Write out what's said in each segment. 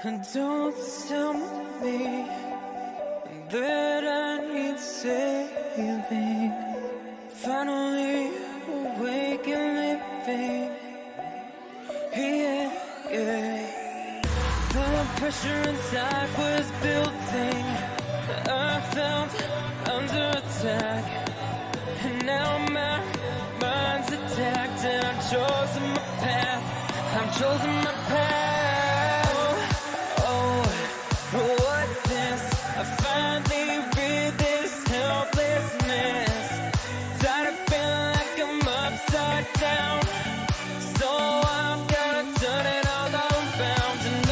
Don't tell me that I need saving. Finally awake and living. Yeah, yeah. The pressure inside was building. I felt under attack, and now my mind's attacked, and I've chosen my path. I've chosen my path. What's this? I finally read this helplessness. Tired of feeling like I'm upside down, so I'm gonna turn it all around. And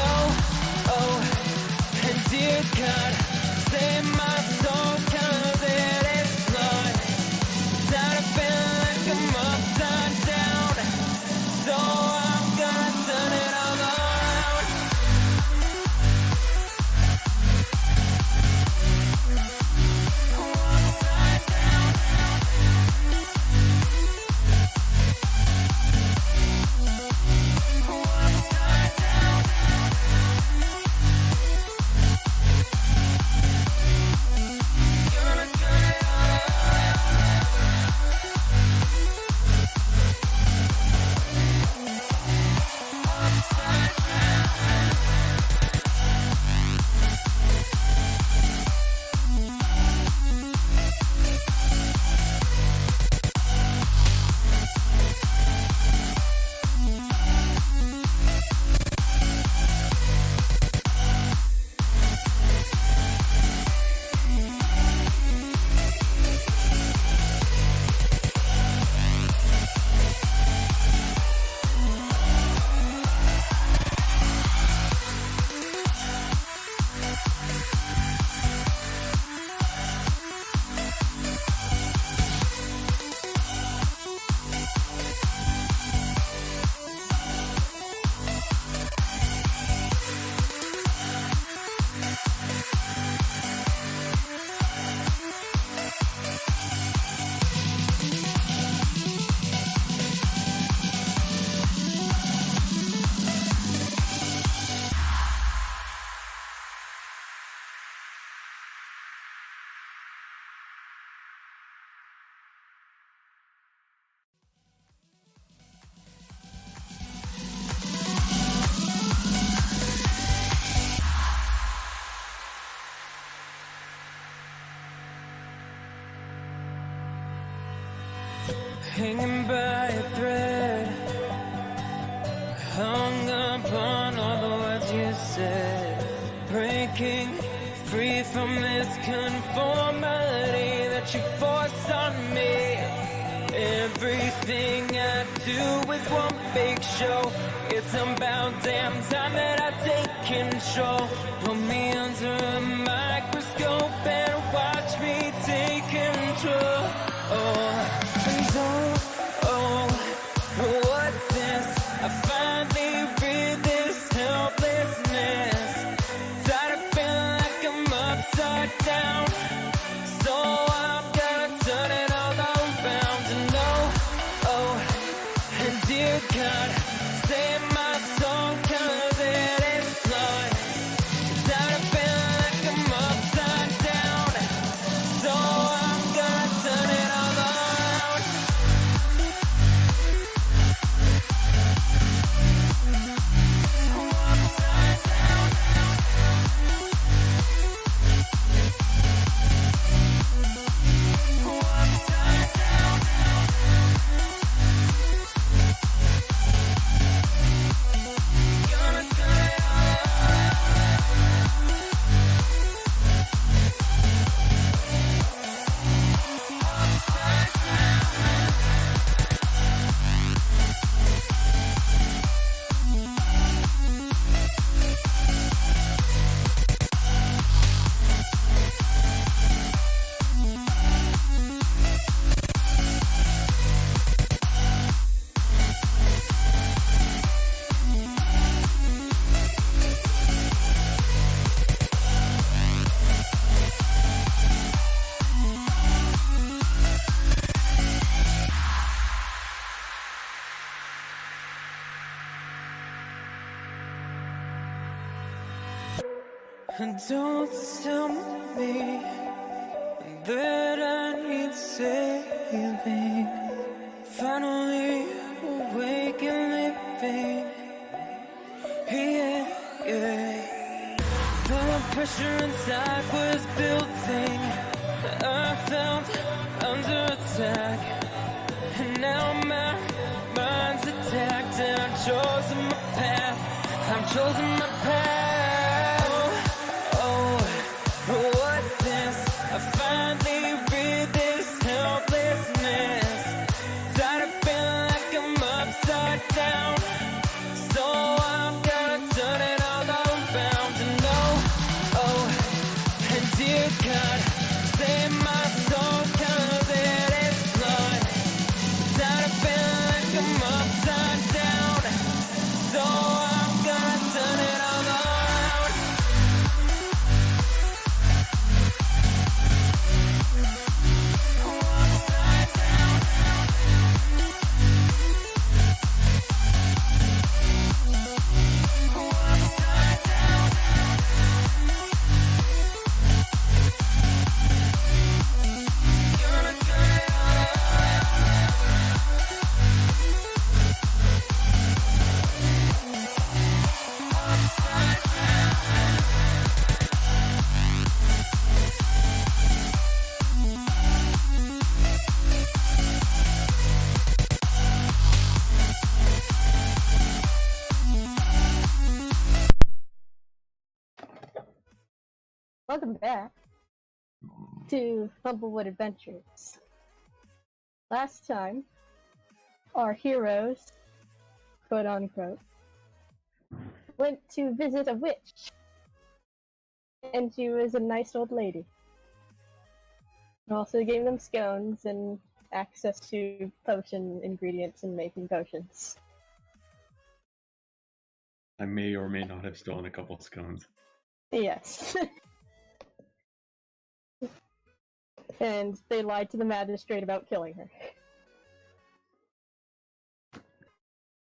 and dear God, save my soul, 'cause it is blood. Tired of feeling like I'm upside down, so I'm gonna turn it all around. Hanging by a thread, hung upon all the words you said, breaking free from this conformity that you force on me. Everything I do is one big show. It's about damn time that I take control. Put me under a microscope and watch me take control. What's this? I finally read this helplessness. Tired of feeling like I'm upside down, so I'm gonna turn it all around. And dear God, save my soul, 'cause it is blood. Tired of feeling like I'm upside down, so I'm gonna turn it all around. And don't tell me that I need saving. Finally awake and living. Yeah, yeah. The pressure inside was building. I felt under attack. And now my mind's attacked. And I've chosen my path. I've chosen my path. Oh, what's this? I finally read this helplessness. Tired of feeling like I'm upside down. So I'm gonna turn it all around. And oh, and dear God, save my soul, 'cause it is blood. Tired of feeling like I'm upside down. So I'm gonna turn it all around. Upside down. Upside down. Gonna turn it all around. Upside down. Welcome back to Humblewood Adventures. Last time, our heroes, quote unquote, went to visit a witch. And she was a nice old lady. Also gave them scones and access to potion ingredients and making potions. I may or may not have stolen a couple of scones. Yes. And they lied to the magistrate about killing her.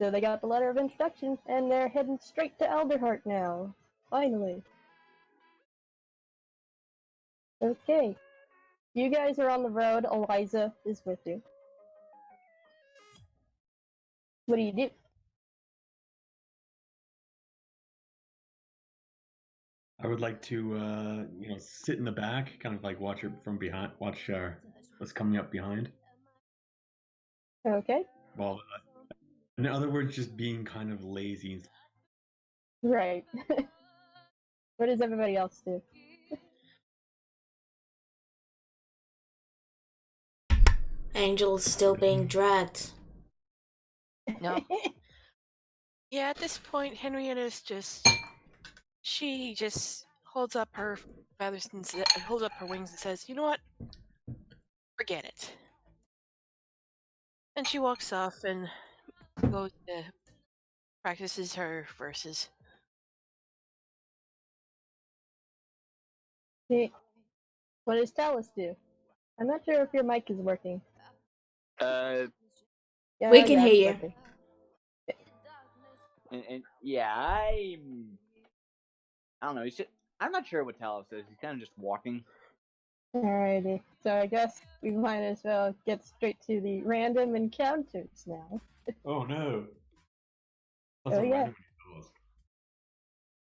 So they got the letter of introduction, and they're heading straight to Elderheart now. Finally. Okay. You guys are on the road. Eliza is with you. What do you do? I would like to, sit in the back, kind of like watch her from behind, watch what's coming up behind. Okay. Well, in other words, just being kind of lazy. Right. What does everybody else do? Angel's still being dragged. No. Yeah, at this point, Henrietta's she just holds up her feathers and holds up her wings and says, "You know what? Forget it." And she walks off and goes to practices her verses. Hey, what does Talus do? I'm not sure if your mic is working. Yeah, We can it's hear you. working. And yeah, I don't know. I'm not sure what Talos is. He's kind of just walking. Alrighty. So I guess we might as well get straight to the random encounters now. Oh no! Oh, yeah.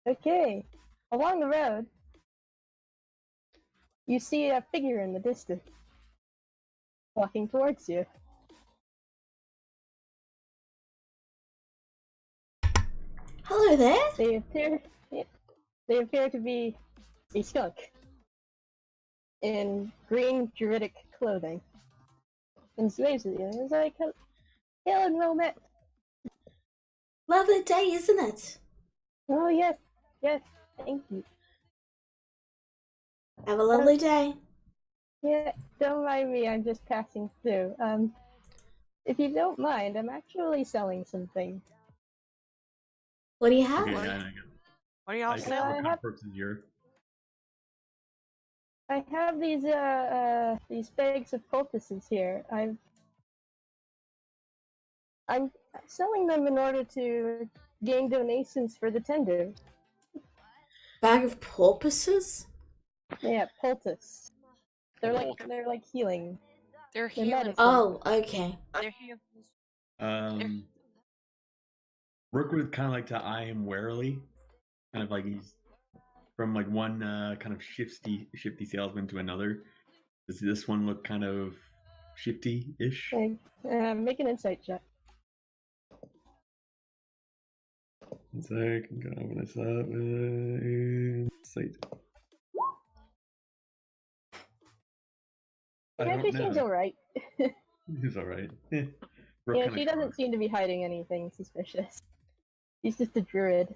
Okay. Along the road, you see a figure in the distance walking towards you. Hello there. They appear to be a skunk in green druidic clothing. And waves at you. It's like, hello, Romet. Lovely day, isn't it? Oh, yes, thank you. Have a lovely day. Yeah, don't mind me, I'm just passing through. If you don't mind, I'm actually selling something. What do you have? Okay, What are y'all I guess selling? what kind of person you're. I have these bags of poultices here. I'm selling them in order to gain donations for the tender. Bag of porpoises? Yeah, poultice. They're Poultice. like healing. They're They're healing. medicine. Oh, okay. They're healing. Rook would kind of like to eye him warily, kind of like he's from like one kind of shifty salesman to another. Does this one look kind of shifty-ish? Okay, make an insight check. One sec, I'm gonna open this up with insight. I Yeah, don't she know. seems alright. He's alright. Yeah, she doesn't seem to be hiding anything suspicious. She's just a druid.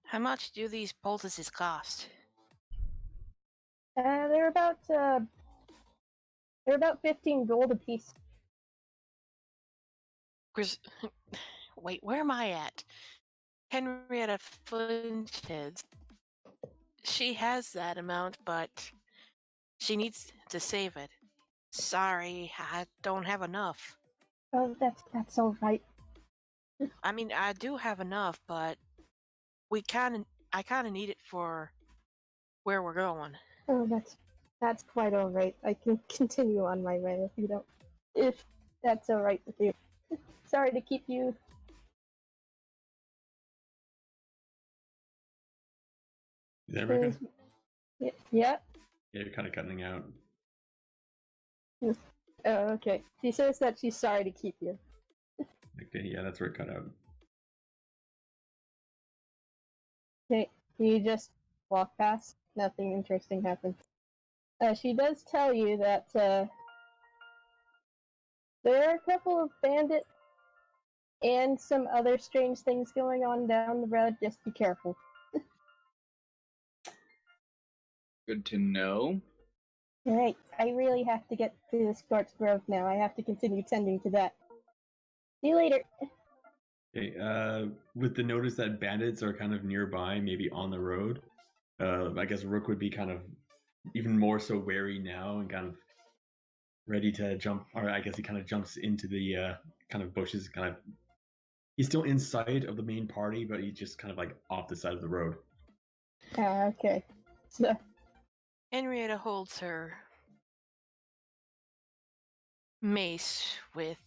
How much do these poultices cost? They're about 15 gold apiece. Wait, where am I at? Henrietta Flintheads. She has that amount, but she needs to save it. Sorry, I don't have enough. Oh, that's alright. I mean, I do have enough, but I kind of need it for where we're going. Oh, that's quite alright. I can continue on my way if that's alright with you. Sorry to keep you. Is that Rebecca? Yeah. Yeah, you're kind of cutting out. Oh, okay. She says that she's sorry to keep you. Okay, yeah, that's where it cut out. Okay, you just walk past. Nothing interesting happens. She does tell you that there are a couple of bandits and some other strange things going on down the road. Just be careful. Good to know. Alright, I really have to get to the Scorched Grove now. I have to continue tending to that. See you later. Okay, with the notice that bandits are kind of nearby, maybe on the road, I guess Rook would be kind of even more so wary now and kind of ready to jump, or I guess he kind of jumps into the kind of bushes, he's still in sight of the main party, but he's just kind of like off the side of the road. Okay. So, Henrietta holds her mace with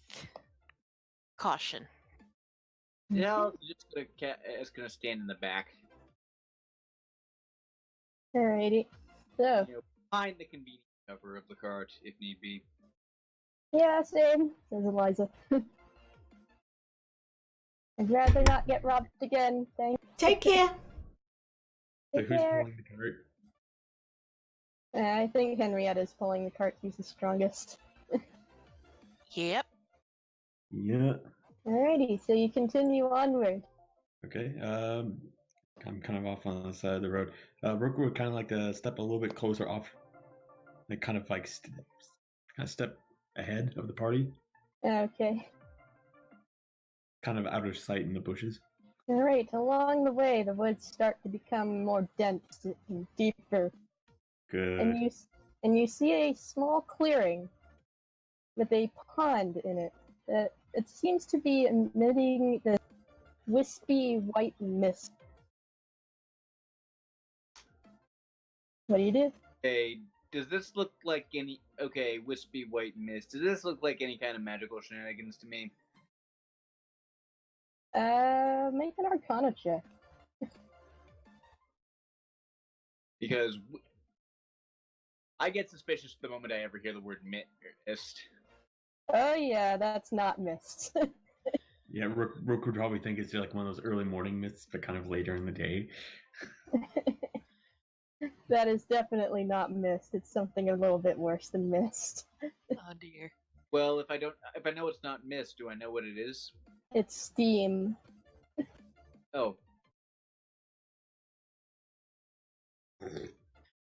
caution. Yeah, it's gonna stand in the back. alrighty. So, Behind the convenient cover of the cart, if need be. yeah, same, says Eliza. I'd rather not get robbed again, thanks. Take care. So Take who's care. pulling the cart? I think Henrietta's pulling the cart. She's the strongest. Yep. Yeah. Alrighty, so you continue onward. Okay. I'm kind of off on the side of the road. Rook would kind of like to step a little bit closer off, like kind of step ahead of the party, Okay. kind of out of sight in the bushes. Alright, along the way, the woods start to become more dense and deeper. Good. And you see a small clearing with a pond in it. It seems to be emitting this wispy white mist. What do you do? Hey, does this look like any... Okay, wispy white mist. Does this look like any kind of magical shenanigans to me? Make an Arcana check. Because I get suspicious the moment I ever hear the word mist. Oh yeah, that's not mist. Yeah, Rook would probably think it's like one of those early morning mists, but kind of later in the day. That is definitely not mist. It's something a little bit worse than mist. Oh dear. Well, if I know it's not mist, do I know what it is? It's steam. Oh,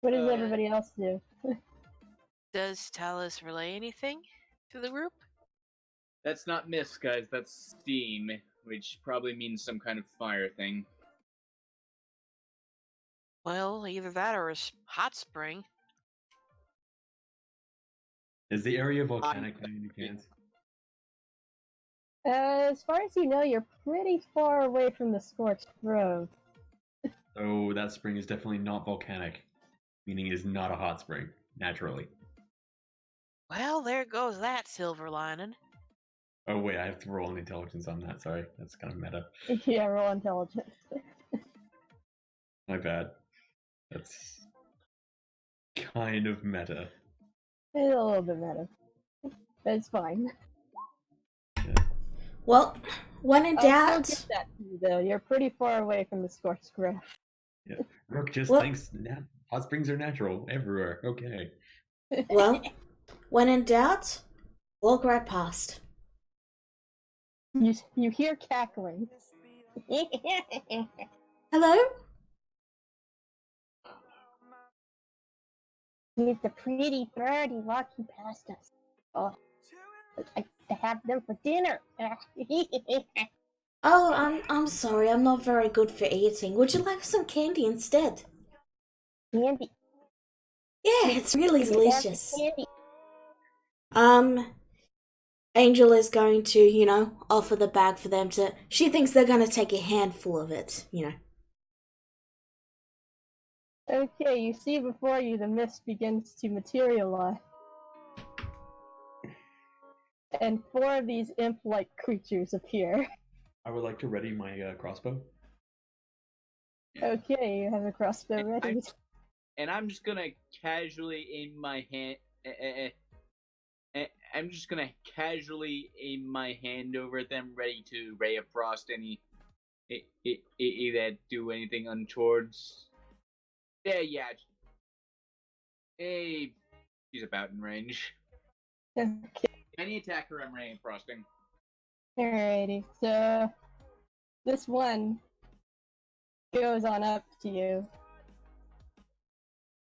What does everybody else do? Does Talus relay anything to the group? that's not mist, guys. That's steam, which probably means some kind of fire thing. Well, either that or a hot spring. Is the area volcanic by any chance? As far as you know, you're pretty far away from the Scorched Grove. So that spring is definitely not volcanic, meaning it is not a hot spring, naturally. Well, there goes that silver lining. Oh wait, I have to roll an intelligence on that. Sorry, that's kind of meta. Yeah, roll intelligence. My bad. That's kind of meta. It's a little bit meta. But it's fine. Well, when in I'll doubt, still give that to you, though. You're pretty far away from the Scorched Grove. Yeah, Rook just Well- thinks hot springs are natural everywhere. Okay. well, when in doubt, walk right past. You hear cackling. Hello? He's a pretty birdie walking past us. Oh, I to have them for dinner. Oh, I'm sorry, I'm not very good for eating. Would you like some candy instead? Candy. Yeah, it's really delicious. Candy. Angel is going to, offer the bag for them to. She thinks they're gonna take a handful of it. Okay, you see before you the mist begins to materialize. And 4 of these imp-like creatures appear. I would like to ready my crossbow. Okay, you have a crossbow ready. And I'm just gonna casually aim my hand. I'm just gonna casually aim my hand over at them, ready to ray of frost any that do anything untowards. Yeah. Hey, she's about in range. Okay, Any attacker, I'm ray of frosting. alrighty. So, this one goes on up to you.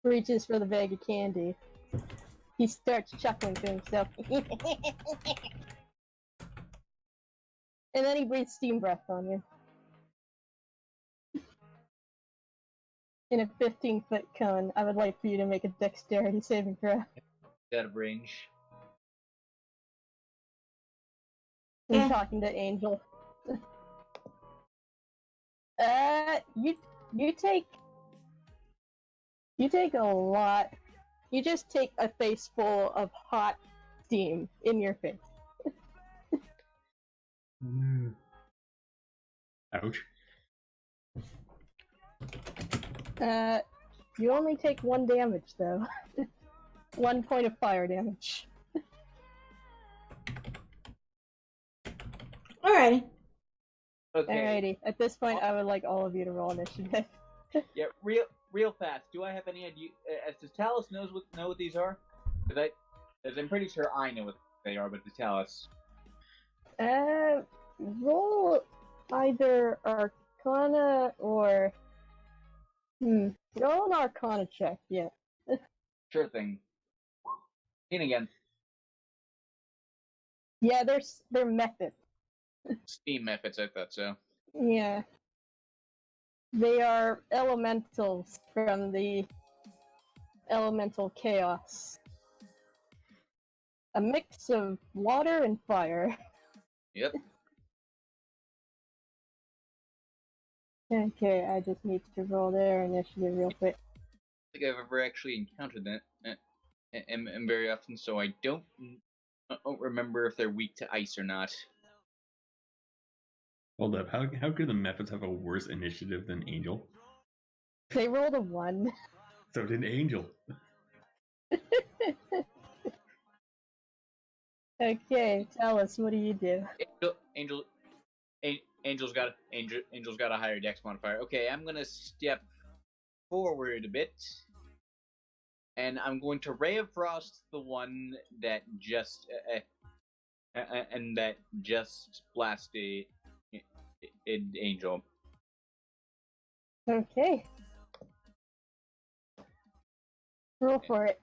Reaches for the bag of candy. He starts chuckling to himself. And then he breathes steam breath on you. In a 15-foot cone, I would like for you to make a dexterity saving throw. Out of range. I'm talking to Angel. You take a lot. You just take a face full of hot steam in your face. Ouch. You only take 1 damage though. 1 point of fire damage. Alrighty. Okay. Alrighty. At this point, I would like all of you to roll initiative. Yeah, real fast. Do I have any idea? Does Talus know what these are? Because I'm pretty sure I know what they are, but the Talus. Roll either Arcana or roll an Arcana check. Yeah. Sure thing. In again. Yeah, they're method. Steam methods, I thought so. Yeah. They are elementals from the elemental chaos. A mix of water and fire. Yep. Okay, I just need to roll their initiative real quick. I don't think I've ever actually encountered that and very often, so I don't remember if they're weak to ice or not. Hold up. How could the methods have a worse initiative than Angel? They rolled a 1. So did Angel. Okay, tell us, what do you do? Angel's got a higher dex modifier. Okay, I'm gonna step forward a bit, and I'm going to ray of frost the one that just blasted Angel. Okay. Roll for it.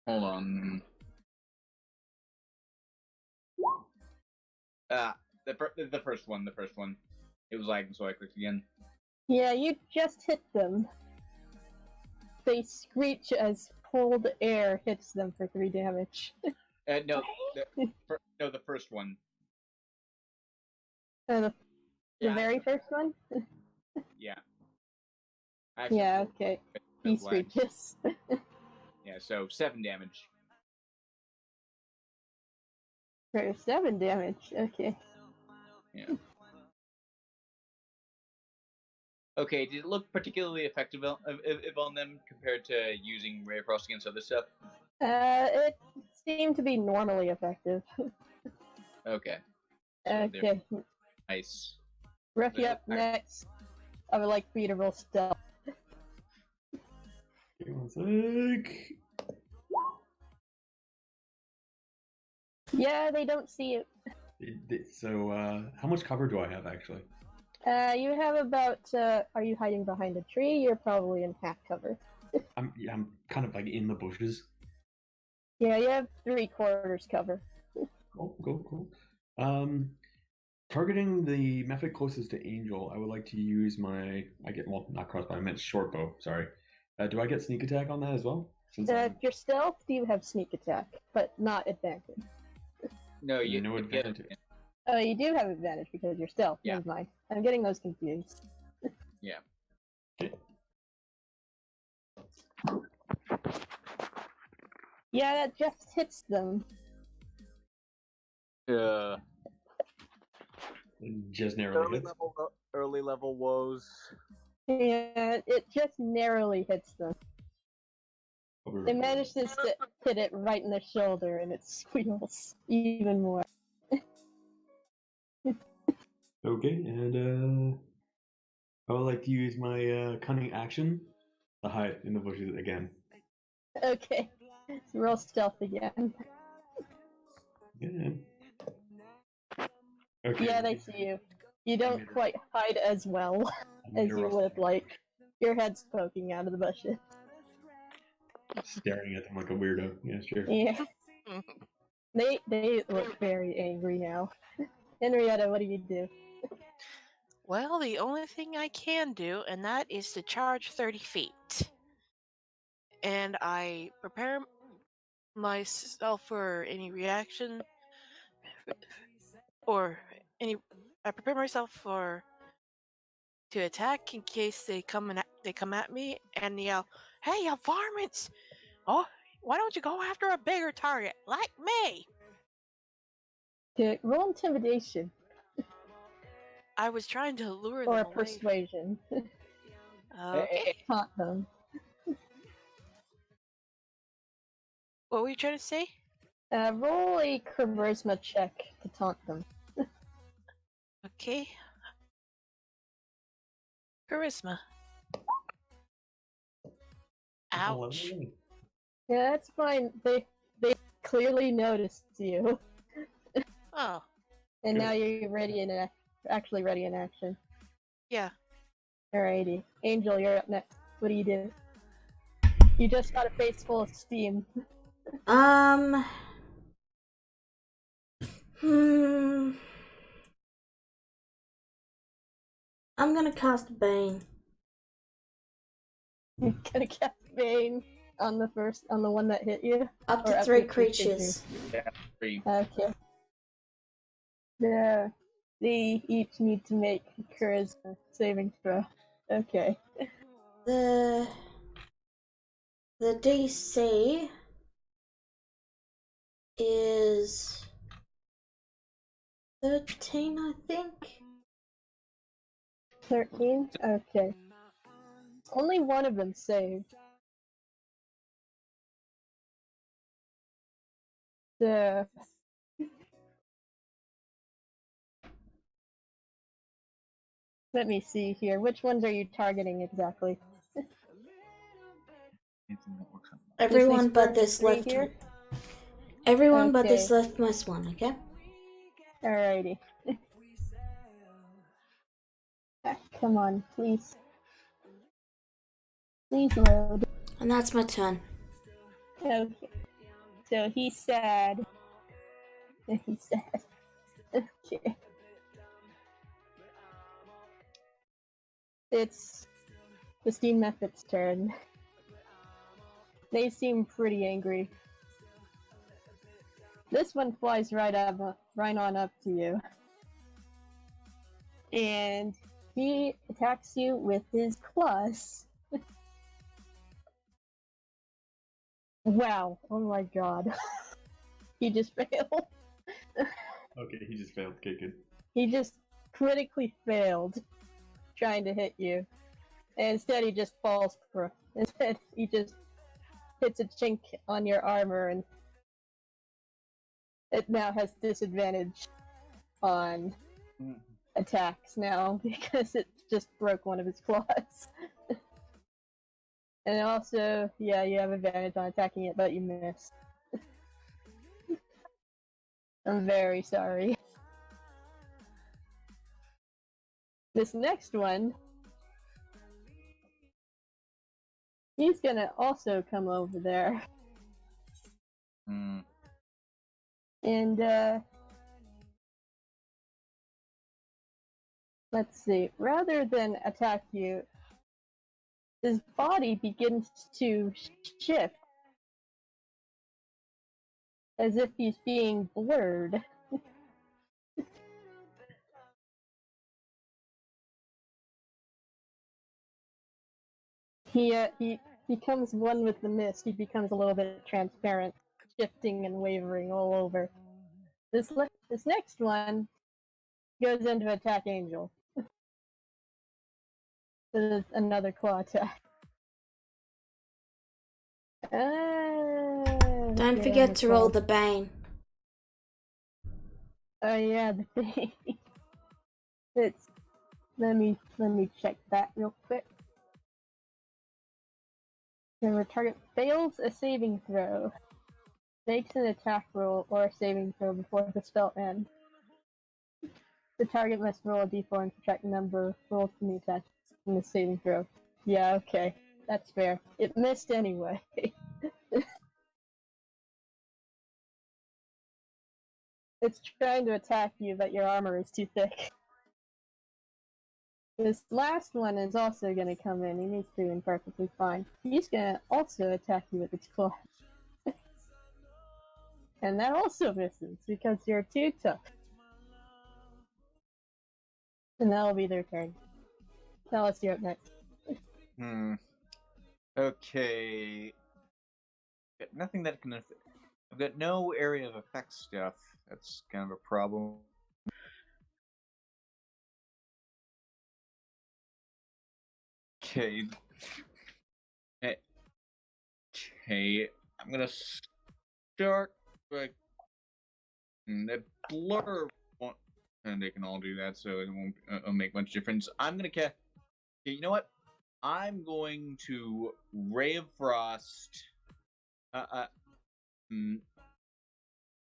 Hold on. The first one. It was lagging, so I clicked again. Yeah, you just hit them. They screech as cold air hits them for 3 damage. No, the first one. The Yeah, very first one? Yeah. Actually, Yeah, okay. Peace black. Regis. Yeah, so 7 damage. For 7 damage, okay. Yeah. Okay, did it look particularly effective on them compared to using Ray of Frost against other stuff? It seemed to be normally effective. Okay. So Okay. nice. Rookie up next. I would like for you to roll stealth. Give me one sec. Yeah, they don't see it. So, how much cover do I have actually? You have about, are you hiding behind a tree? You're probably in half cover. I'm kind of like in the bushes. Yeah, you have 3/4 cover. Cool. Targeting the method closest to Angel, I would like to use not crossbow, I meant short bow, sorry. Do I get sneak attack on that as well? If you're stealth, you have sneak attack, but not advantage. No, you no get advantage. Oh, you do have advantage because you're stealth. Yeah. Never mind. I'm getting those confused. Yeah. Okay. Yeah, that just hits them. Just narrowly hits. Early level woes. Yeah, it just narrowly hits them. They managed to hit it right in the shoulder, and it squeals even more. Okay, and I would like to use my cunning action to hide in the bushes again. Okay, so roll stealth again. Yeah. Okay. Yeah, they see you. You don't quite hide as well as you would like. Your head's poking out of the bushes. Staring at them like a weirdo. Yeah, sure. Yeah. They look very angry now. Henrietta, what do you do? Well, the only thing I can do, and that is to charge 30 feet. And I prepare myself for any reaction, or any. I prepare myself to attack in case they come at me and yell, "Hey, you varmints! Oh, why don't you go after a bigger target like me?" Okay, roll intimidation I was trying to lure or them away. persuasion. Okay. Taunt them. What were you trying to say? Roll a charisma check to taunt them. Okay. Charisma. Ouch. Yeah, that's fine. They clearly noticed you, Oh, and now you're actually ready in action. yeah. Alrighty, Angel, you're up next. What do you do? You just got a face full of steam. I'm gonna cast Bane. You're gonna cast Bane on the one that hit you? Up Or to 3 creatures. Yeah, 3. Okay. Yeah. They each need to make charisma saving throw. Okay. The DC is 13, I think. 13? Okay. Only one of them saved. The Let me see here. Which ones are you targeting exactly? Everyone but this three left here? one. Everyone but this Okay. leftmost one, okay? Alrighty. Come on, please. Please load. And that's my turn. Okay. So he's sad. He's sad. Okay. It's Christine Method's turn. They seem pretty angry. This one flies right on up to you. And he attacks you with his claws. Wow, oh my god. He just failed. Okay, he just failed. Okay, good. He just critically failed trying to hit you. And instead he just falls for instead he just hits a chink on your armor and it now has disadvantage on attacks now because it just broke one of his claws. And also, yeah, you have advantage on attacking it, but you missed. I'm very sorry. This next one, he's gonna also come over there. And, let's see, rather than attack you, his body begins to shift as if he's being blurred. He becomes one with the mist. He becomes a little bit transparent, shifting and wavering all over. This next one goes into attack Angel. This is another claw attack. Don't forget to roll the Bane. Oh yeah, the thing. It's let me check that real quick. The target fails a saving throw. Makes an attack roll or a saving throw before the spell ends. The target must roll a d4 and subtract the number rolled from the attack from the saving throw. Yeah, okay. That's fair. It missed anyway. It's trying to attack you, but your armor is too thick. This last one is also going to come in. He's doing perfectly fine. He's going to also attack you with its claw. And that also misses, because you're too tough. And that'll be their turn. Tell us you're up next. Okay. Got nothing that can... I've got no area of effect stuff. That's kind of a problem. Okay. Okay. I'm gonna start like the blur one, and they can all do that, so it won't make much difference. I'm gonna cast. Okay, you know what? I'm going to Ray of Frost.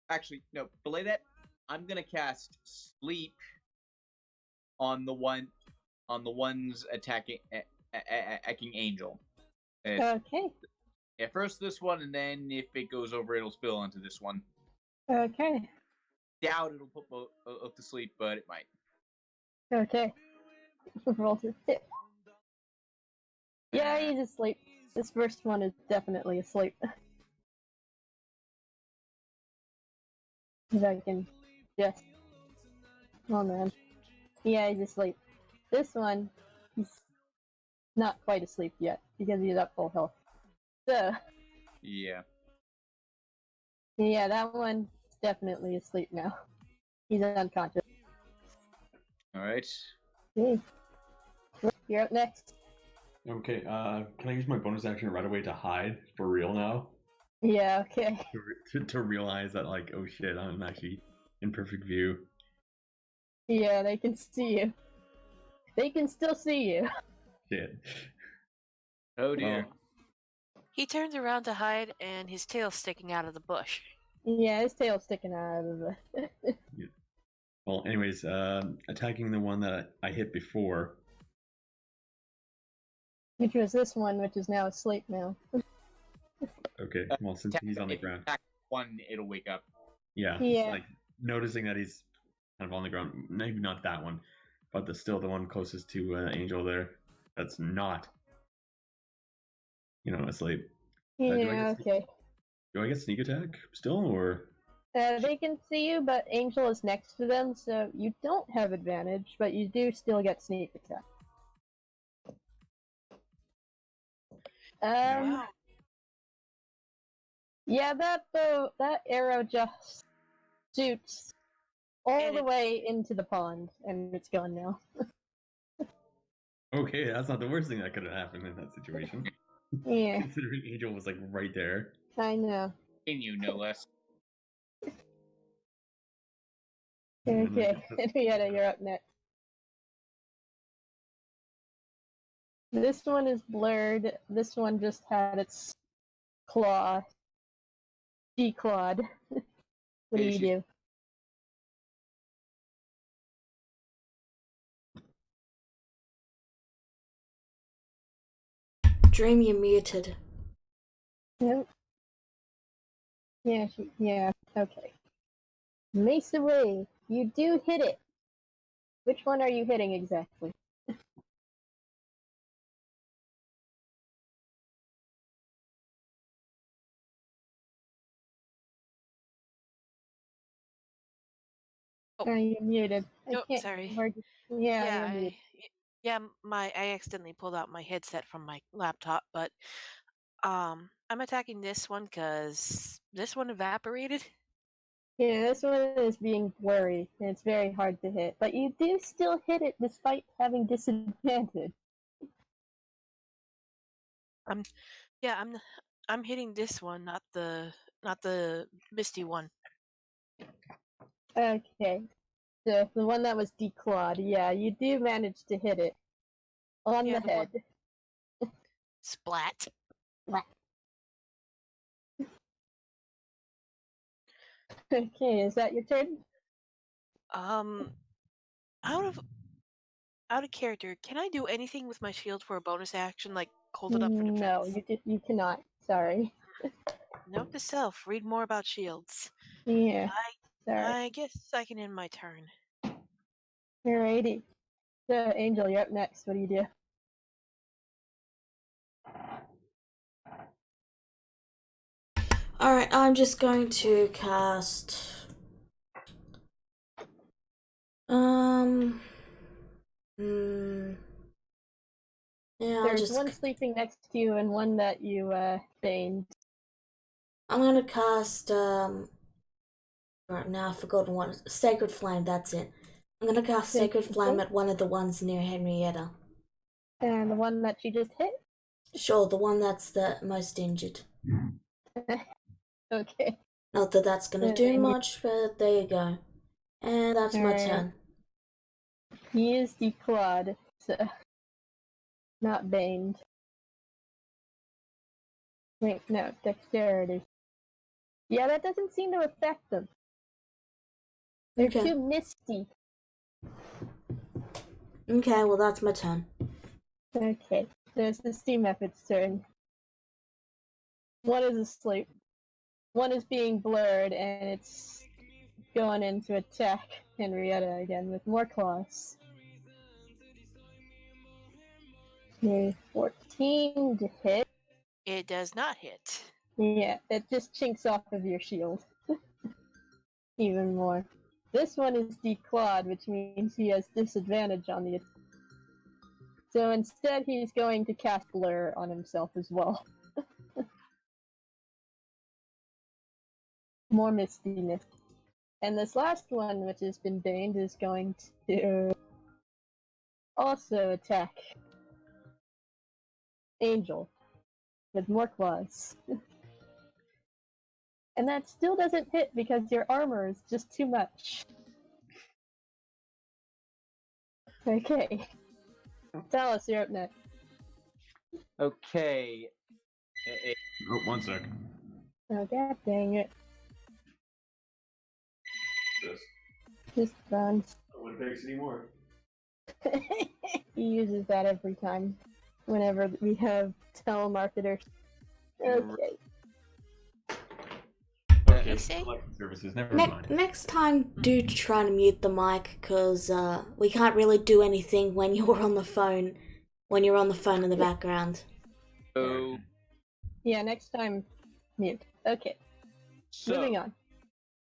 Actually, no. Belay that. I'm gonna cast Sleep on the ones attacking Angel. Okay. Yeah, first this one, and then if it goes over, it'll spill onto this one. Okay. Doubt it'll put both to sleep, but it might. Okay. Roll to hit. Yeah, he's asleep. This first one is definitely asleep. If I can just... Oh man. Yeah, he's asleep. This one, he's not quite asleep yet, because he's at full health. So... Yeah. Yeah, that one's definitely asleep now. He's unconscious. Alright. Okay. You're up next. Okay, can I use my bonus action right away to hide for real now? Yeah, okay. To realize that, like, oh shit, I'm actually in perfect view. Yeah, they can see you. They can still see you. Shit. Oh dear. He turns around to hide, and his tail's sticking out of the bush. Yeah, his tail's sticking out of the... Yeah. Well, anyways, attacking the one that I hit before. Which was this one, which is now asleep now. Okay, well, since he's on the ground. Attack one, it'll wake up. Yeah, Yeah. like noticing that he's kind of on the ground. Maybe not that one, but still the one closest to Angel there. That's not, asleep. do I Yeah, get okay. Do I get sneak attack still, or? They can see you, but Angel is next to them, so you don't have advantage, but you do still get sneak attack. Wow. Yeah, that arrow just shoots all And the it- way into the pond, and it's gone now. Okay, that's not the worst thing that could have happened in that situation. Yeah, Considering Angel was like right there. I know. And you no less. And, like, Okay, Henrietta, you're up next. This one is blurred. This one just had its claw declawed. What do Hey, you she's- do? Dream, you're muted. Nope. Yeah, okay. Mace away. You do hit it. Which one are you hitting exactly? Oh. Are you muted? I Oh, can't sorry. hear you. Yeah, Yeah, you're muted. I accidentally pulled out my headset from my laptop, but I'm attacking this one because this one evaporated. Yeah, this one is being blurry, and it's very hard to hit. But you do still hit it despite having disadvantage. Yeah, I'm hitting this one, not the misty one. Okay. So the one that was declawed, yeah, you do manage to hit it. On Yeah, the the one- head. Splat. Okay, is that your turn? Um, out of character, can I do anything with my shield for a bonus action, like hold it up for defense? No, you cannot. Sorry. Note to self: read more about shields. Yeah, sorry. I guess I can end my turn. Alrighty. So, Angel, you're up next. What do you do? Alright, I'm just going to cast... Yeah, I'll There's just... one sleeping next to you and one that you, baned. I'm gonna cast, Right now, I've forgotten what... Sacred Flame, that's it. I'm gonna cast Sacred Flame at one of the ones near Henrietta. And the one that you just hit? Sure, the one that's the most injured. Okay. Not that that's gonna do much, but there you go. And that's my turn. He is declawed, so not baned. Wait, no, dexterity. Yeah, that doesn't seem to affect them. They're Okay. too misty. Okay, well that's my turn. Okay, there's the steam effort's turn. One is asleep. One is being blurred, and it's going in to attack Henrietta again with more claws. Okay, 14 to hit. It does not hit. Yeah, it just chinks off of your shield. Even more. This one is declawed, which means he has disadvantage on the attack. So instead, he's going to cast Blur on himself as well. More mistiness. And this last one, which has been baned, is going to also attack Angel with more claws. And that still doesn't hit because your armor is just too much. Okay. Talos, you're up next. Okay. Oh, one sec. Oh, god dang it. This. Just bounce. I wouldn't fix anymore. He uses that every time. Whenever we have telemarketers. Okay. Okay, You say? collecting services. Never mind. Next time, do try to mute the mic, because we can't really do anything when you're on the phone. When you're on the phone in the background. So Yeah, next time, mute. Okay, So, moving on.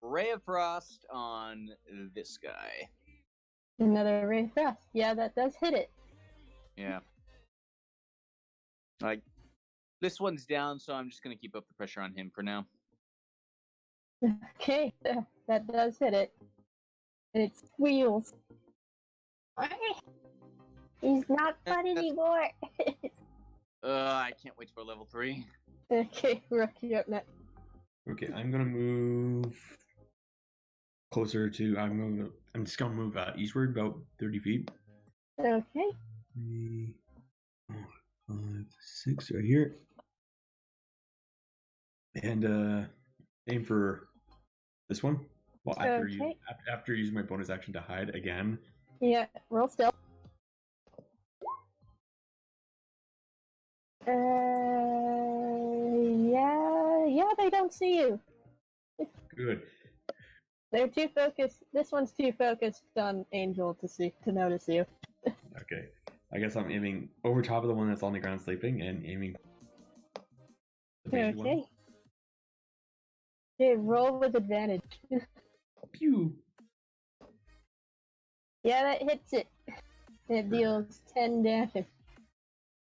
Ray of Frost on this guy. Another ray of frost. Yeah, that does hit it. Yeah. Like, this one's down, so I'm just gonna keep up the pressure on him for now. Okay, that does hit it. And it squeals. He's not fun anymore. I can't wait for level 3. Okay, Rook, you're up next. Okay, I'm gonna move closer to. I'm just gonna move eastward about 30 feet. Okay. 3, 4, 5, 6, right here, and aim for this one. Well, after using my bonus action to hide again. Yeah, roll still. Yeah, they don't see you. Good. They're too focused. This one's too focused on Angel to notice you. Okay. I guess I'm aiming over top of the one that's on the ground sleeping and aiming. The baby one. Okay. Okay, roll with advantage. Pew. Yeah, that hits it. It deals 10 damage.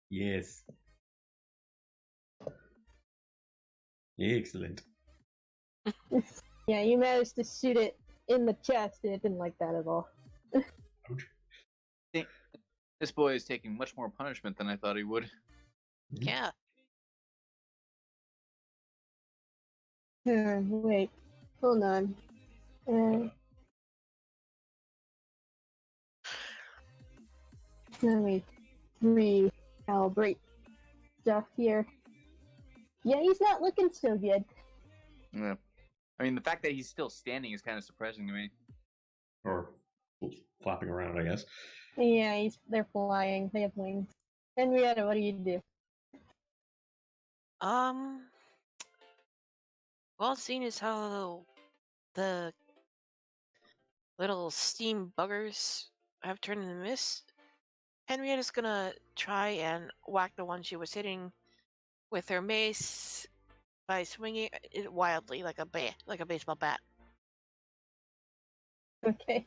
Yes. Excellent. Yeah, you managed to shoot it in the chest, and it didn't like that at all. Ouch. This boy is taking much more punishment than I thought he would. Yeah. Wait, hold on. Let me recalibrate stuff here. Yeah, he's not looking so good. Yeah. I mean, the fact that he's still standing is kind of surprising to me. Or flapping around, I guess. Yeah, they're flying. They have wings. Henrietta, what do you do? Well, seeing as how the little steam buggers have turned into mist, Henrietta's gonna try and whack the one she was hitting with her mace by swinging it wildly like a baseball bat. Okay.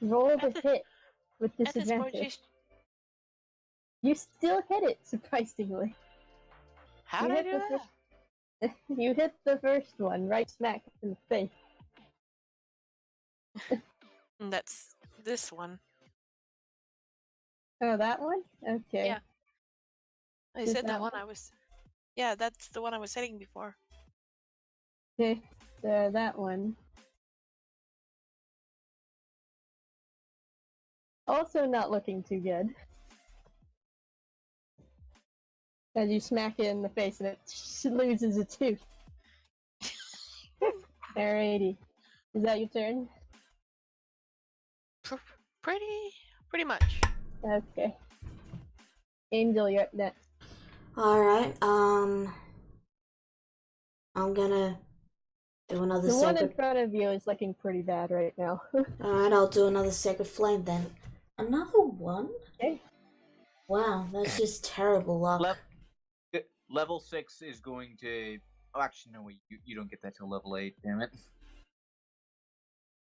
Roll the hit with At this point, disadvantage. You still hit it, surprisingly. how did I do that? You hit the first one right smack in the face. And that's this one. Oh, that one? Okay. Yeah. I Is said the that one one? I was. Yeah, that's the one I was hitting before. Okay, so that one. Also not looking too good. As you smack it in the face and it loses a tooth. Alrighty. Is that your turn? Pretty much. Okay. Angel, you're up next. Alright, I'm gonna do another The one in sacred... front of you is looking pretty bad right now. Alright, I'll do another sacred flame then. Another one? Okay. Wow, that's just terrible luck. Level 6 is going to... Oh, actually, no, wait. You don't get that till level 8, damn it.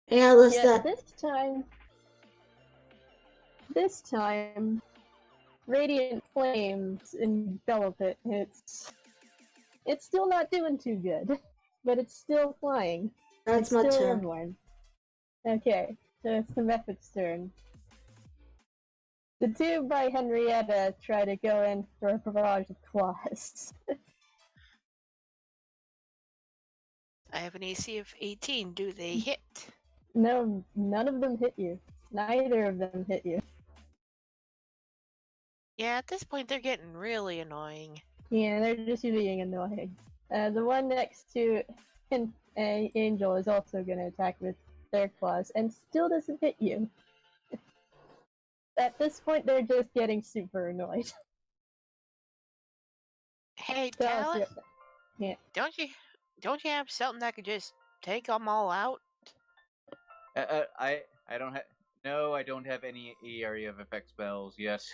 Yeah, that's Yeah, that. This time, radiant flames envelop it. It's still not doing too good, but it's still flying. That's It's my still turn. airborne. Okay, so it's the Mephit's turn. The two by Henrietta try to go in for a barrage of claws. I have an AC of 18. Do they hit? No, none of them hit you. Neither of them hit you. Yeah, at this point they're getting really annoying. Yeah, they're just being annoying. The one next to Angel is also going to attack with their claws and still doesn't hit you. At this point, they're just getting super annoyed. Hey, So, Talon, yeah. don't you have something that could just take them all out? I don't have... No, I don't have any area of effect spells, yes.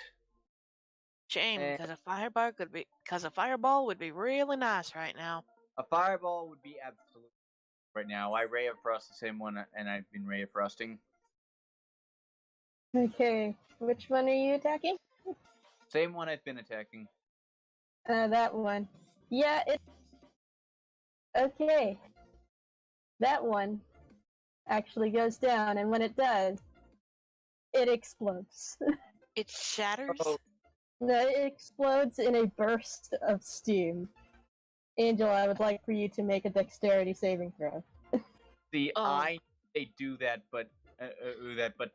Shame, Eh. because a fireball would be really nice right now. A fireball would be absolutely right now. I ray of frost the same one, and I've been ray of frosting. Okay, which one are you attacking? Same one I've been attacking. That one. Yeah, it. Okay. That one actually goes down, and when it does, it explodes. It shatters. Oh. No, it explodes in a burst of steam. Angel, I would like for you to make a dexterity saving throw. See, Oh. they do that, but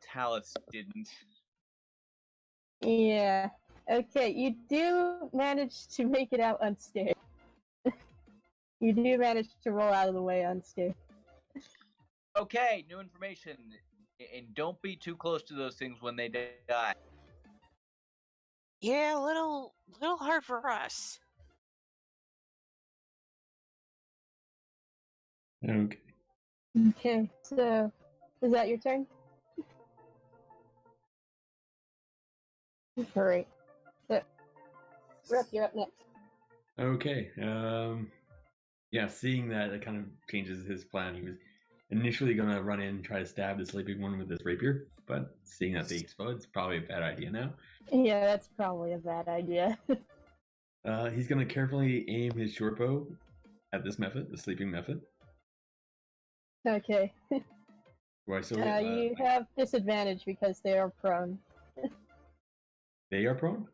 Talus didn't. Yeah. Okay, you do manage to make it out unscathed. You do manage to roll out of the way unscathed. Okay, new information. And don't be too close to those things when they die. Yeah, a little hard for us. Okay. Okay, so is that your turn? Great. So, Rook, you're up next. Okay. Yeah, seeing that, it kind of changes his plan. He was initially going to run in and try to stab the sleeping one with his rapier, but seeing that they explode, it's probably a bad idea now. Yeah, that's probably a bad idea. He's going to carefully aim his short bow at this method, the sleeping method. Okay. Do I still You have disadvantage because they are prone. They are prone?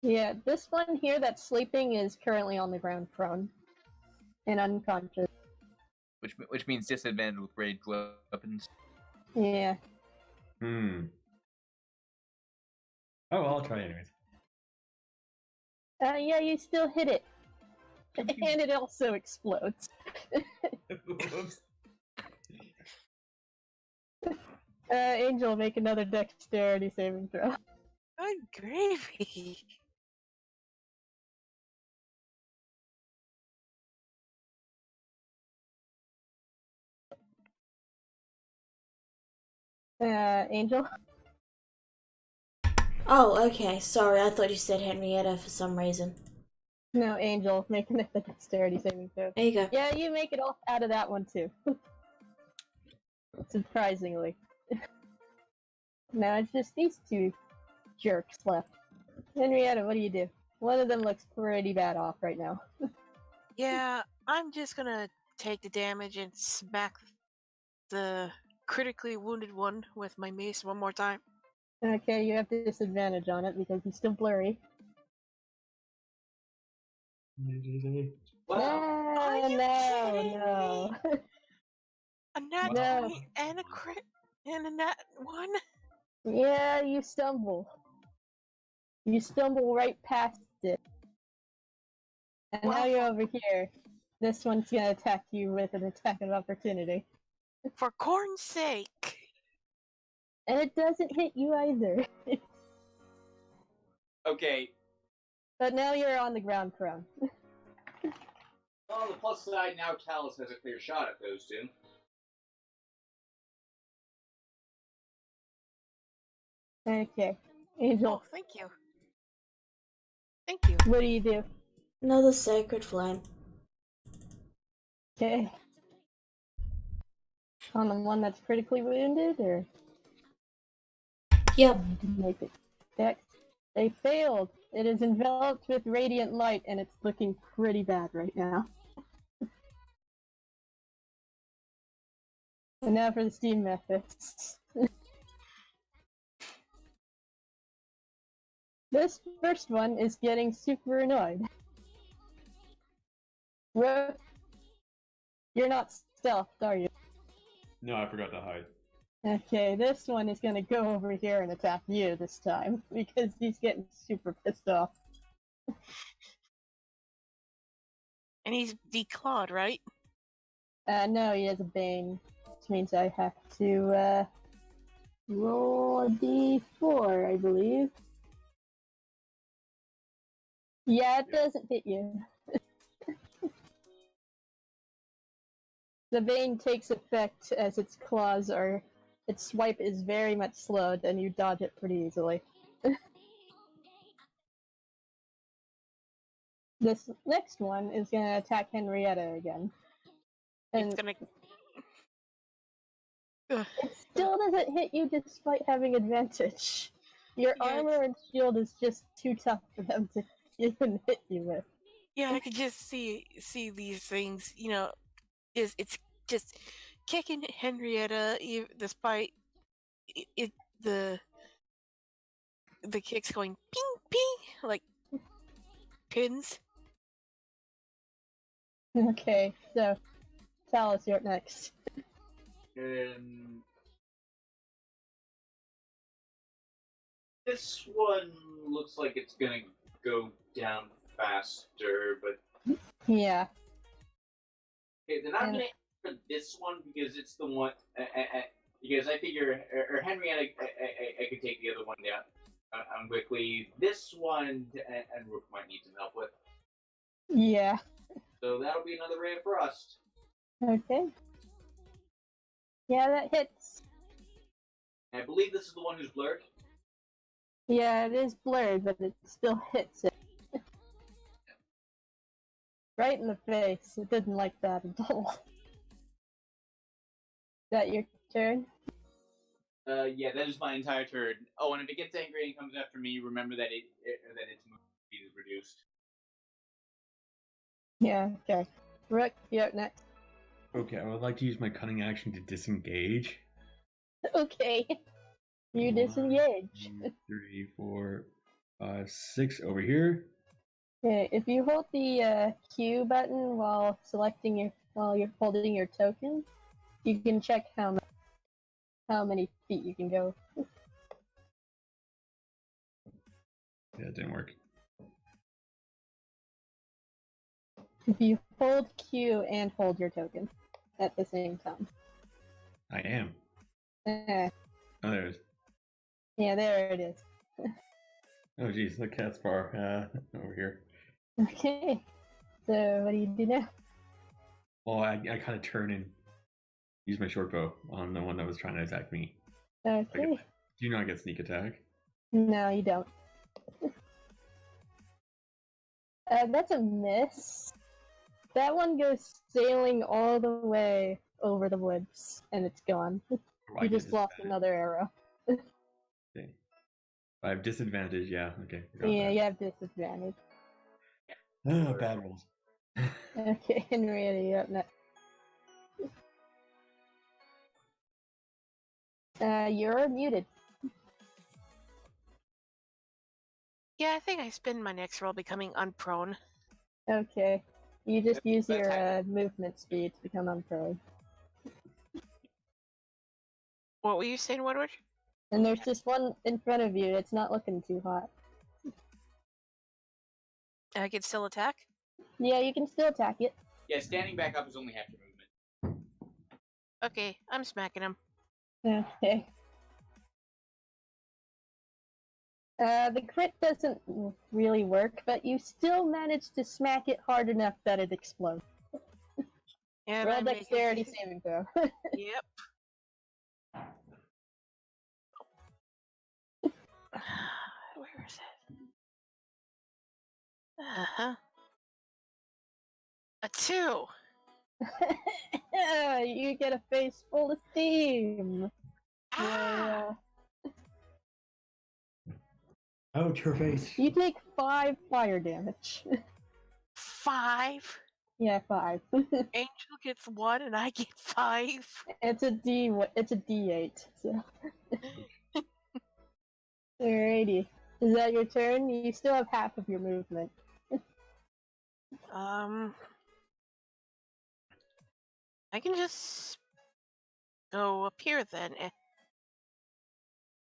Yeah, this one here that's sleeping is currently on the ground prone and unconscious. Which means disadvantage with ranged weapons. Yeah. Oh, well, I'll try anyways. Yeah, you still hit it. And it also explodes. Angel, make another dexterity saving throw. Good gravy. Angel? Oh, okay. Sorry, I thought you said Henrietta for some reason. No, Angel, make another dexterity saving throw. There you go. Yeah, you make it all out of that one too. Surprisingly. Now it's just these two jerks left. Henrietta, what do you do? One of them looks pretty bad off right now. Yeah, I'm just gonna take the damage and smack the critically wounded one with my mace one more time. Okay, you have disadvantage on it because he's still blurry. Are you kidding No. A nat No. 20 and a crit and a nat 1? Yeah, you stumble. You stumble right past it. And now you're over here. This one's gonna attack you with an attack of opportunity. For corn's sake. And it doesn't hit you either. Okay. But now you're on the ground prone. On the plus side, now Talus has a clear shot at those two. Okay. Angel, Oh, thank you. Thank you. what do you do? Another sacred flame. Okay. On the one that's critically wounded, or? Yep. Make it. Dex. They failed. It is enveloped with radiant light, and it's looking pretty bad right now. And now for the steam methods. This first one is getting super annoyed. Rook, you're not stealthed, are you? No, I forgot to hide. Okay, this one is gonna go over here and attack you this time, because he's getting super pissed off. And he's declawed, right? No, he has a bane, which means I have to, roll a d4, I believe. Yeah, it doesn't hit you. The bane takes effect as its claws are... Its swipe is very much slowed, and you dodge it pretty easily. This next one is gonna attack Henrietta again. And It's gonna. it still doesn't hit you despite having advantage. Your Yeah, armor and shield is just too tough for them to even hit you with. Yeah, I could just see these things. It's just kicking Henrietta despite the kicks going ping ping like pins. Okay, so Talus, you're up next. This one looks like it's gonna go down faster, but Yeah. okay, then I'm gonna aim for this one because it's the one. Because I figure, or Henrietta, I could take the other one down quickly. This one, and Rook might need some help with. Yeah. So that'll be another ray of frost. Okay. Yeah, that hits. I believe this is the one who's blurred. Yeah, it is blurred, but it still hits it. Right in the face. It didn't like that at all. Is that your turn? Yeah, that is my entire turn. Oh, and if it gets angry and comes after me, remember that its movement speed is reduced. Yeah, okay. Rook, you're up next. Okay, I would like to use my cunning action to disengage. Okay. You disengage. 3, 4, 5, 6 over here. Okay, if you hold the Q button while you're holding your token, you can check how many feet you can go. Yeah, it didn't work. If you hold Q and hold your token at the same time. I am. Uh, Oh, there it is. yeah, there it is. Oh, geez, the cat's far over here. Okay. So what do you do now? Well, I kind of turn and use my short bow on the one that was trying to attack me. Okay. Do you not get sneak attack? No, you don't. That's a miss. That one goes sailing all the way over the woods, and it's gone. You just lost another arrow. Okay. I have disadvantage, yeah. Okay. Yeah, you have disadvantage. Oh, bad rolls. Okay, Henrietta, you're up next. You're muted. Yeah, I think I spend my next roll becoming unprone. Okay. You just use your movement speed to become unprone. What were you saying, Woodward? And there's just one in front of you. It's not looking too hot. I can still attack? Yeah, you can still attack it. Yeah, standing back up is only half your movement. Okay, I'm smacking him. Okay. The crit doesn't really work, but you still manage to smack it hard enough that it explodes. And Roll I make dexterity it. saving throw. Yep. Where is it? Uh-huh. A 2. You get a face full of steam. Ah! Ouch, your face. You take 5 fire damage. 5? Yeah, 5. Angel gets 1 and I get 5. It's a D8. So. Alrighty. Is that your turn? You still have half of your movement. I can just go up here then.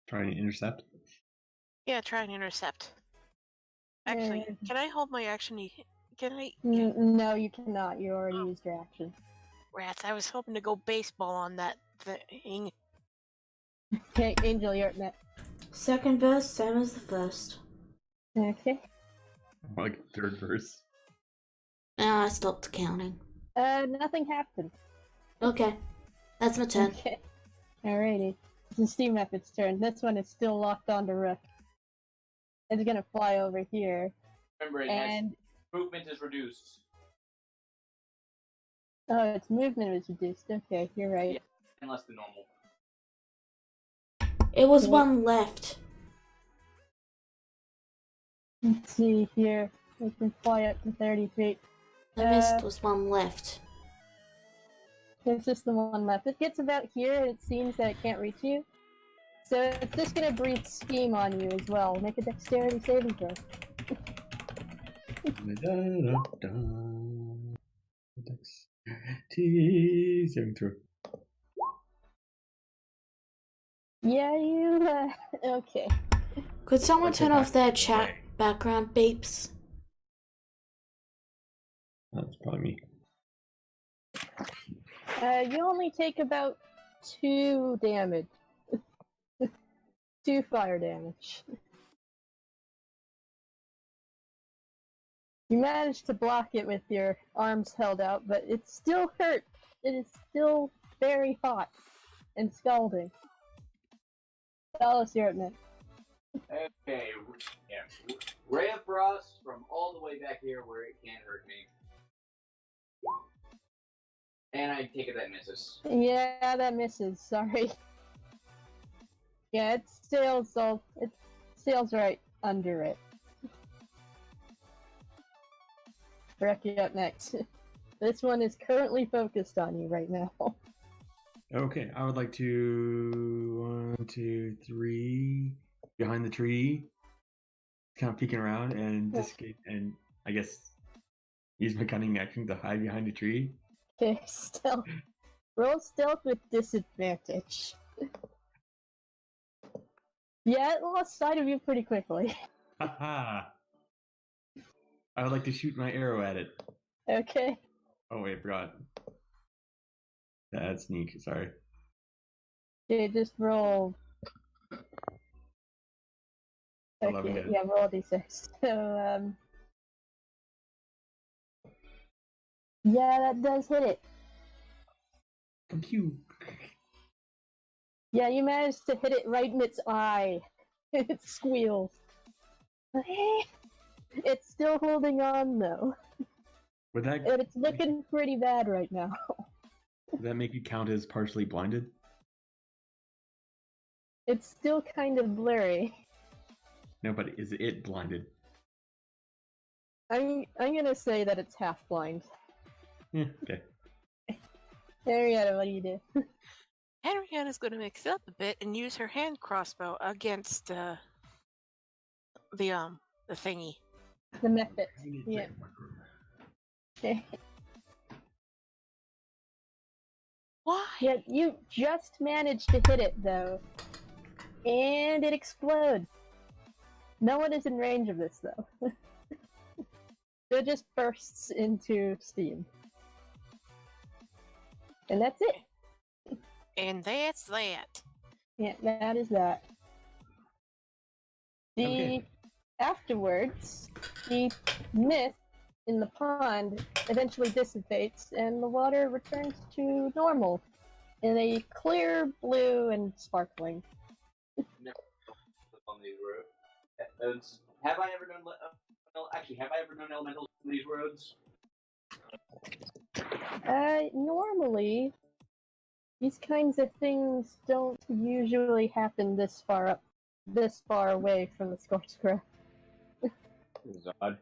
Try and intercept. Yeah, try and intercept. Actually, can I hold my action? Can I? No, you cannot. You already used your action. Rats, I was hoping to go baseball on that thing. Okay, Angel, you're up next. Second verse, same as the first. Okay. Like third verse. Ah, I stopped counting. Nothing happened. Okay, that's my turn. Okay. Alrighty. It's Steam Method's turn. This one is still locked onto Rook. It's gonna fly over here. Remember, it And Movement is reduced. Oh, its movement was reduced. Okay, you're right. Yeah, and less than normal. It was Wait. one left. Let's see here. We can fly up to 30 feet. I missed was one left. There's just the one left. It gets about here and it seems that it can't reach you. So it's just gonna breathe steam on you as well. Make a dexterity saving throw. Saving throw. Yeah, you, okay. Could someone Let's turn go off back their to the chat way. background beeps? That's probably me. You only take about 2 damage. 2 fire damage. You managed to block it with your arms held out, but it still hurt. It is still very hot and scalding. Alice, you're up next. Okay, yeah. Ray of Frost from all the way back here where it can't hurt me. And I take it that misses. Yeah, that misses. Sorry. Yeah, it sails right under it. Brecky up next. This one is currently focused on you right now. Okay, I would like to 1, 2, 3 behind the tree, kind of peeking around and and I guess use my cunning action to hide behind a tree. Okay, stealth. Roll stealth with disadvantage. Yeah, it lost sight of you pretty quickly. Haha! I would like to shoot my arrow at it. Okay. Oh wait, I forgot. That's sneak. Sorry. Okay, just roll. 11 Okay, hit. yeah, roll a d6. So, yeah, that does hit it. Thank you. Yeah, you managed to hit it right in its eye. It squeals. It's still holding on though. Would that And it's looking pretty bad right now. would that make you count as partially blinded? It's still kind of blurry. No, but is it blinded? I'm gonna say that it's half blind. Yeah, okay. Henrietta, what do you do? Henrietta's going to mix it up a bit and use her hand crossbow against the thingy. The method. Yeah. Okay. Why? Yeah, you just managed to hit it though. And it explodes. No one is in range of this though. It just bursts into steam. And that's it. And that's that. Yeah, that is that. Okay. Afterwards, the mist in the pond eventually dissipates and the water returns to normal in a clear blue and sparkling. On these roads. Have I ever known? Actually, have I ever known elementals on these roads? Normally, these kinds of things don't usually happen this far away from the Scorched Grove. This is odd.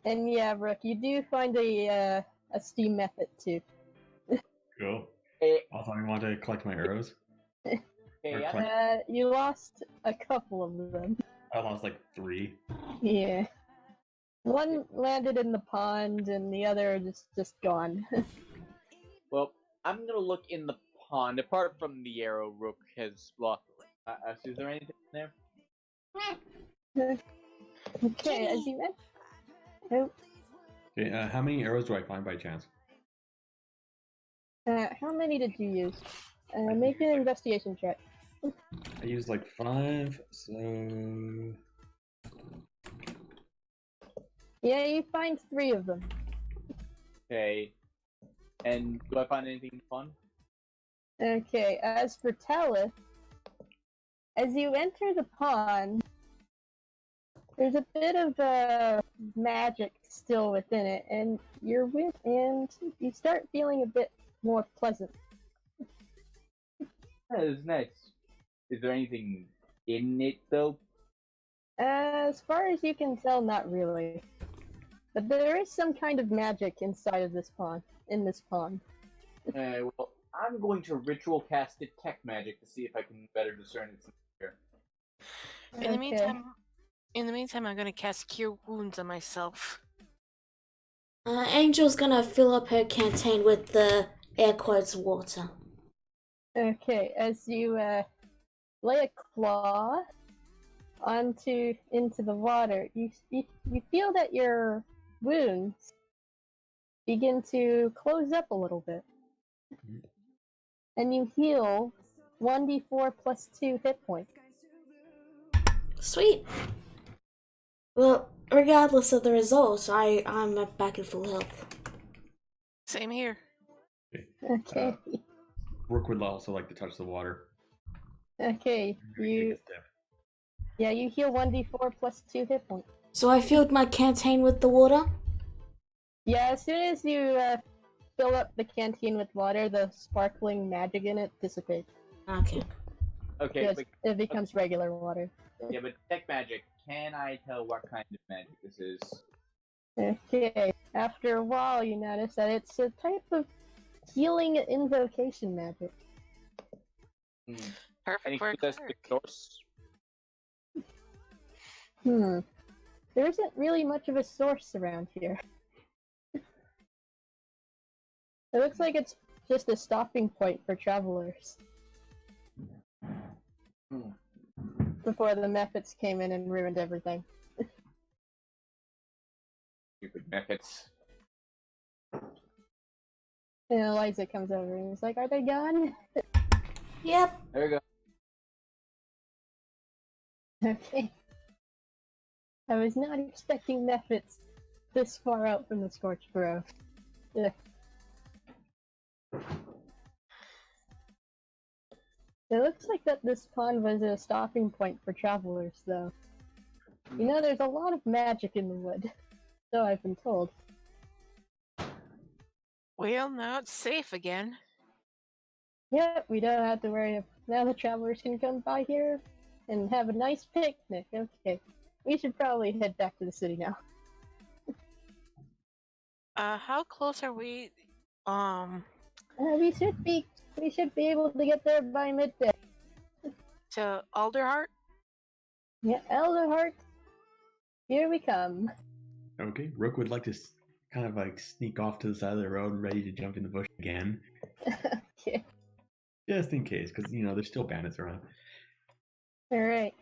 And yeah, Brooke, you do find a steam method too. Cool. Hey, Also, I want to collect my arrows. hey, Or I- collect- You lost a couple of them. I lost like 3. Yeah. One landed in the pond, and the other just gone. well, I'm gonna look in the pond. Apart from the arrow Rook has blocked. Is there anything in there? Okay, as you mentioned. Oh, Okay, how many arrows do I find by chance? how many did you use? Make an investigation check. I used like 5, so Yeah, you find 3 of them. Okay. And do I find anything fun? Okay, as for Talith, as you enter the pond, there's a bit of magic still within it, and and you start feeling a bit more pleasant. That is nice. Is there anything in it though? As far as you can tell, not really. But there is some kind of magic inside of this pond. In this pond. Well, I'm going to ritual cast detect magic to see if I can better discern its nature. In the meantime, I'm gonna cast Cure Wounds on myself. Angel's gonna fill up her canteen with the air quotes water. Okay, as you lay a claw into the water, you feel that your wounds begin to close up a little bit, and you heal 1d4 plus 2 hit points. Sweet. Well, regardless of the results, I'm back in full health. Same here. Okay. Rook would also like to touch the water. Okay, you heal 1d4 plus 2 hit points. So I filled my canteen with the water? Yeah, as soon as you fill up the canteen with water, the sparkling magic in it dissipates. Okay. Okay, Yes, but, it becomes regular water. yeah, but detect magic. Can I tell what kind of magic this is? Okay, after a while you notice that it's a type of healing invocation magic. Perfect Any for a specific cleric. source? There isn't really much of a source around here. It looks like it's just a stopping point for travelers. Before the Mephits came in and ruined everything. Stupid methods. And Eliza comes over and is like, "Are they gone?" Yep. There we go. Okay. I was not expecting Mephits this far out from the Scorched Grove. Ugh. It looks like that this pond was a stopping point for travelers, though. You know, there's a lot of magic in the wood, so I've been told. Well, now it's safe again. Yep, we don't have to worry. Now the travelers can come by here and have a nice picnic. Okay, we should probably head back to the city now. How close are we? We should be able to get there by midday. To Alderheart? Yeah, Elderheart, here we come. Okay, Rook would like to kind of like sneak off to the side of the road, ready to jump in the bush again, Okay. just in case, because you know there's still bandits around. All right.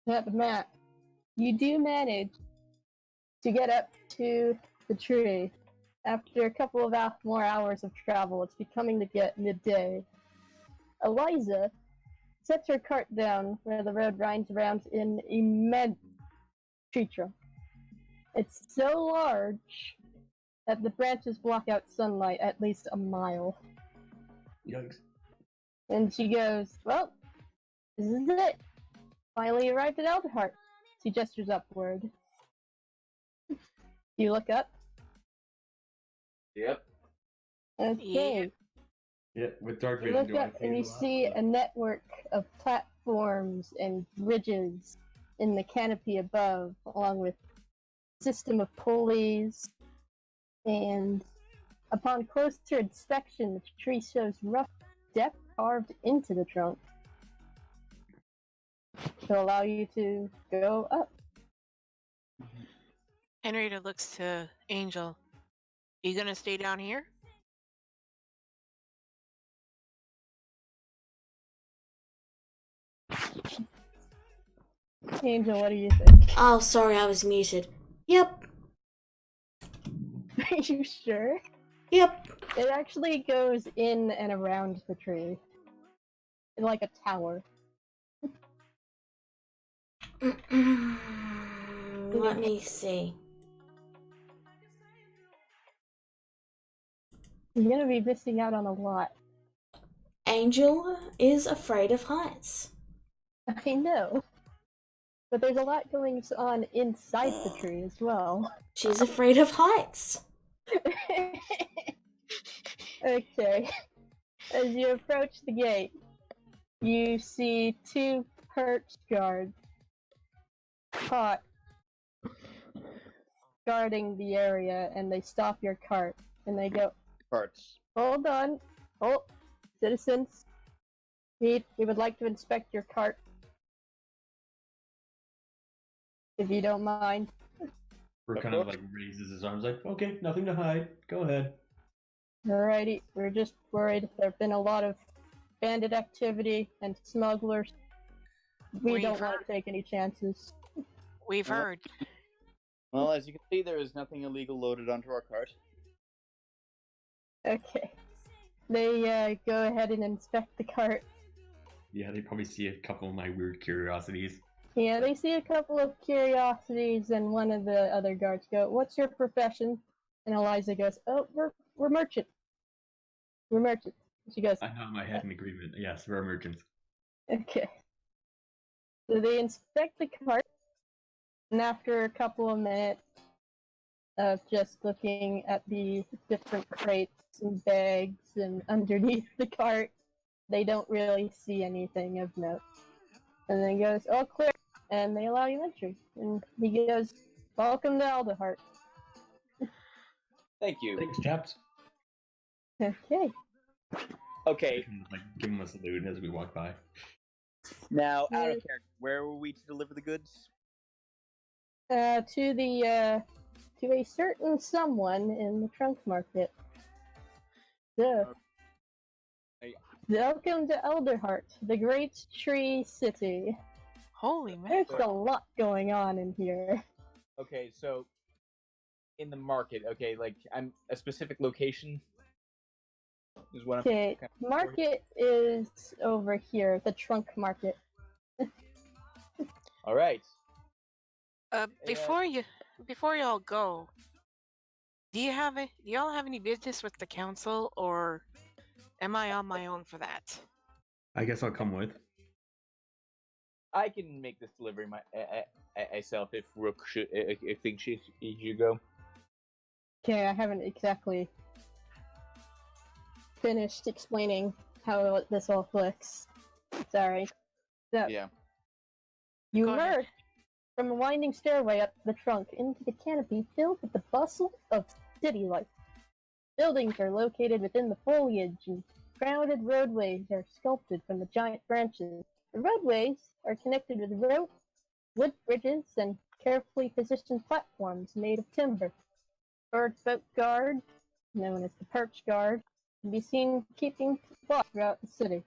Matt, you do manage to get up to the tree. After a couple of more hours of travel, it's becoming to get midday. Eliza sets her cart down where the road winds around an immense tree trunk. It's so large that the branches block out sunlight at least a mile. Yikes. And she goes, "Well, this is it. Finally arrived at Elderheart." She gestures upward. You look up. Yep. Okay. Yeah, with dark You vision. look up and you see a network of platforms and bridges in the canopy above, along with a system of pulleys. And upon closer inspection, the tree shows rough depth carved into the trunk to allow you to go up. Henrietta looks to Angel. You gonna stay down here? Angel, what do you think? Oh, sorry, I was muted. Yep. Are you sure? Yep. It actually goes in and around the tree. Like a tower. Let me see. You're gonna be missing out on a lot. Angel is afraid of heights. I know. But there's a lot going on inside the tree as well. She's afraid of heights. Okay. As you approach the gate, you see two perch guards caught guarding the area, and they stop your cart, and they go, Parts. "Hold on. Oh, citizens, we would like to inspect your cart, if you don't mind." We're kind of like raises his arms, like, okay, nothing to hide. Go ahead. Alrighty, we're just worried. There have been a lot of bandit activity and smugglers. We don't want to take any chances. We've heard. Well, as you can see, there is nothing illegal loaded onto our cart. Okay. They go ahead and inspect the cart. Yeah, they probably see a couple of my weird curiosities. Yeah, they see a couple of curiosities, and one of the other guards go, "What's your profession?" And Eliza goes, "Oh, we're merchants. We're merchants." She goes, I nod my head in agreement. Yes, we're merchants. "Okay." So they inspect the cart, and after a couple of minutes of just looking at the different crates and bags and underneath the cart, they don't really see anything of note. And then he goes, "Oh, clear," and they allow you entry. And he goes, "Welcome to Alderheart." Thank you. Thanks, chaps. Okay. Okay, Like, give him a salute as we walk by. now out of character, where were we to deliver the goods? To a certain someone in the trunk market. So, welcome to Elderheart, the great tree city. Holy man. There's a lot going on in here. Okay, so in the market, okay, like I'm a specific location is what Okay, I'm market is over here, the trunk market. All right. Before y'all go, do y'all have any business with the council, or am I on my own for that? I guess I'll come with. I can make this delivery myself if Rook should. I think she should go. Okay, I haven't exactly finished explaining how this all clicks. Sorry. So, Yeah. you Go ahead. emerge from a winding stairway up the trunk into the canopy filled with the bustle of city life. Buildings are located within the foliage, and crowded roadways are sculpted from the giant branches. The roadways are connected with ropes, wood bridges, and carefully positioned platforms made of timber. Bird boat guards, known as the Perch Guard, can be seen keeping watch throughout the city.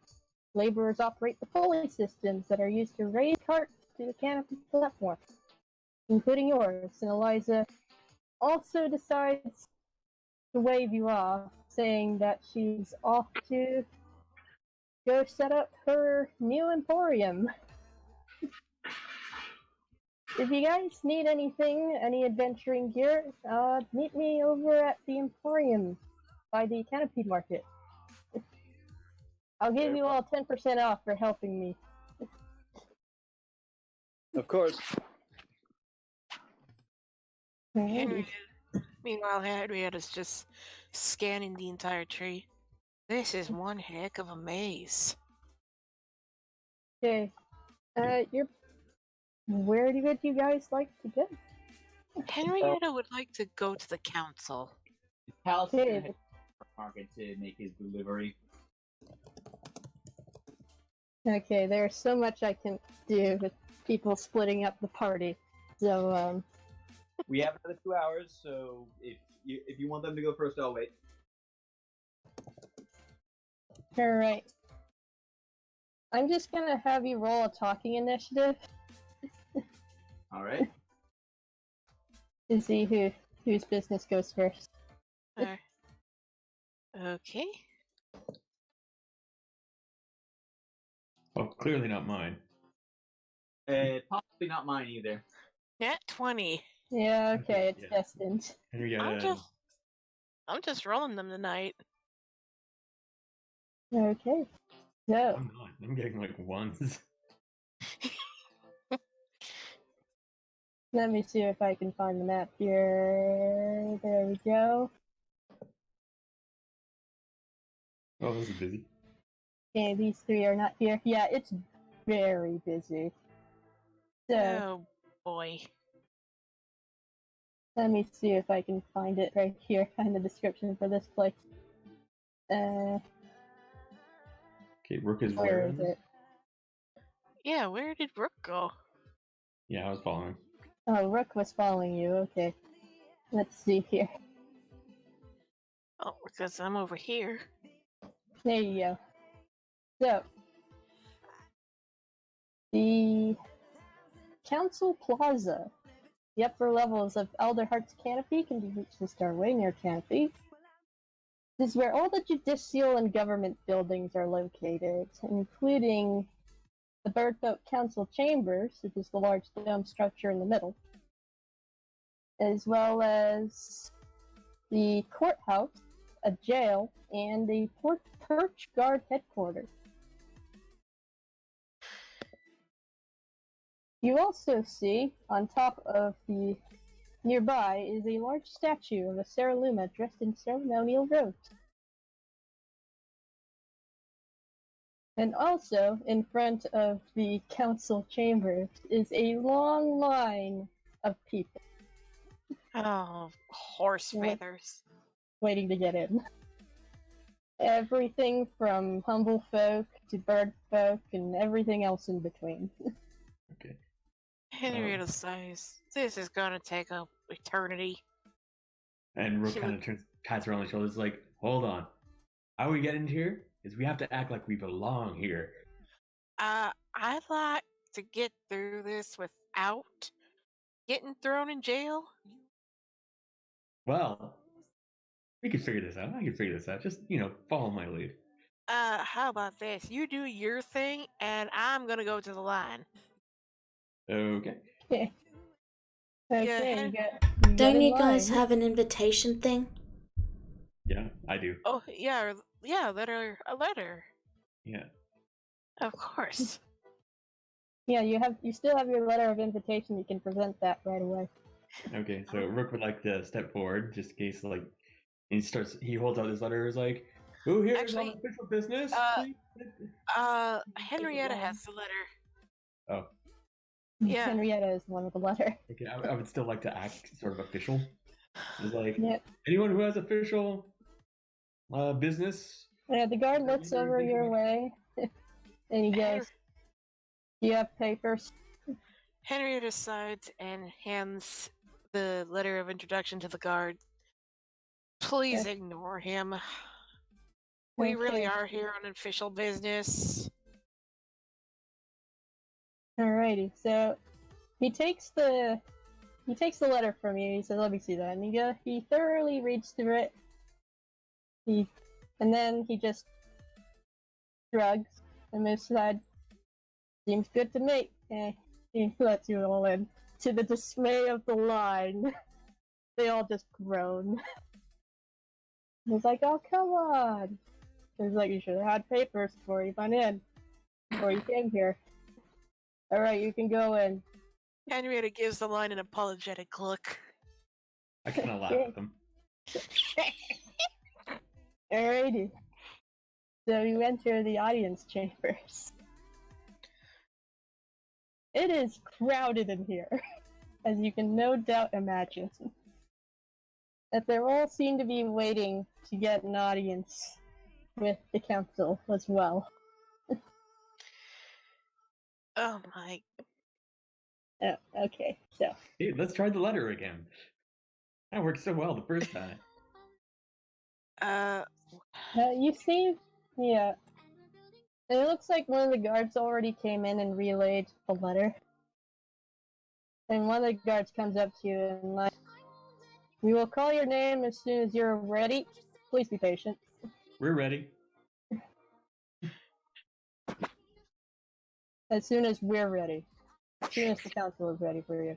Laborers operate the pulley systems that are used to raise carts to the canopy platform, including yours, and Eliza also decides to wave you off, saying that she's off to go set up her new emporium. If you guys need anything, any adventuring gear, meet me over at the emporium by the canopy market. I'll give you all 10% off for helping me. Of course. Alrighty. Meanwhile, Henrietta's just scanning the entire tree. This is one heck of a maze. Okay. Where would you guys like to go? Henrietta would like to go to the council. Palace is Okay. gonna head to the market to make his delivery. Okay, there's so much I can do with people splitting up the party. So, We have another 2 hours, so if you want them to go first, I'll wait. alright. I'm just gonna have you roll a talking initiative All right. to see whose business goes first. Okay. Oh, clearly not mine. Possibly not mine either. Nat 20. Yeah, okay, it's Yeah. destined. I'm just rolling them tonight. Okay. So, I'm not. I'm getting like ones. Let me see if I can find the map here. There we go. Oh, this is busy. Okay, these three are not here. Yeah, it's very busy. So, Oh boy. let me see if I can find it right here. Find the description for this place. Okay, Rook is Where where? is it? Yeah, where did Rook go? Yeah, I was following. Oh, Rook was following you. Okay. Let's see here. Oh, because I'm over here. There you go. So, the Council Plaza. The upper levels of Elderheart's Canopy can be reached this doorway near Canopy. This is where all the judicial and government buildings are located, including the Birdfolk Council Chambers, which is the large dome structure in the middle, as well as the courthouse, a jail, and the Perch Guard headquarters. You also see, on top of the nearby, is a large statue of a Saraluma dressed in ceremonial robes. And also, in front of the council chambers, is a long line of people Oh, horse What? feathers. waiting to get in. Everything from humble folk to bird folk and everything else in between. Okay. Henrietta sighs. This is gonna take a eternity. And Rook She kind of turns, pats her on the shoulders, like, hold on. How we get in here is we have to act like we belong here. I'd like to get through this without getting thrown in jail. Well, we can figure this out. I can figure this out. Just, follow my lead. How about this? You do your thing, and I'm gonna go to the line. Okay. Okay, Yeah, you got Don't in you guys line. have an invitation thing? Yeah, I do. Oh, yeah, yeah, a letter. Yeah. Of course. Yeah, you still have your letter of invitation. You can present that right away. Okay, so Rook would like to step forward, just in case, like, and he holds out his letter, is like, who here is on Actually, official business? Please? Henrietta has the letter. Oh, Yeah. Henrietta is one with the letter. okay. I would still like to act sort of official. It's like, Yep. anyone who has official business? Yeah, the guard looks Leader, over things your like- way, and he goes, "Do you have papers?" Henrietta sides and hands the letter of introduction to the guard. Please Okay. ignore him. We really Okay. are here on official business. Alrighty, so he takes the letter from you. He says, "Let me see that." And he thoroughly reads through it. And then he just shrugs and moves aside. Seems good to me. He lets you all in. To the dismay of the line, they all just groan. He's like, "Oh, come on!" He's like, "You should have had papers before you went in, before you came here." Alright, you can go in. Henrietta gives the line an apologetic look. I kind of laugh at them. Alrighty. So you enter the audience chambers. It is crowded in here, as you can no doubt imagine. That they all seem to be waiting to get an audience with the council as well. Oh my. Oh, okay, so Hey, let's try the letter again. That worked so well the first time. you see, yeah. It looks like one of the guards already came in and relayed the letter. And one of the guards comes up to you and like, "We will call your name as soon as you're ready. Please be patient." We're ready. As soon as we're ready. As soon as the council is ready for you.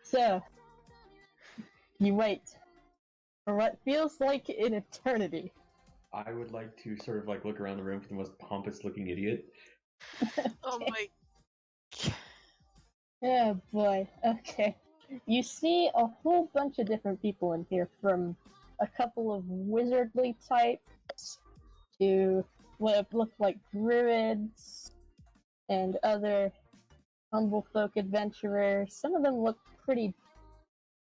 So, you wait for what feels like an eternity. I would like to sort of like look around the room for the most pompous looking idiot. Oh my. Oh boy, okay. You see a whole bunch of different people in here, from a couple of wizardly types to what look like druids and other humble folk adventurers. Some of them look pretty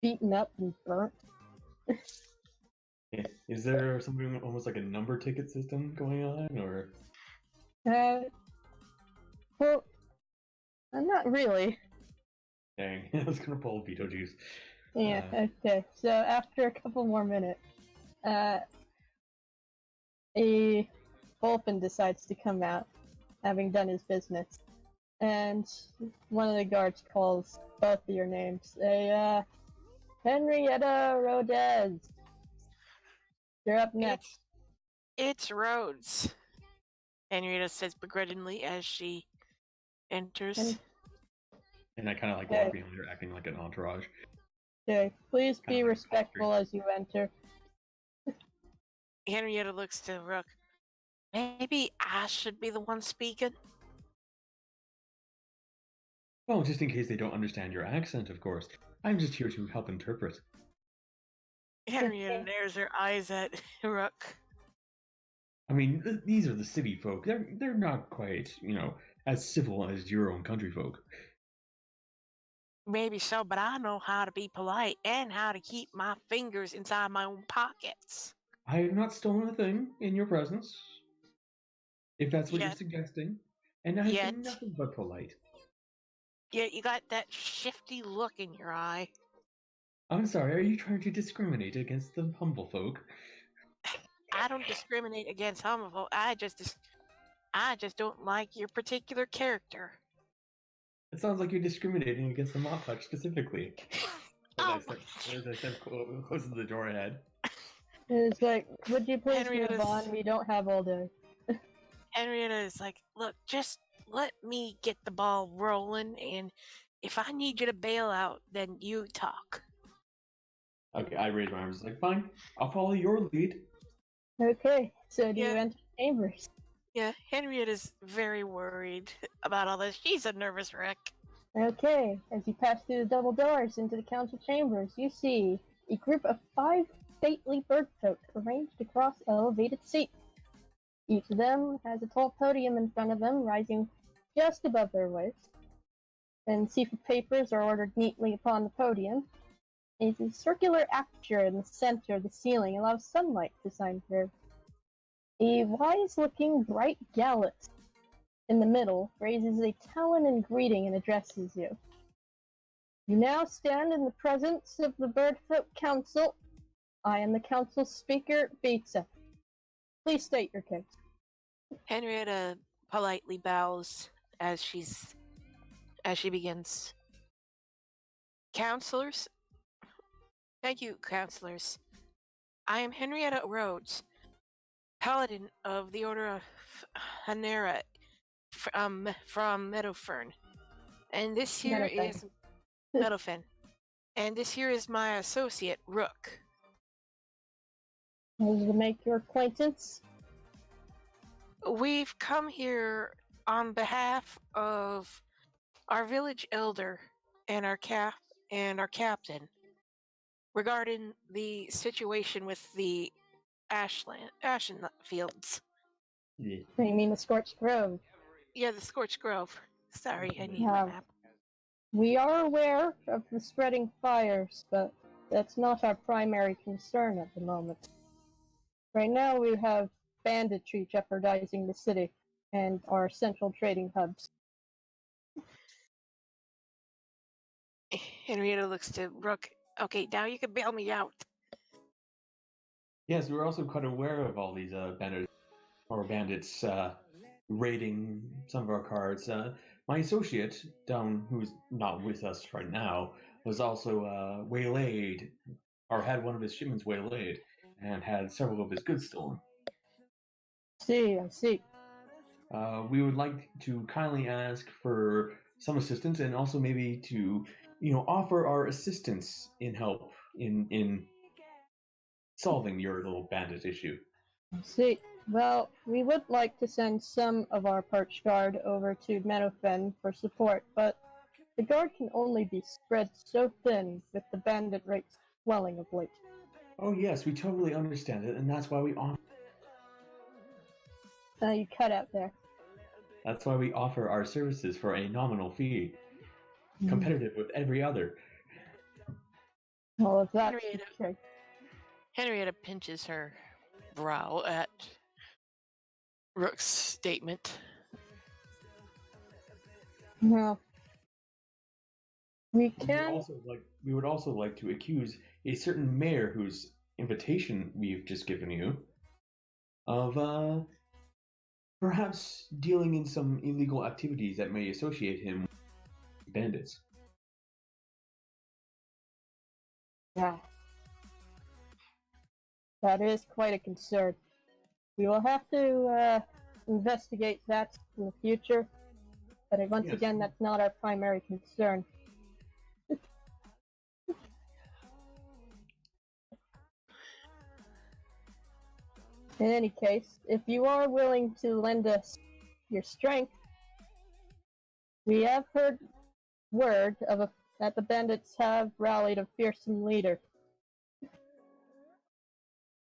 beaten up and burnt. Yeah. Is there something almost like a number ticket system going on, or? Well, not really. Dang, I was gonna pull Beetlejuice. Yeah, okay. So after a couple more minutes, a Vulpin decides to come out, having done his business. And one of the guards calls both of your names. Henrietta Rodez. You're up next. It's Rhodes. Henrietta says begrudgingly as she enters. And I kind of like walk behind her, acting like an entourage. Okay, please be Kinda like respectful as you enter. Henrietta looks to Rook. Maybe I should be the one speaking? Well, just in case they don't understand your accent, of course. I'm just here to help interpret. Henrietta narrows her eyes at Rook. I mean, these are the city folk. They're not quite, as civil as your own country folk. Maybe so, but I know how to be polite and how to keep my fingers inside my own pockets. I have not stolen a thing in your presence, if that's what you're Yet. suggesting. And I have Yet. been nothing but polite. Yet you got that shifty look in your eye. I'm sorry, are you trying to discriminate against the humble folk? I don't discriminate against homophobe. I just don't like your particular character. It sounds like you're discriminating against the Mop Hutch specifically. As I step close to the door ahead. It's like, would you please Henrietta's- move on? We don't have all day. Henrietta is like, look, just let me get the ball rolling, and if I need you to bail out, then you talk. Okay, I raise my arms like, fine, I'll follow your lead. Okay, so do you Yeah. enter chambers? Yeah, Henrietta's very worried about all this. She's a nervous wreck. Okay, as you pass through the double doors into the council chambers, you see a group of 5 stately birdfolk arranged across elevated seats. Each of them has a tall podium in front of them, rising just above their waists. And see if papers are ordered neatly upon the podium. It's a circular aperture in the center of the ceiling allows sunlight to shine through. A wise-looking, bright gallant in the middle raises a talon in greeting and addresses you. You now stand in the presence of the Birdfolk Council. I am the council's speaker, Beatsa. Please state your case. Henrietta politely bows as she begins. Counselors? Thank you, counselors. I am Henrietta Rhodes, paladin of the Order of Hanera from Meadowfern. And this here Meadowfen. is Meadowfen. And this here is my associate, Rook. Pleasure to make your acquaintance. We've come here on behalf of our village elder and our captain regarding the situation with the Ashen Fields. Yeah. You mean the Scorched Grove? Yeah, the Scorched Grove. Sorry, I need Yeah. my map. We are aware of the spreading fires, but that's not our primary concern at the moment. Right now we have banditry jeopardizing the city and our central trading hubs. Henrietta looks to Rook. Okay, now you can bail me out. Yes, we're also quite aware of all these bandits raiding some of our cards. My associate, down, who's not with us right now, was also waylaid, or had one of his shipments waylaid, and had several of his goods stolen. I see. We would like to kindly ask for some assistance, and also maybe to, offer our assistance in help in solving your little bandit issue. I see. Well, we would like to send some of our Perch Guard over to Meadowfen for support, but The guard can only be spread so thin with the bandit rates swelling of late. Oh yes, we totally understand it, and that's why we offer. You cut out there. That's why we offer our services for a nominal fee, competitive with every other. Well, if that's Henrietta. the case. Henrietta pinches her brow at Rook's statement. Well, we We can. would also like to accuse a certain mayor whose invitation we've just given you of perhaps dealing in some illegal activities that may associate him with bandits. Yeah. That is quite a concern. We will have to investigate that in the future, but once Yes. again, that's not our primary concern. In any case, if you are willing to lend us your strength, we have heard word that the bandits have rallied a fearsome leader.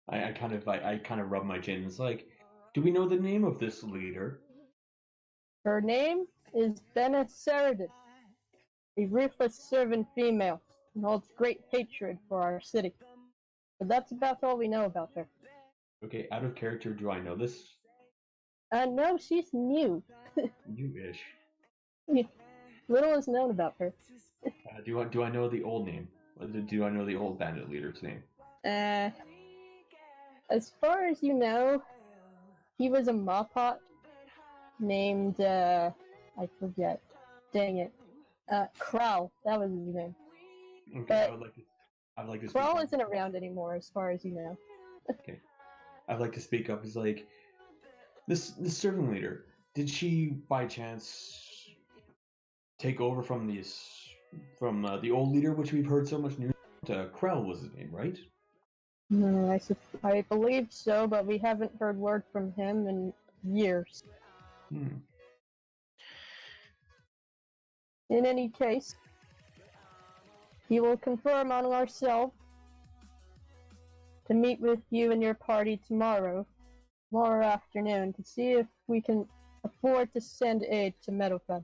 I kind of rub my chin. It's like, do we know the name of this leader? Her name is Benna Seredin, a ruthless servant female, and holds great hatred for our city. But that's about all we know about her. Okay, out of character, do I know this? No, she's new. New-ish. Little is known about her. Do I know the old name? Do I know the old bandit leader's name? As far as you know, he was a Mawpot named, I forget. Dang it. Crow, that was his name. Okay, But I would like to. Crow isn't around anymore, as far as you know. Okay, I'd like to speak up. Is like this servant leader. Did she by chance take over from the old leader, which we've heard so much news? Krell was his name, right? I believe so, but we haven't heard word from him in years. Hmm. In any case, he will confirm on ourselves to meet with you and your party tomorrow afternoon, to see if we can afford to send aid to Meadowfen.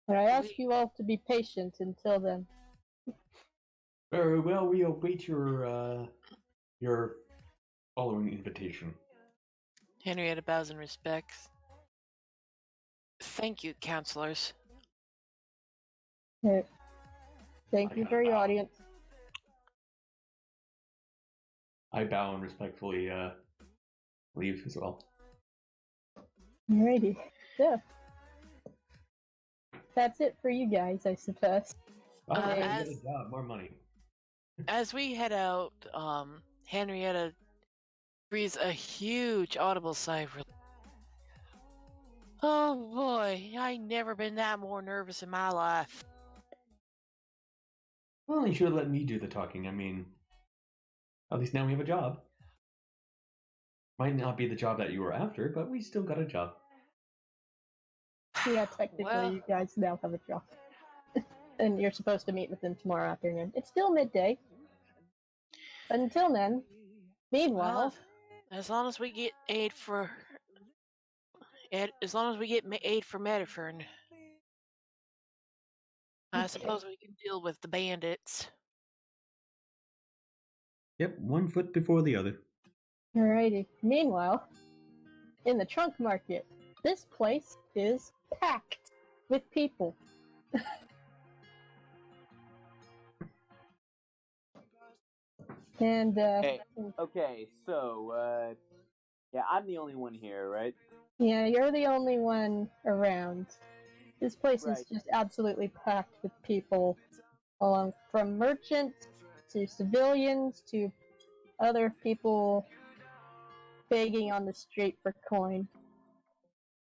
But I ask you all to be patient until then. Very well, we await your following invitation. Henrietta bows in respects. Thank you, counselors. Thank you for your audience. I bow and respectfully leave as well. Alrighty. So, that's it for you guys, I suppose. Alright, get a job, more money. As we head out, Henrietta breathes a huge audible sigh of relief. Oh boy, I never been that more nervous in my life. Well, you should have let me do the talking. I mean, at least now we have a job. Might not be the job that you were after, but we still got a job. Yeah, technically, you guys now have a job. And you're supposed to meet with them tomorrow afternoon. It's still midday. But until then, meanwhile... As long as we get aid for Meadowfen, I suppose we can deal with the bandits. Yep, one foot before the other. Alrighty. Meanwhile, in the trunk market, this place is packed with people. And, Okay, so, yeah, I'm the only one here, right? yeah, you're the only one around. This place is just absolutely packed with people, from merchants to civilians to other people begging on the street for coin.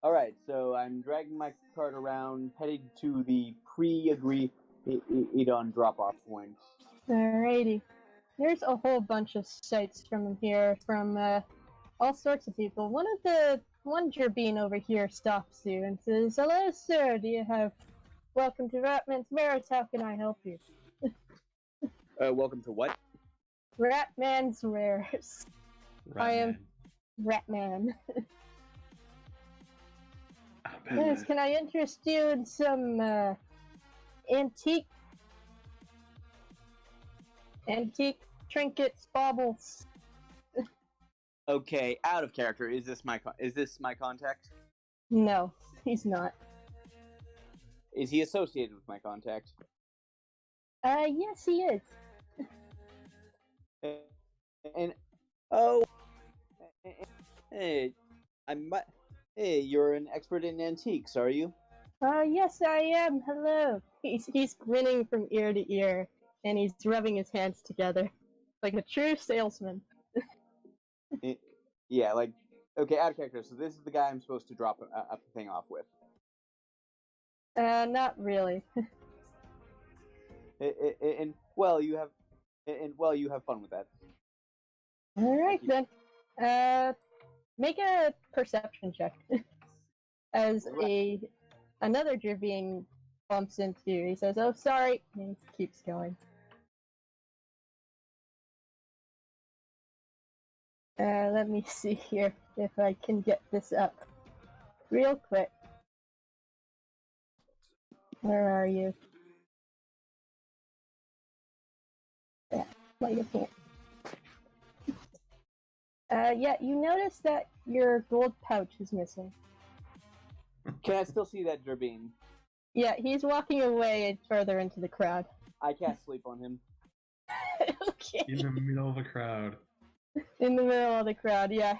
Alright, so I'm dragging my cart around, headed to the pre-agreed on drop-off point. Alrighty. There's a whole bunch of sights from here, from all sorts of people. One Gerbine over here stops you and says, "Hello, sir, do you have Welcome to Ratman's Rares. How can I help you? Welcome to what? Ratman's Rares. I am Ratman. Yes, can I interest you in some antique trinkets, baubles? Okay, out of character. Is this my contact? No, he's not. Is he associated with my contact? Yes, he is. And oh, hey, hey, you're an expert in antiques, are you? Yes, I am. Hello. He's grinning from ear to ear, and he's rubbing his hands together like a true salesman. Yeah, like, okay, out of character. So this is the guy I'm supposed to drop a thing off with. Not really. And you have fun with that. All right then. Make a perception check. As another Dravian bumps into you, he says, "Oh, sorry," and he keeps going. Let me see here if I can get this up real quick. Where are you? Yeah, light a hand. Yeah, you notice that your gold pouch is missing. Can I still see that Durbine? Yeah, he's walking away further into the crowd. I cast sleep on him. Okay. In the middle of a crowd. In the middle of the crowd, yeah.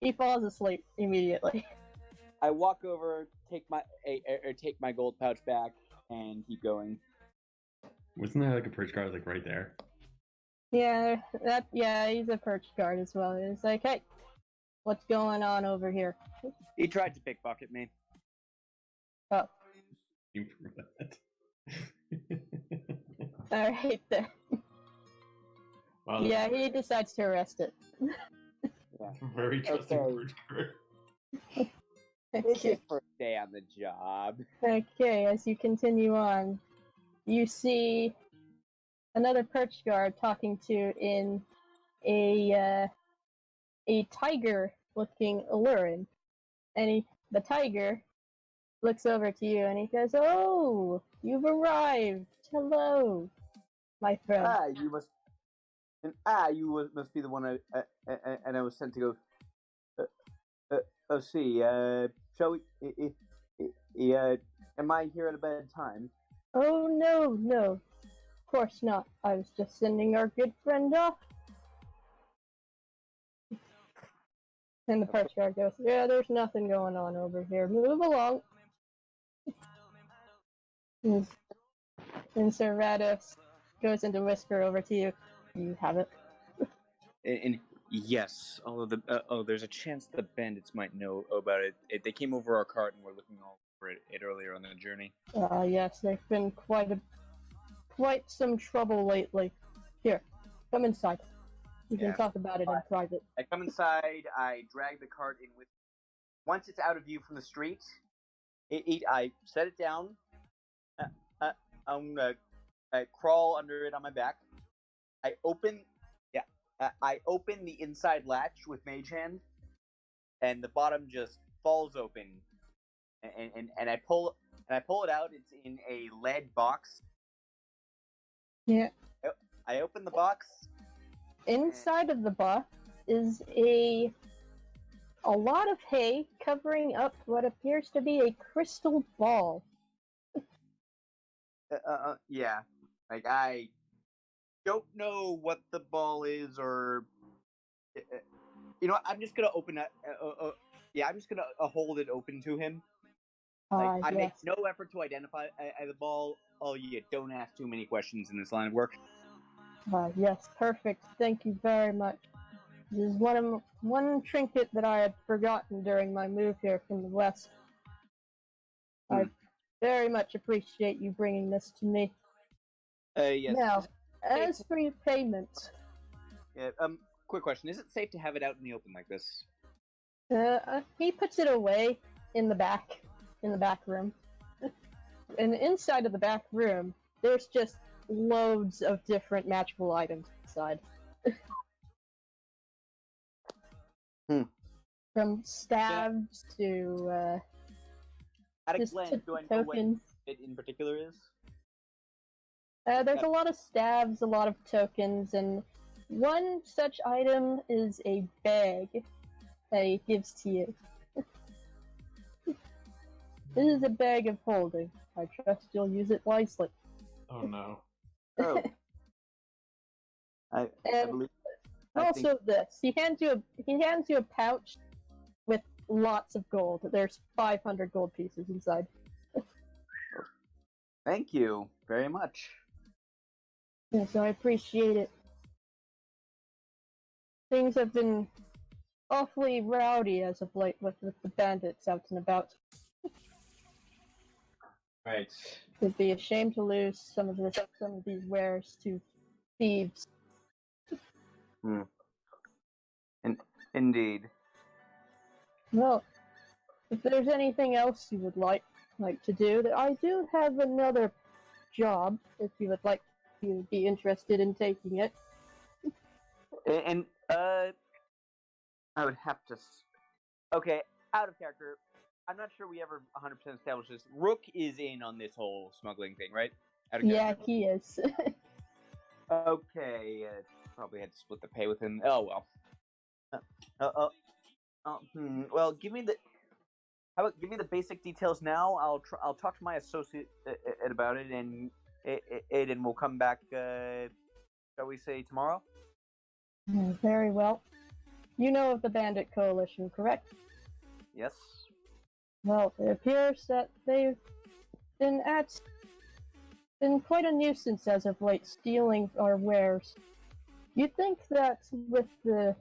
He falls asleep immediately. I walk over, take my gold pouch back, and keep going. Wasn't there like a perch guard like right there? Yeah, he's a perch guard as well. He's like, "Hey, what's going on over here?" He tried to pickpocket me. Oh. You for that. Alright then. Wow, Yeah, he decides to arrest it. Yeah. Very trusting Okay. perch guard. It's his first day on the job. Okay, as you continue on, you see another perch guard talking to in a tiger looking alluring. And the tiger looks over to you and he goes, "Oh, you've arrived. Hello, my friend." You must be the one I was sent to go. See. Shall we? Am I here at a bad time? "Oh, no. Of course not. I was just sending our good friend off." And the perch guard goes, "Yeah, there's nothing going on over here. Move along." And Sir Rados goes into whisper over to you. You have it. And yes, although there's a chance the bandits might know about it. They came over our cart and were looking all over it earlier on the journey. Yes, there's been quite some trouble lately. Here, come inside. We can talk about it in private. I come inside. I drag the cart in with. Once it's out of view from the street, I set it down. I'm gonna crawl under it on my back. I open the inside latch with Mage Hand, and the bottom just falls open. And I pull it out. It's in a lead box. Yeah. I open the box. Inside of the box is a lot of hay covering up what appears to be a crystal ball. Yeah. Like, I don't know what the ball is, or you know what? I'm just gonna open it. I'm just gonna hold it open to him. Like, I make no effort to identify the ball. Oh, you don't ask too many questions in this line of work. Yes, perfect. Thank you very much. This is one trinket that I had forgotten during my move here from the west. I very much appreciate you bringing this to me. Yes. Now, as for your payment... Yeah, quick question. Is it safe to have it out in the open like this? He puts it away in the back room. And inside of the back room, there's just loads of different matchable items inside. From stabs to At a just glance, do I know what tokens. it in particular is? There's a lot of stabs, a lot of tokens, and one such item is a bag that he gives to you. This is a bag of holding. I trust you'll use it wisely. Oh no. Oh. I And believe. also this, he hands you a pouch with lots of gold. There's 500 gold pieces inside. Thank you very much. Yes, I appreciate it. Things have been awfully rowdy as of late with the bandits out and about. Right. It'd be a shame to lose some of these wares to thieves. Indeed. Well, if there's anything else you would like to do, I do have another job. If you would like to be interested in taking it. And I would have to. Okay, out of character. I'm not sure we ever 100% established this. Rook is in on this whole smuggling thing, right? Out of Yeah, character. he is. Okay, probably had to split the pay with him. Oh well. Well, give me the. How about give me the basic details now? I'll talk to my associate about it, and we'll come back. Shall we say tomorrow? Very well. You know of the Bandit Coalition, correct? Yes. Well, it appears that they've been quite a nuisance as of late, stealing our wares. You'd think that with the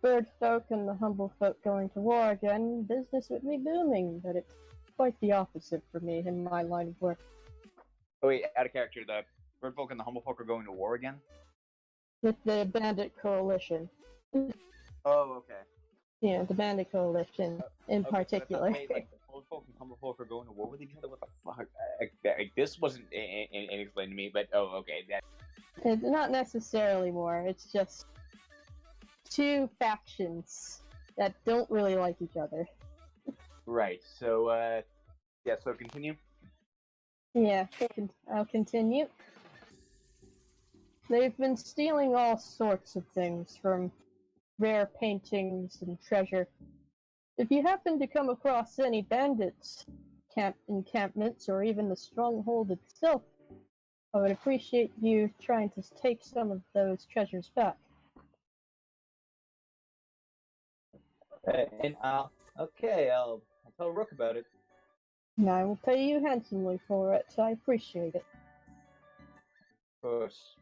bird folk and the humble folk going to war again, business would be booming, but it's quite the opposite for me in my line of work. Oh wait, out of character. The bird folk and the humble folk are going to war again. With the Bandit Coalition. Oh, okay. Yeah, the Bandit Coalition in particular. Wait, like the old folk and humble folk are going to war with each other? What the fuck? This wasn't explained to me, but okay. It's not necessarily war, it's just two factions that don't really like each other. Right. So, so continue. Yeah, I'll continue. They've been stealing all sorts of things, from rare paintings and treasure. If you happen to come across any bandits encampments or even the stronghold itself, I would appreciate you trying to take some of those treasures back. And I'll tell Rook about it. And I will pay you handsomely for it. I appreciate it. Of course.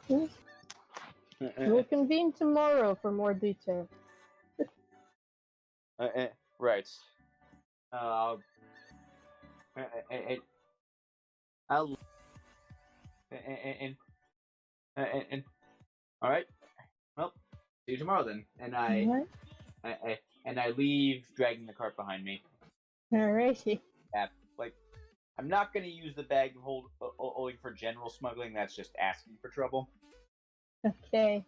Yes. We'll convene tomorrow for more detail. Right. I'll. All right. Well, see you tomorrow then. And I leave, dragging the cart behind me. Alrighty. I'm not gonna use the bag of holding for general smuggling. That's just asking for trouble. Okay.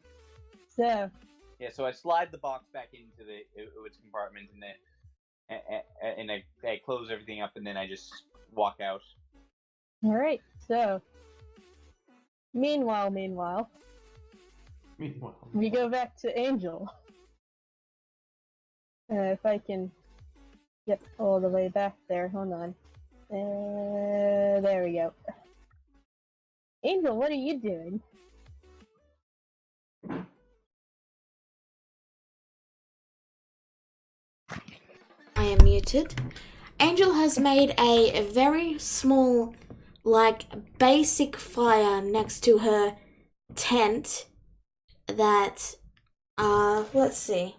So. Yeah. So I slide the box back into its compartment, and I close everything up, and then I just walk out. Alright. So. Meanwhile, we go back to Angel. If I can get all the way back there, hold on. There we go. Angel, what are you doing? I am muted. Angel has made a very small, basic fire next to her tent that, let's see.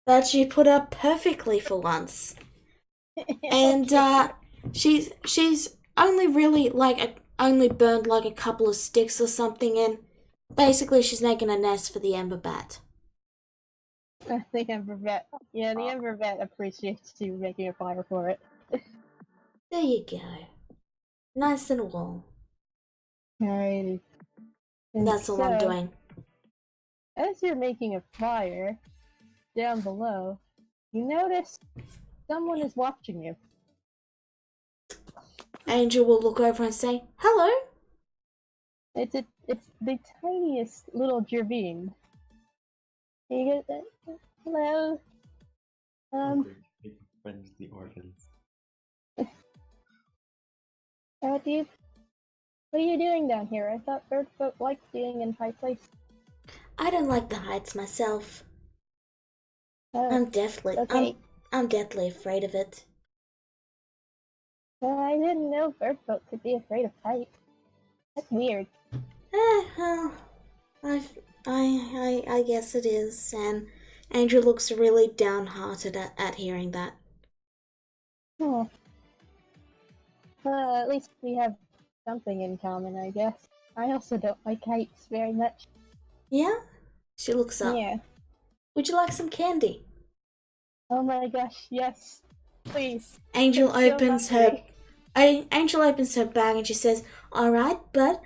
That she put up perfectly for once. And, she's only really, only burned, a couple of sticks or something, and basically she's making a nest for the ember bat. The Ember Vet. Yeah, the Ember Vet appreciates you making a fire for it. There you go. Nice and warm. Alrighty. And That's all I'm doing. as you're making a fire, down below, you notice someone is watching you. Angel will look over and say, "Hello." It's the tiniest little gervine. You get that? Hello. Big friends, the orphans. What are you doing down here? I thought Birdfoot liked being in high place. I don't like the heights myself. Oh, I'm okay. deathly afraid of it. I didn't know Birdfoot could be afraid of heights. That's weird. Well, I guess it is. And Andrew looks really downhearted at hearing that. Oh. At least we have something in common, I guess. I also don't like heights very much. Yeah? She looks up. Yeah. Would you like some candy? Oh my gosh, yes. Please. Angel I'm so opens hungry. Angel opens her bag and she says, "Alright, but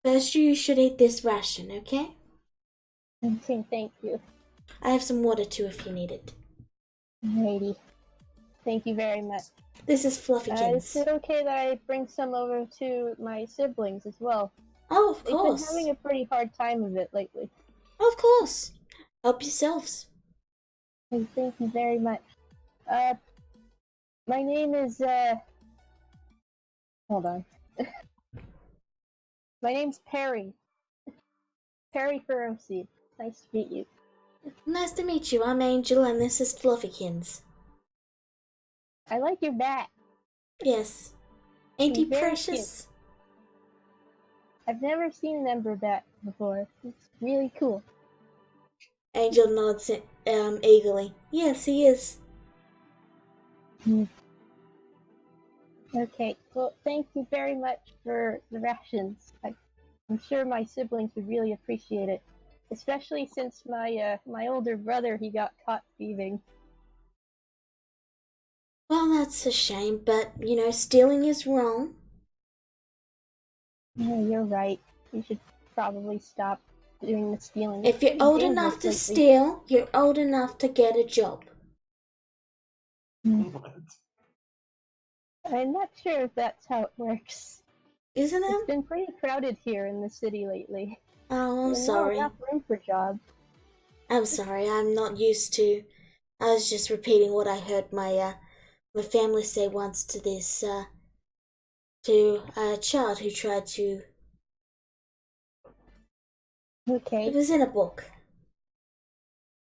first you should eat this ration, okay? Okay, thank you. I have some water too if you need it. Alrighty. Thank you very much. This is Is Fluffykins." it okay that I bring some over to my siblings as well? Oh, of They've been course. having a pretty hard time of it lately. Of course. Help yourselves. And thank you very much. My name is, hold on. My name's Perry. Perry Ferroseed. Nice to meet you. Nice to meet you. I'm Angel and this is Fluffykins. I like your bat. Yes. Ain't he He's very precious? I've never seen an ember bat before. It's really cool. Angel nods eagerly. Yes, he is. Okay, well, thank you very much for the rations. I'm sure my siblings would really appreciate it, especially since my older brother, he got caught thieving. Well, that's a shame, but you know, stealing is wrong. Yeah, you're right. You should probably stop doing the stealing. If you're It's old dangerous enough to lately. steal, you're old enough to get a job. What? I'm not sure if that's how it works. Isn't It's it? been pretty crowded here in the city lately. Oh, I'm There's sorry. not enough room for jobs. I'm sorry. I'm not used to. I was just repeating what I heard my family say once to this to a child who tried to. Okay. It was in a book.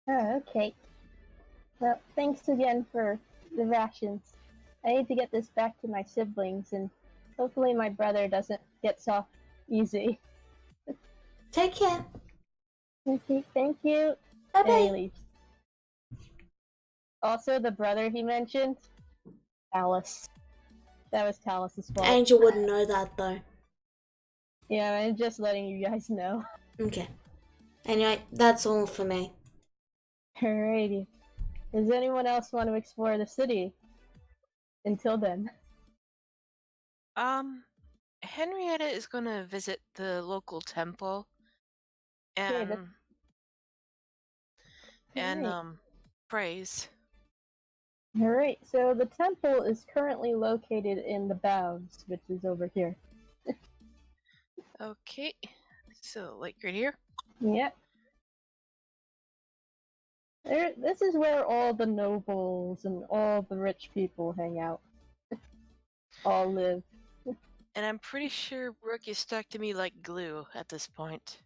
Oh, okay. Well, thanks again for the rations. I need to get this back to my siblings, and hopefully my brother doesn't get off easy. Take care. Okay, thank you. Bye And he bye. leaves. Also, the brother he mentioned, Talus. That was Talus's fault. Angel wouldn't know that though. Yeah, I'm just letting you guys know. Okay. Anyway, that's all for me. Alrighty. Does anyone else want to explore the city? Until then. Henrietta is gonna visit the local temple Okay, and Alright. praise. Alright, so the temple is currently located in the Bows, which is over here. Okay, so like right here. Yep. This is where all the nobles and all the rich people hang out. All live. And I'm pretty sure Rook is stuck to me like glue at this point.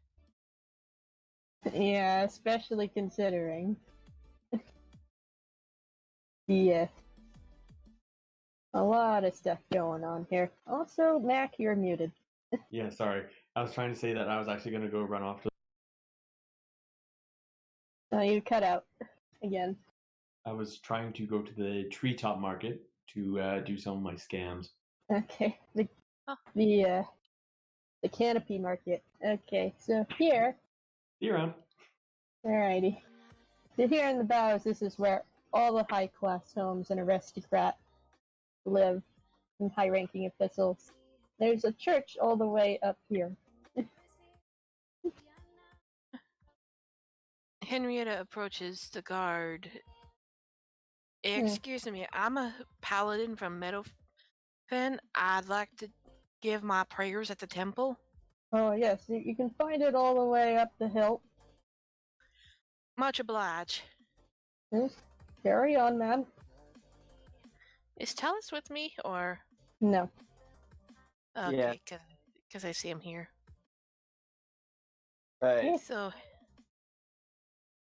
Yeah, especially considering. Yeah. A lot of stuff going on here. Also, Mac, you're muted. Yeah, sorry. I was trying to say that I was actually going to go run off to. You cut out again. I was trying to go to the treetop market to do some of my scams. Okay. Oh. The canopy market. Okay, so here. See you around. Alrighty. Here in the Bows, this is where all the high-class homes and aristocrats live, and high-ranking officials. There's a church all the way up here. Henrietta approaches the guard. Excuse me, I'm a paladin from Meadowfen. I'd like to give my prayers at the temple. Oh yes, you can find it all the way up the hill. Much obliged. Yes. Carry on, ma'am. Is Talus with me, or? No. Okay, because I see him here. Right. So,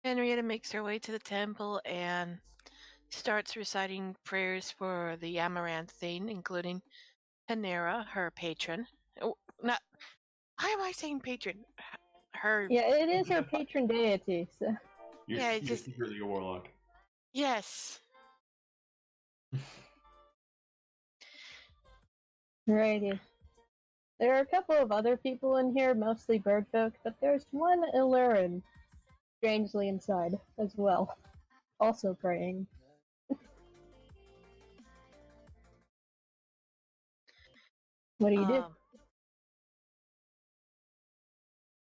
Henrietta makes her way to the temple and starts reciting prayers for the Amaranthine, including Panera, her patron. Oh, not. Why am I saying patron? Her. Yeah, it is her patron deity. So. Yeah, You're secretly a warlock. Yes. Righty. There are a couple of other people in here, mostly bird folk, but there's one Illurin, strangely inside, as well. Also praying. What do you do?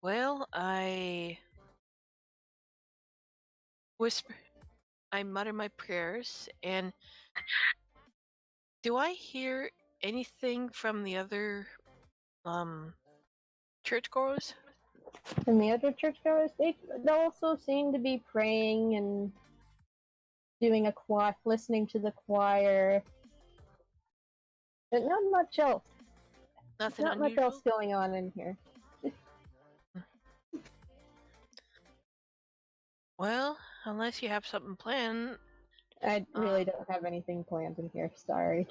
Well, I whisper, I mutter my prayers, and do I hear anything from the other churchgoers? And the other churchgoers, they also seem to be praying and doing a choir, listening to the choir. But not much else. Nothing Not unusual? much else going on in here. Well, unless you have something planned. I really don't have anything planned in here, sorry.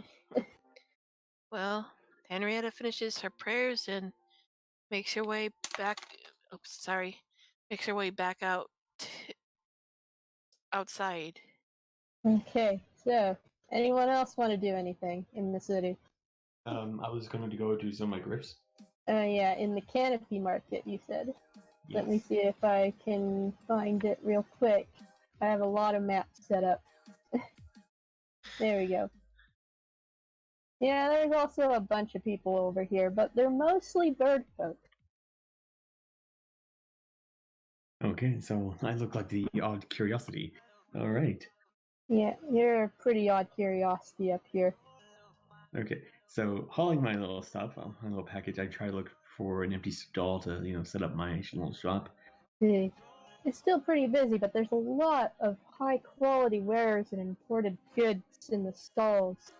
Well, Henrietta finishes her prayers and makes her way back. Makes her way back outside. Okay, so anyone else want to do anything in the city? I was going to go do some of my grifts. Yeah, in the Canopy Market, you said. Yes. Let me see if I can find it real quick. I have a lot of maps set up. There we go. Yeah, there's also a bunch of people over here, but they're mostly bird folk. Okay, so I look like the odd curiosity. All right. Yeah, you're a pretty odd curiosity up here. Okay, so hauling my little stuff, my little package, I try to look for an empty stall to, set up my little shop. See, it's still pretty busy, but there's a lot of high-quality wares and imported goods in the stalls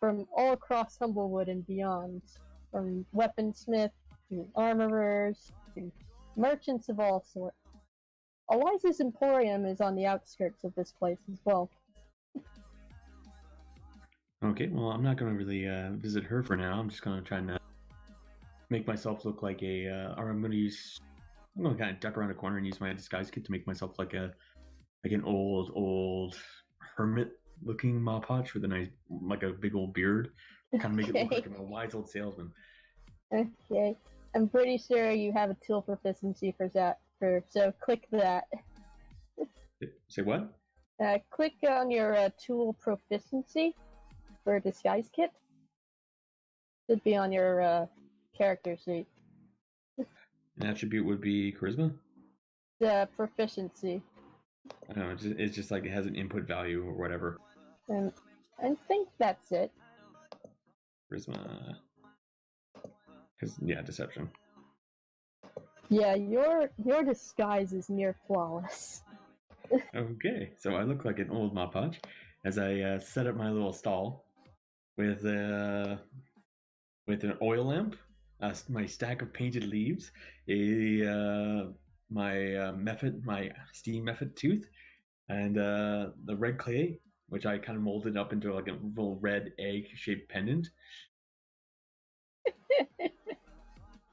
from all across Humblewood and beyond, from weaponsmiths to armorers to merchants of all sorts. Eliza's Emporium is on the outskirts of this place as well. Okay, well, I'm not going to really visit her for now. I'm just going to try and make myself look like or I'm going to kind of duck around a corner and use my disguise kit to make myself like an old hermit-looking Mapach with like a big old beard. Kind of make it look like I'm a wise old salesman. Okay, I'm pretty sure you have a tool proficiency for that. So click that. Say what? Click on your tool proficiency for disguise kit. Should be on your character sheet. An attribute would be charisma? The proficiency. I don't know, it's just like it has an input value or whatever. And I think that's it. Charisma. Yeah, deception. Yeah, your disguise is near flawless. Okay, so I look like an old Mapach as I set up my little stall with an oil lamp, my stack of painted leaves, my steam method tooth, and the red clay, which I kind of molded up into like a little red egg-shaped pendant.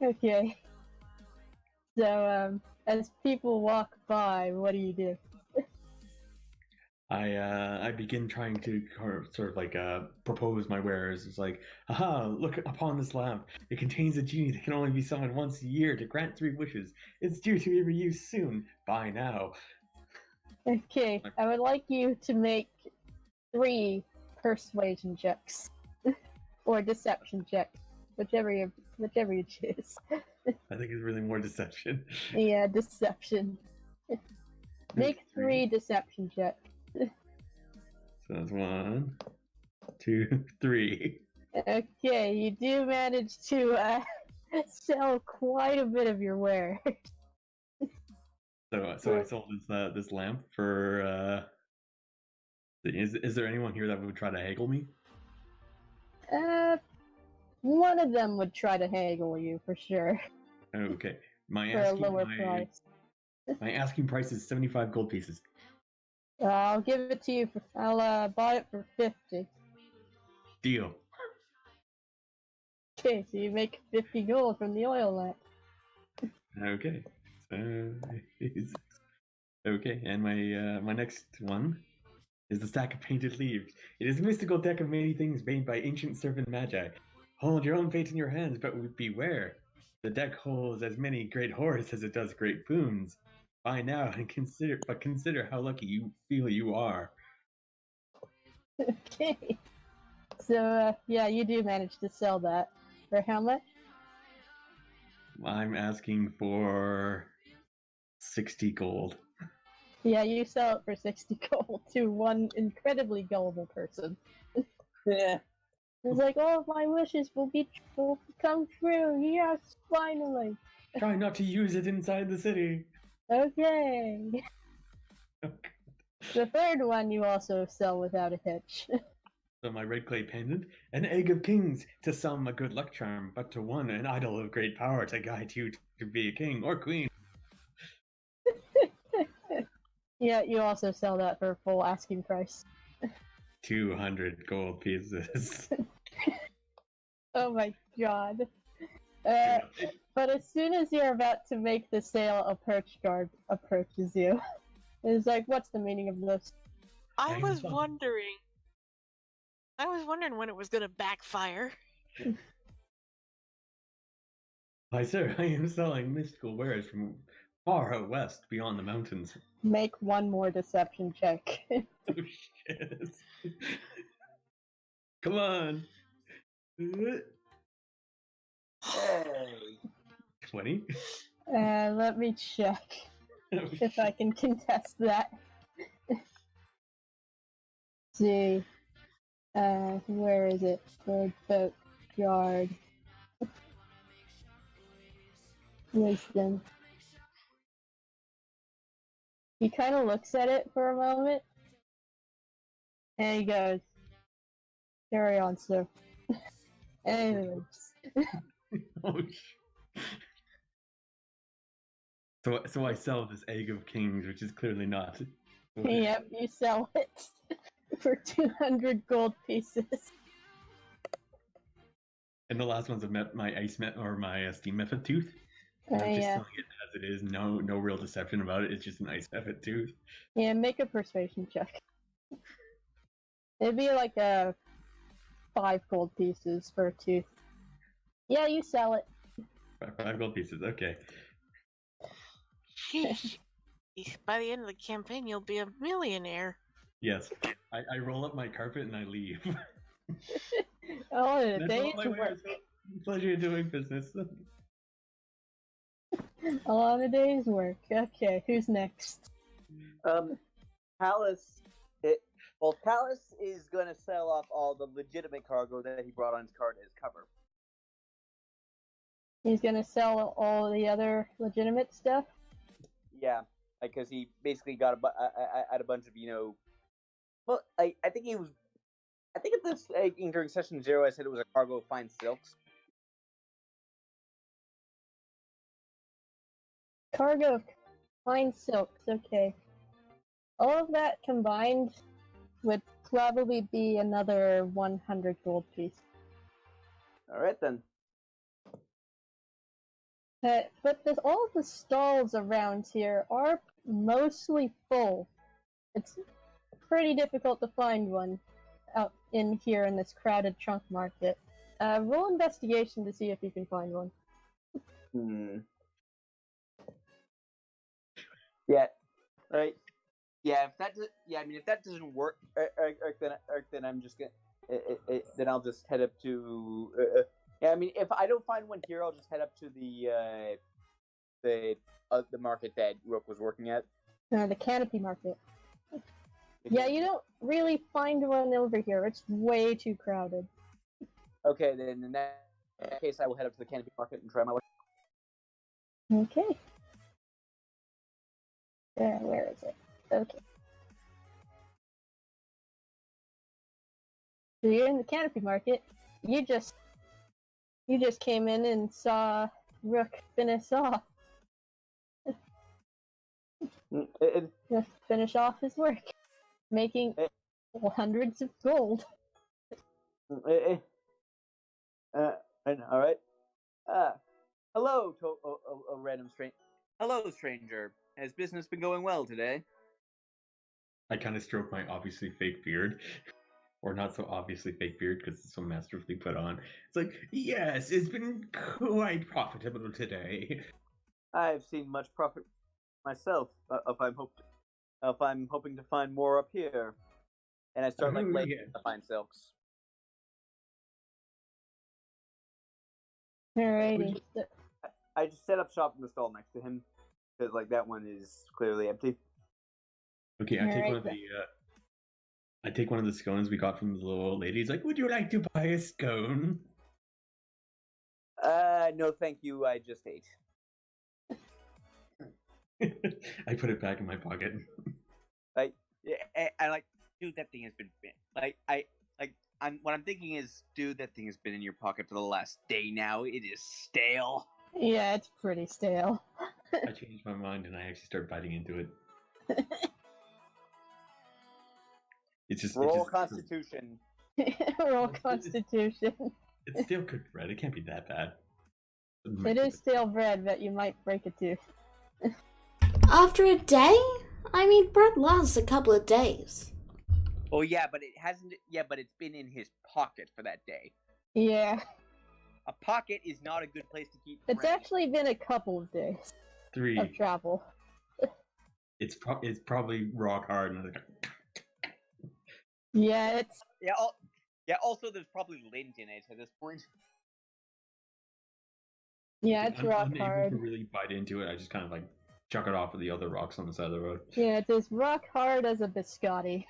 Okay. So, as people walk by, what do you do? I begin trying to sort of like propose my wares. It's like, aha, look upon this lamp. It contains a genie that can only be summoned once a year to grant 3 wishes. It's due to be reused soon. Buy now. Okay, I would like you to make 3 persuasion checks. Or deception checks. Whichever you choose. I think it's really more deception. Yeah, deception. Make 3 deception checks. So that's 1, 2, 3. Okay, you do manage to sell quite a bit of your wares. So I sold this lamp for. Is there anyone here that would try to haggle me? One of them would try to haggle you for sure. Okay, For a lower price. my asking price is 75 gold pieces. I'll give it to you. I'll buy it for 50. Deal. Okay, so you make 50 gold from the oil lamp. Okay. Okay, and my next one is the stack of painted leaves. It is a mystical deck of many things made by ancient serpent magi. Hold your own fate in your hands, but beware. The deck holds as many great horrors as it does great boons. Buy now and consider how lucky you feel you are. Okay. So, yeah, you do manage to sell that. For how much? I'm asking for 60 gold. Yeah, you sell it for 60 gold to one incredibly gullible person. Yeah. It's like, all of my wishes will come true. Yes, finally. Try not to use it inside the city. Okay. The third one you also sell without a hitch. So my red clay pendant, an egg of kings, to some a good luck charm, but to one an idol of great power to guide you to be a king or queen. Yeah, you also sell that for full asking price. 200 gold pieces. Oh my god. But as soon as you're about to make the sale, a perch guard approaches you. It's like, what's the meaning of this? I was wondering when it was gonna backfire. Why, sir, I am selling mystical wares from far out west beyond the mountains. Make one more deception check. Oh, shit. Come on. Hey. 20? Let me check if I can contest that. See. Where is it? The boat yard. Wisdom. He kind of looks at it for a moment, and he goes, "Carry on, sir." And he leaves. Oh, so I sell this egg of kings, which is clearly not. Yep, you sell it for 200 gold pieces. And the last one's my steam method tooth. I'm just Yeah. selling it as it is. No real deception about it. It's just an ice method tooth. Yeah, make a persuasion check. It'd be like 5 gold pieces for a tooth. Yeah, you sell it. 5 gold pieces. Okay. Sheesh. By the end of the campaign, you'll be a millionaire. Yes. I roll up my carpet and I leave. Oh, the That's day's all my work. wares. Pleasure doing business. A lot of days' work. Okay, who's next? Talus is gonna sell off all the legitimate cargo that he brought on his card as cover. He's gonna sell all the other legitimate stuff? Yeah, because he basically got a bunch of, well, I think at this during session 0 I said it was a cargo of fine silks. Cargo of fine silks, okay. All of that combined would probably be another 100 gold piece. All right then. But all of the stalls around here are mostly full. It's pretty difficult to find one out in here in this crowded trunk market. Roll investigation to see if you can find one. Yeah. Right. Yeah, if that doesn't work, then I'm just gonna. Then I'll just head up to. Yeah, I mean, if I don't find one here, I'll just head up to the market that Rook was working at. The canopy market. Yeah, you don't really find one over here. It's way too crowded. Okay, then in that case, I will head up to the canopy market and try my luck. Okay. Where is it? Okay. So you're in the canopy market. You just came in and saw Rook finish off. Just finish off his work, making hundreds of gold. All right. Hello, a random stranger. Hello, stranger. Has business been going well today? I kind of stroke my obviously fake beard. Or not so obviously fake beard because it's so masterfully put on. It's like, yes, it's been quite profitable today. I've seen much profit myself. If I'm hoping to find more up here, and I start laying the fine silks. Alrighty. I just set up shop in the stall next to him because that one is clearly empty. Okay, I take one of the scones we got from the little old lady. He's like, would you like to buy a scone? No, thank you. I just ate. I put it back in my pocket. Dude, that thing has been what I'm thinking is, dude, that thing has been in your pocket for the last day now. It is stale. Yeah, it's pretty stale. I changed my mind and I actually started biting into it. Roll Constitution. Roll Constitution. It's still cooked bread. It can't be that bad. It is stale bread, but you might break a tooth. After a day? I mean, bread lasts a couple of days. Oh yeah, but it hasn't. Yeah, but it's been in his pocket for that day. Yeah. A pocket is not a good place to keep. It's actually been a couple of days. 3 of travel. It's probably rock hard. And yeah, it's. Yeah. Also, there's probably lint in it at this point. Yeah, it's rock unable hard. to really bite into it. I just kind of chuck it off with the other rocks on the side of the road. Yeah, it's as rock hard as a biscotti.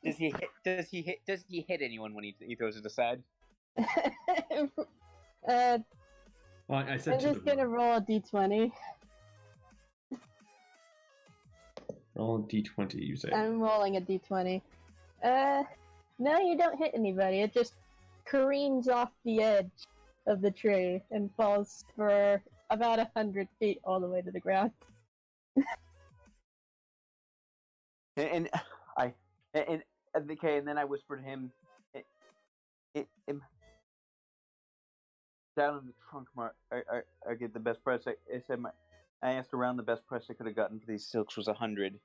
Does he hit anyone when he throws it aside? Well, I said I'm just gonna roll a d20. Roll a d20, you say? I'm rolling a d20. No, you don't hit anybody. It just careens off the edge of the tree and falls for about 100 feet all the way to the ground. and then I whisper to him, down in the trunk mark, I get the best price. I asked around, the best price I could have gotten for these silks was 100.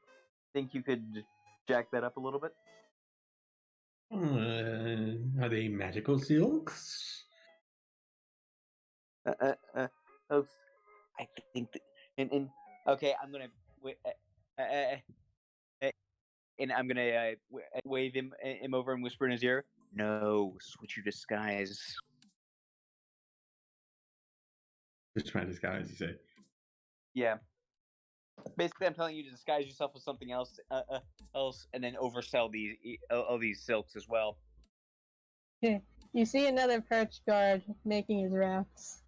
Think you could jack that up a little bit? Are they magical silks? Folks, I think that, okay, I'm gonna and I'm gonna wave him over and whisper in his ear. No, switch your disguise. Switch my disguise, you say? Yeah. Basically, I'm telling you to disguise yourself with something else, and then oversell these silks as well. You see another perch guard making his rounds.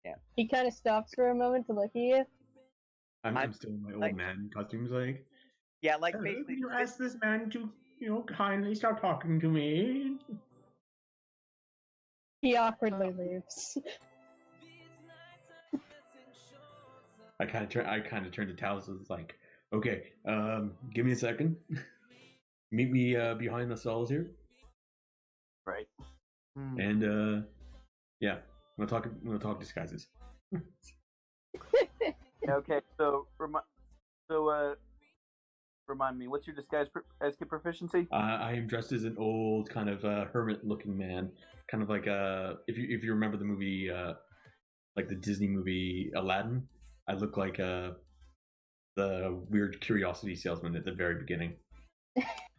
Yeah. He kind of stops for a moment to look at you. I'm still in my old man costumes, Yeah, basically. Can you ask this man to, kindly stop talking to me? He awkwardly leaves. I kind of turn to Talos and was okay, give me a second. Meet me behind the stalls here. Right. And yeah, we'll talk disguises. Okay, so remind me, what's your disguise proficiency? I am dressed as an old kind of hermit-looking man, kind of if you remember the movie, the Disney movie Aladdin. I look like the weird curiosity salesman at the very beginning.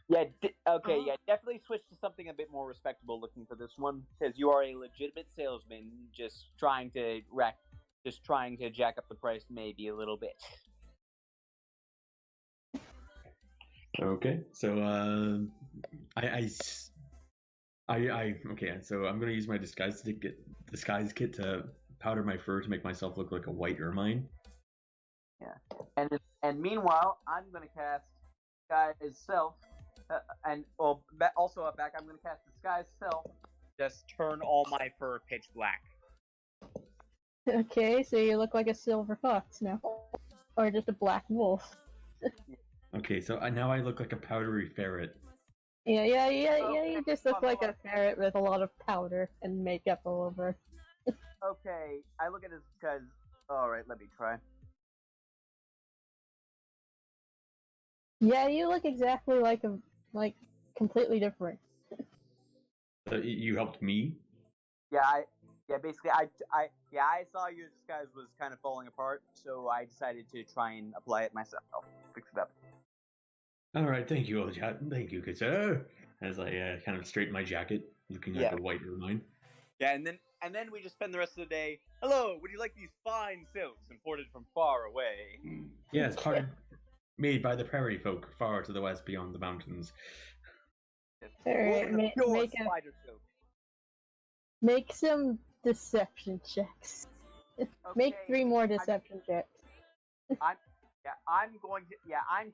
Yeah. Okay. Yeah. Definitely switch to something a bit more respectable looking for this one, because you are a legitimate salesman, just trying to jack up the price maybe a little bit. Okay, so okay, so I'm gonna use my disguise kit to powder my fur to make myself look like a white ermine. Yeah. And meanwhile, I'm gonna cast Disguise Self, also up back. I'm gonna cast Disguise Self. Just turn all my fur pitch black. Okay, so you look like a silver fox now. Or just a black wolf. Okay, so now I look like a powdery ferret. Yeah, you just look like a ferret with a lot of powder and makeup all over. Okay, I look at this because. Alright, let me try. Yeah, you look exactly like completely different. So you helped me? Basically, I saw your disguise was kind of falling apart, so I decided to try and apply it myself. Fix it up. All right, thank you, thank you, good sir. As I kind of straighten my jacket, looking like a white ermine. Yeah, and then we just spend the rest of the day. Hello, would you like these fine silks imported from far away? Yes, made by the prairie folk far to the west beyond the mountains. Alright, Spider silk. make some deception checks. Make 3 more deception checks. I'm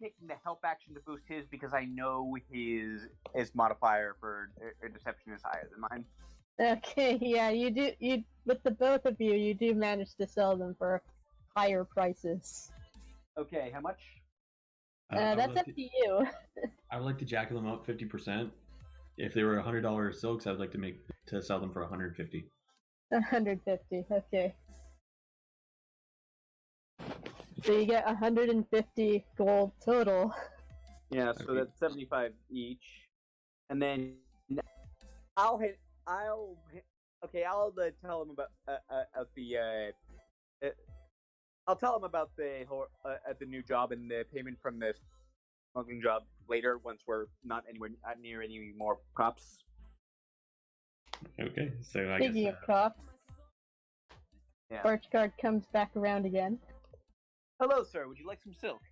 taking the help action to boost his because I know his modifier for deception is higher than mine. Okay, yeah, you with the both of you do manage to sell them for higher prices. Okay, how much? That's up to you. I would like to jack them up 50%. If they were $100 silks, I'd like to sell them for $150. 150, okay. So you get 150 gold total. Yeah, so Okay. that's 75 each, and then I'll tell him about I'll tell him about the new job and the payment from the smuggling job later once we're not near any more cops. Okay, so I Speaking guess. of cops, Yeah. Torch Guard comes back around again. Hello, sir. Would you like some silk?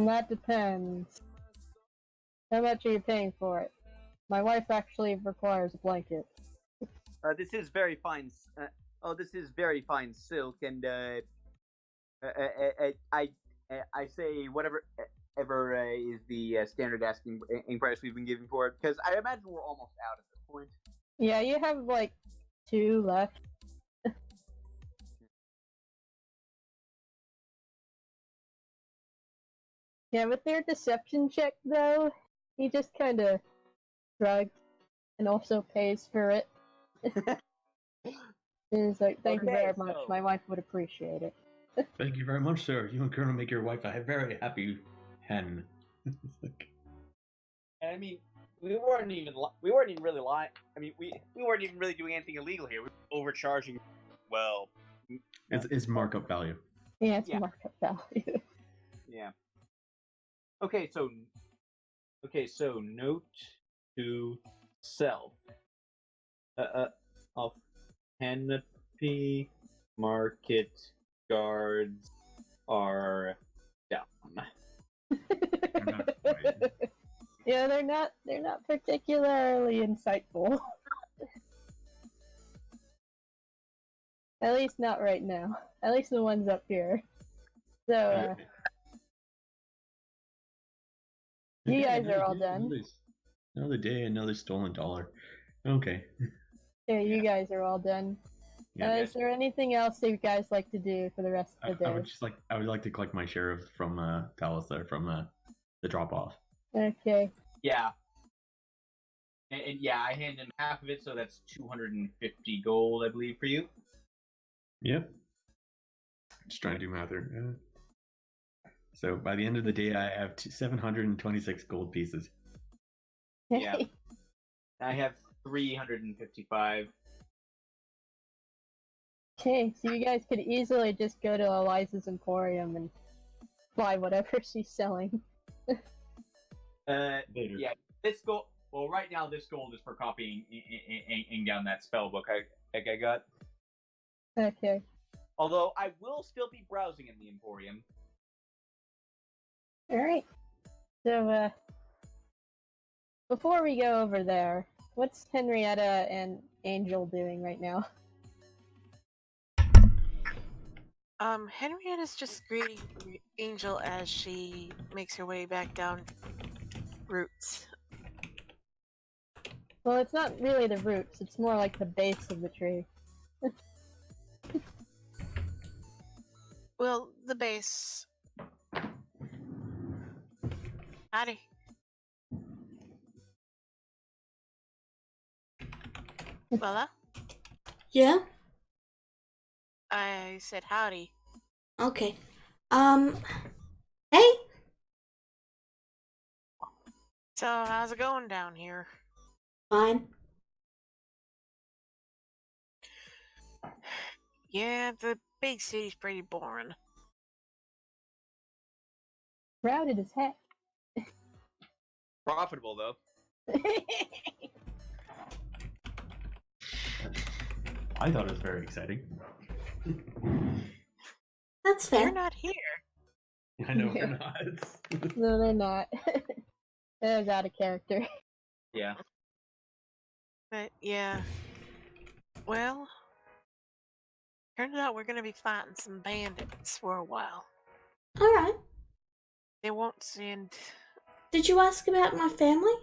That depends. How much are you paying for it? My wife actually requires a blanket. This is very fine. This is very fine silk, and I say whatever is the standard asking price we've been giving for it, because I imagine we're almost out at this point. Yeah, you have like 2 left. Yeah, with their deception check though, he just kind of shrugs and also pays for it. He's like, "Thank you very much. so- My wife would appreciate it." Thank you very much, sir. You and Colonel make your wife a very happy hen. I mean, we weren't even really lying. I mean, we weren't even really doing anything illegal here. We were overcharging. Well, It's markup value. Yeah, it's markup value. yeah. Okay, so note to self. Of canopy market guards are down. Yeah, they're not particularly insightful. At least not right now. At least the ones up here. So, you guys are all done. Another day, another stolen dollar. Okay. Okay, you guys are all done. Yeah, Is there anything else you guys like to do for the rest of the day? I would like to collect my share from Talos there from the drop off. Okay. Yeah. And yeah, I hand him half of it, so that's 250 gold, I believe, for you. Yep. Just trying to do math here. So by the end of the day, I have 726 gold pieces. Yeah. I have 355. Okay, so you guys could easily just go to Eliza's Emporium and buy whatever she's selling. Later. Yeah, this gold. Well, right now this gold is for copying down that spell book I got. Okay. Although I will still be browsing in the Emporium. Alright. So, before we go over there, what's Henrietta and Angel doing right now? Henrietta's just greeting Angel as she makes her way back down roots. Well, it's not really the roots, it's more like the base of the tree. Well, the base. Howdy. Bella? Yeah? I said howdy. Okay. Hey? So, how's it going down here? Fine. Yeah, the big city's pretty boring. Crowded as heck. Profitable though. I thought it was very exciting. That's fair. You're not here. I know we're not. No, they're not. They're out of character. Yeah. But, yeah. Well, turns out we're gonna be fighting some bandits for a while. Alright. They won't send... Did you ask about my family?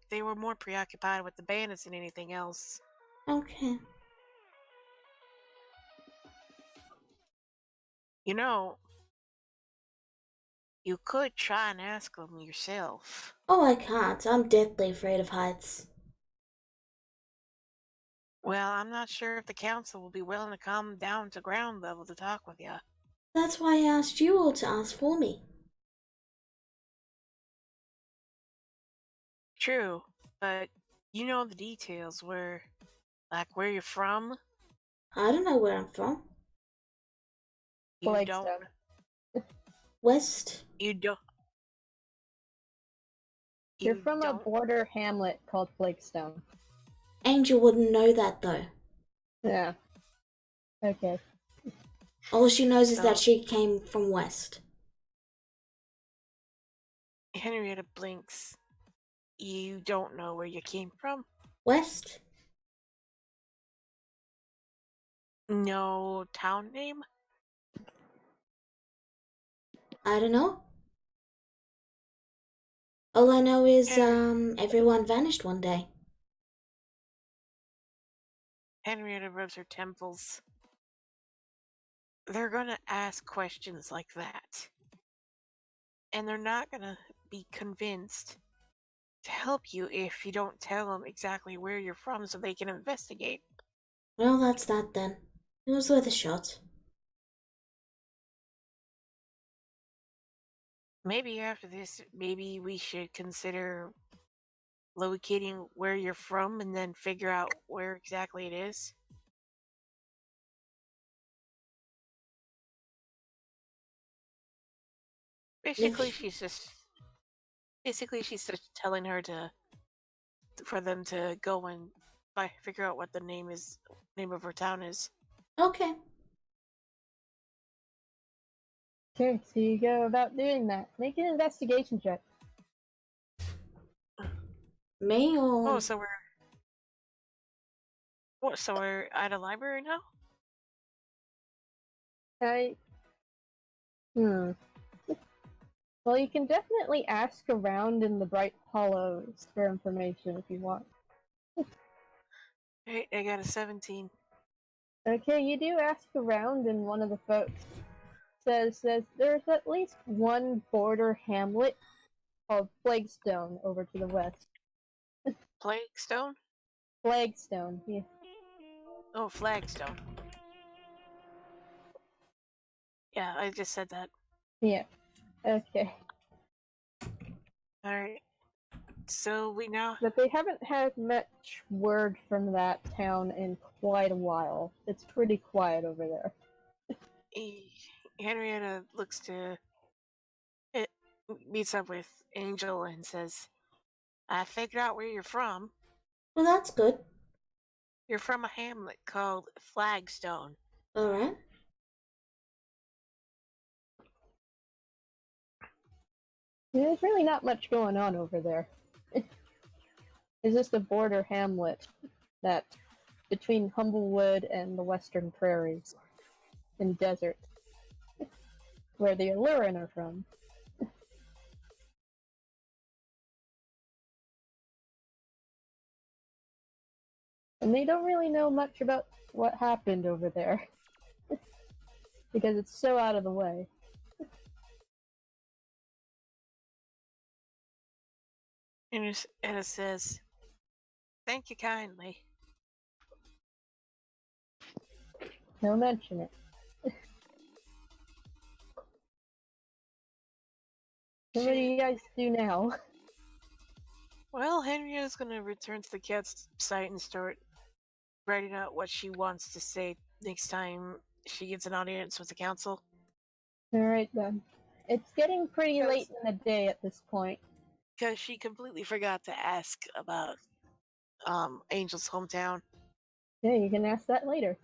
They were more preoccupied with the bandits than anything else. Okay. You know, you could try and ask them yourself. Oh, I can't. I'm deathly afraid of heights. Well, I'm not sure if the council will be willing to come down to ground level to talk with you. That's why I asked you all to ask for me. True, but you know the details where you're from? I don't know where I'm from. You Flagstone. don't. West? You don't. You're You from a don't. border hamlet called Flagstone. Angel wouldn't know that though. Yeah. Okay. All she knows is that So- she came from West. Henrietta blinks. You don't know where you came from? West? No town name? I don't know. All I know is, everyone vanished one day. Henrietta rubs her temples. They're gonna ask questions like that. And they're not gonna be convinced to help you if you don't tell them exactly where you're from so they can investigate. Well, that's that then. It was worth a shot. Maybe after this, maybe we should consider locating where you're from and then figure out where exactly it is. Basically, she's just telling her for them to go and figure out what the name of her town is. Okay. Okay, so you go about doing that. Make an investigation check. Me or... Oh, so we're at a library now? Well, you can definitely ask around in the Bright Hollows for information if you want. Right, I got a 17. Okay, you do ask around, and one of the folks says there's at least one border hamlet called Flagstone over to the west. Flagstone? Flagstone, yeah. Oh, Flagstone. Yeah, I just said that. Yeah. Okay. Alright. So we now But they haven't had much word from that town in quite a while. It's pretty quiet over there. Henrietta looks to it, meets up with Angel and says, "I figured out where you're from. Well, that's good. You're from a hamlet called Flagstone." Alright. There's really not much going on over there. It's just a border hamlet that's between Humblewood and the Western Prairies in desert, where the Allurin are from. And they don't really know much about what happened over there, because it's so out of the way. Henrietta says, "Thank you kindly." No mention it. So what do you guys do now? Well, Henrietta's going to return to the cat's site and start writing out what she wants to say next time she gets an audience with the council. Alright then. It's getting pretty late in the day at this point. Because she completely forgot to ask about Angel's hometown. Yeah, you can ask that later.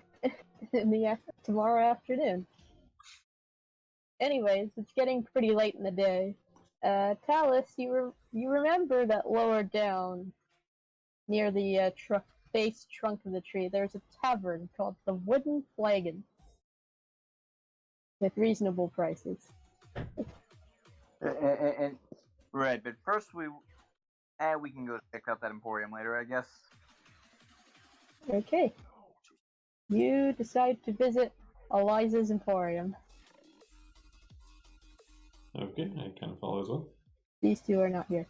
Tomorrow afternoon. Anyways, it's getting pretty late in the day. Talus, you remember that lower down, near the base trunk of the tree, there's a tavern called the Wooden Flagon, with reasonable prices. And right, but first we can go check out that Emporium later, I guess. Okay. You decide to visit Eliza's Emporium. Okay, I kind of follow as well. These two are not here.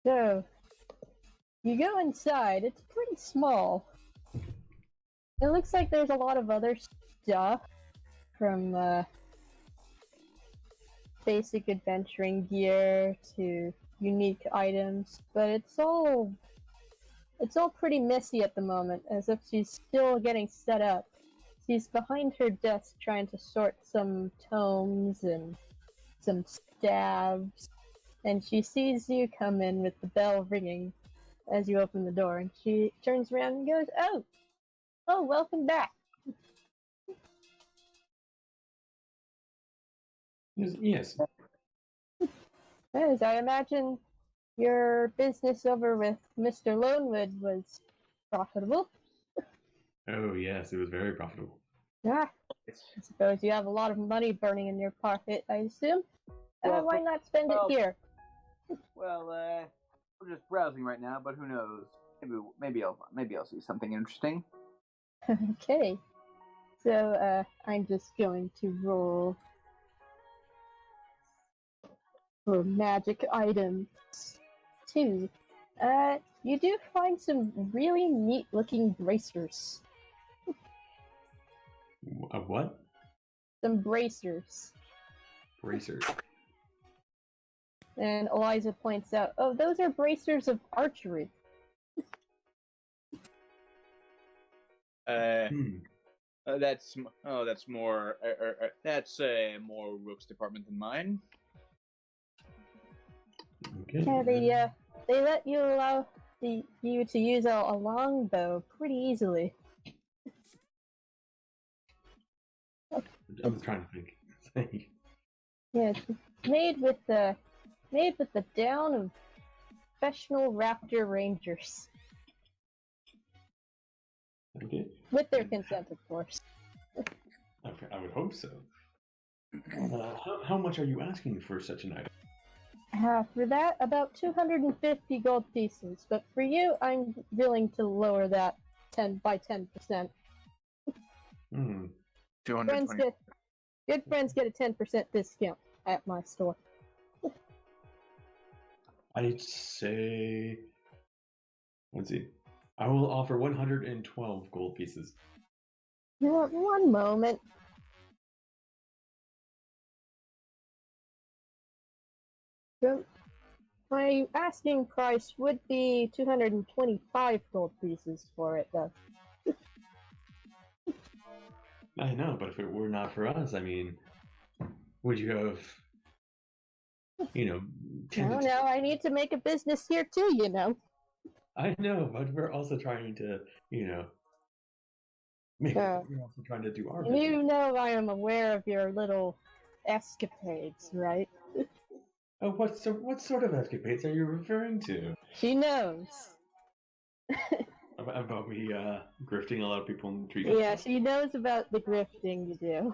So, you go inside. It's pretty small. It looks like there's a lot of other stuff, from basic adventuring gear to unique items, but it's all pretty messy at the moment, as if she's still getting set up. She's behind her desk trying to sort some tomes and some staves, and she sees you come in with the bell ringing as you open the door, and she turns around and goes, Oh, welcome back. Yes. As I imagine your business over with Mr. Lonewood was profitable. Oh, yes, it was very profitable. Ah, I suppose you have a lot of money burning in your pocket, I assume. Why not spend it here? Well, we're just browsing right now, but who knows? Maybe I'll see something interesting. Okay. So, I'm just going to roll for magic items too. You do find some really neat looking bracers. A what? Some bracers. Bracers. And Eliza points out, oh, those are bracers of archery. That's more more Rook's department than mine. Okay. Yeah, they let you allow you to use a longbow pretty easily. I'm trying to think. Yeah, it's made with the down of professional raptor rangers. Okay. With their consent, of course. Okay, I would hope so. How much are you asking for such an item? For that, about 250 gold pieces. But for you, I'm willing to lower that by 10%. 220. Good friends get a 10% discount at my store. I'd say... Let's see. I will offer 112 gold pieces. One moment. So, my asking price would be 225 gold pieces for it, though. I know, but if it were not for us, I mean, would you have, No, tended to... no, I need to make a business here too, you know. I know, but we're also trying to, we're also trying to do our business. You know I am aware of your little escapades, right? Oh, what sort of escapades are you referring to? She knows. About me grifting a lot of people in the tree? Yeah, she knows about the grifting you do.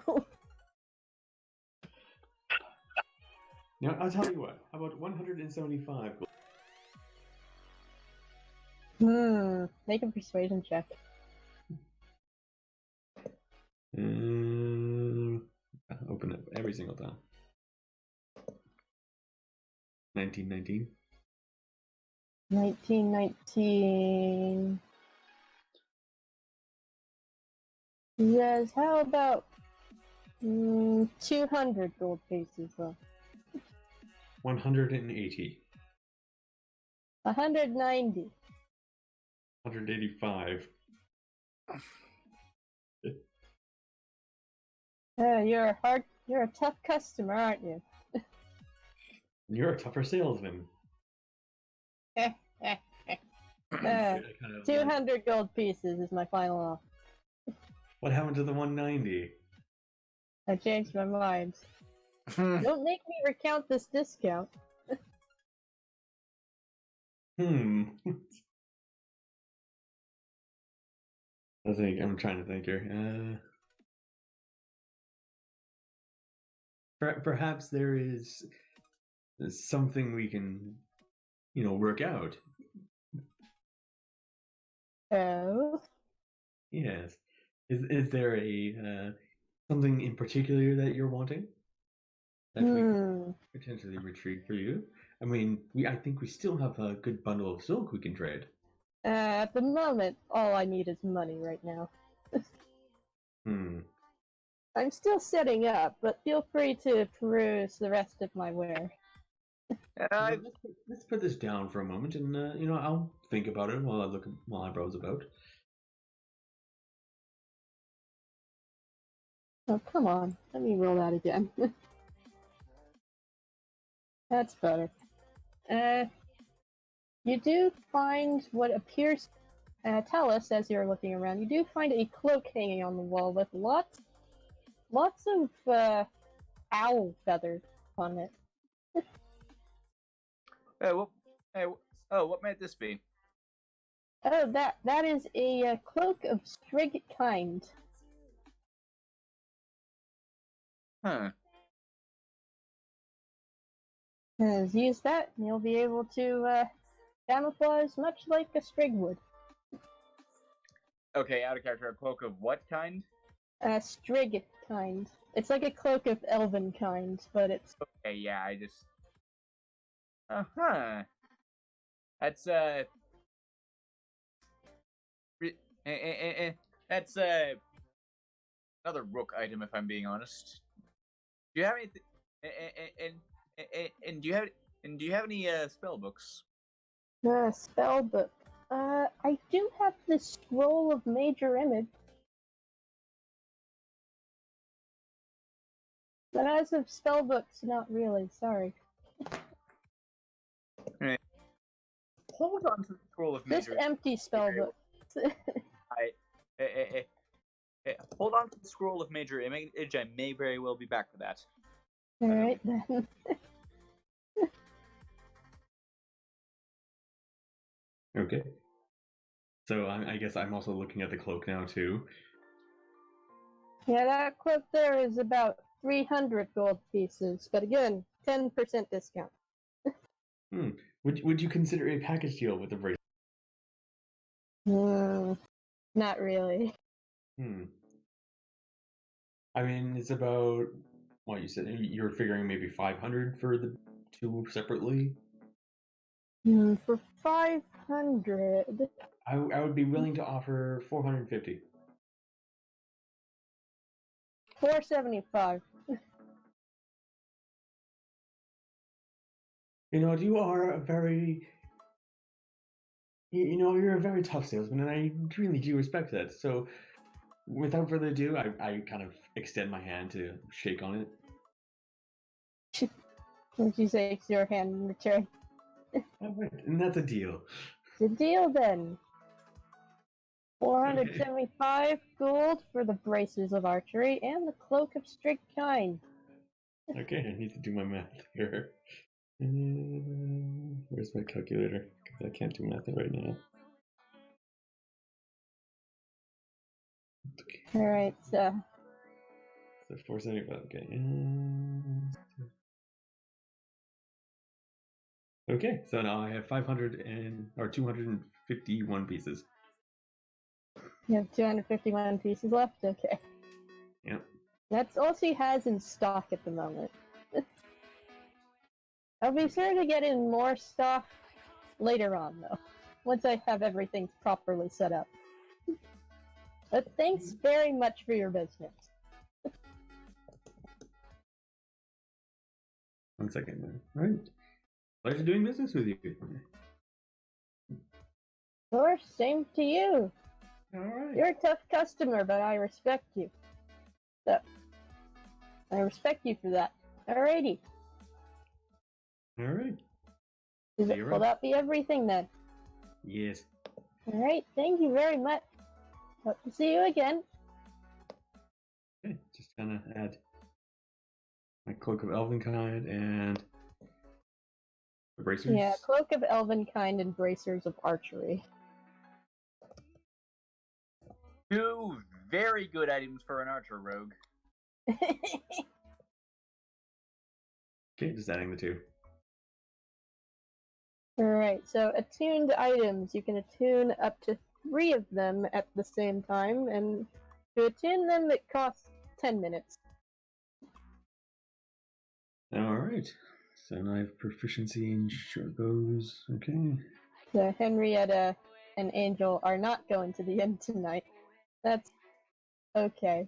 Now, I'll tell you what. How about 175? Make a persuasion check. Open it every single time. 1919. 1919. Yes, how about 200 gold pieces, though? 180. 190. 185. You're a tough customer, aren't you? You're a tougher salesman. 200 gold pieces is my final offer. What happened to the 190? I changed my mind. Don't make me recount this discount. I'm trying to think here. Perhaps there is something we can, work out. Oh? Yes. Is there a something in particular that you're wanting that we can potentially retrieve for you? I mean, I think we still have a good bundle of silk we can trade. At the moment, all I need is money right now. I'm still setting up, but feel free to peruse the rest of my ware. Let's put this down for a moment, and I'll think about it while I browse about. Oh, come on. Let me roll that again. That's better. You do find what appears... tell us, as you're looking around, you do find a cloak hanging on the wall with lots of, owl feathers on it. What might this be? Oh, that is a cloak of Strig kind. Huh. Use that, and you'll be able to camouflage much like a Strig would. Okay, out of character, a cloak of what kind? Strig kind. It's like a cloak of elven kind, but it's... Okay, yeah, I just... That's, That's, another rook item, if I'm being honest. Do you have anything... And do you have any, spell books? Spell book. I do have the Scroll of Major Image. But as of spellbooks, not really, sorry. Right. Hold on to the scroll of major. Just empty spellbook. Hold on to the scroll of major image. I may very well be back for that. Alright then. Okay. So I guess I'm also looking at the cloak now too. Yeah, that cloak there is about 300 gold pieces, but again, 10% discount. Would you consider a package deal with the bracelet? Not really. I mean, it's about what you said. You're figuring maybe 500 for the two separately. For 500, I would be willing to offer 450. 475. You are a very, you're a very tough salesman, and I really do respect that. So, without further ado, I kind of extend my hand to shake on it. And she shakes your hand in return. All right, and that's a deal. The deal then. 475 gold for the braces of archery and the cloak of strict kind. Okay, I need to do my math here. Where's my calculator? Because I can't do math right now. Okay. Alright, so 475. Okay. Okay, so now I have 251 pieces. you have 251 pieces left? Okay. Yep. That's all she has in stock at the moment. I'll be sure to get in more stock later on, though, once I have everything properly set up. But thanks very much for your business. 1 second, man. All right. Pleasure doing business with you. Or same to you. All right. You're a tough customer, but I respect you. So, I respect you for that. Alrighty. All right. Will that be everything then? Yes. Alright, thank you very much. Hope to see you again. Okay, just gonna add my cloak of elvenkind and the bracers. Yeah, cloak of elvenkind and bracers of archery. 2 very good items for an archer rogue. Okay, just adding the 2. Alright, so attuned items. You can attune up to 3 of them at the same time, and to attune them it costs 10 minutes. All right. So now I have proficiency in short bows. Okay. So Henrietta and Angel are not going to the inn tonight. That's okay.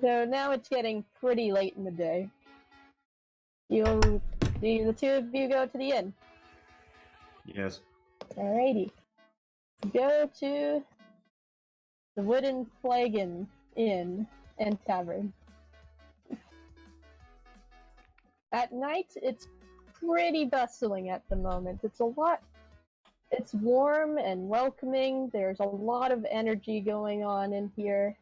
So now it's getting pretty late in the day. Do the 2 of you go to the inn? Yes. Alrighty. Go to the Wooden Flagon Inn and Tavern. At night, it's pretty bustling at the moment. It's warm and welcoming. There's a lot of energy going on in here.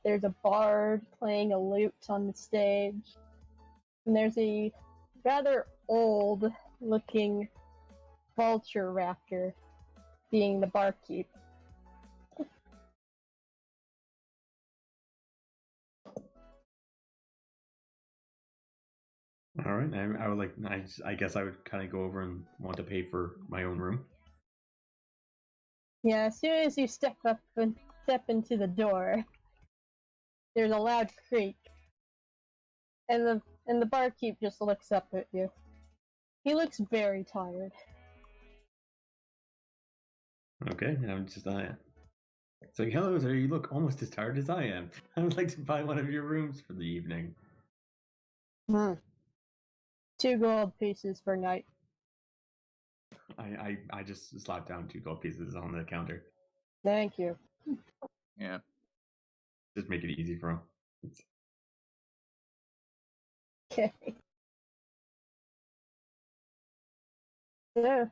There's a bard playing a lute on the stage. And there's a rather old-looking vulture raptor being the barkeep. All right. I would like. I guess I would kind of go over and want to pay for my own room. Yeah, as soon as you step into the door, there's a loud creak, and the barkeep just looks up at you. He looks very tired. Okay. I'm just it's like, hello, sir. You look almost as tired as I am. I would like to buy one of your rooms for the evening. 2 gold pieces per night. I just slapped down 2 gold pieces on the counter. Thank you. Yeah. Just make it easy for him. Okay. So,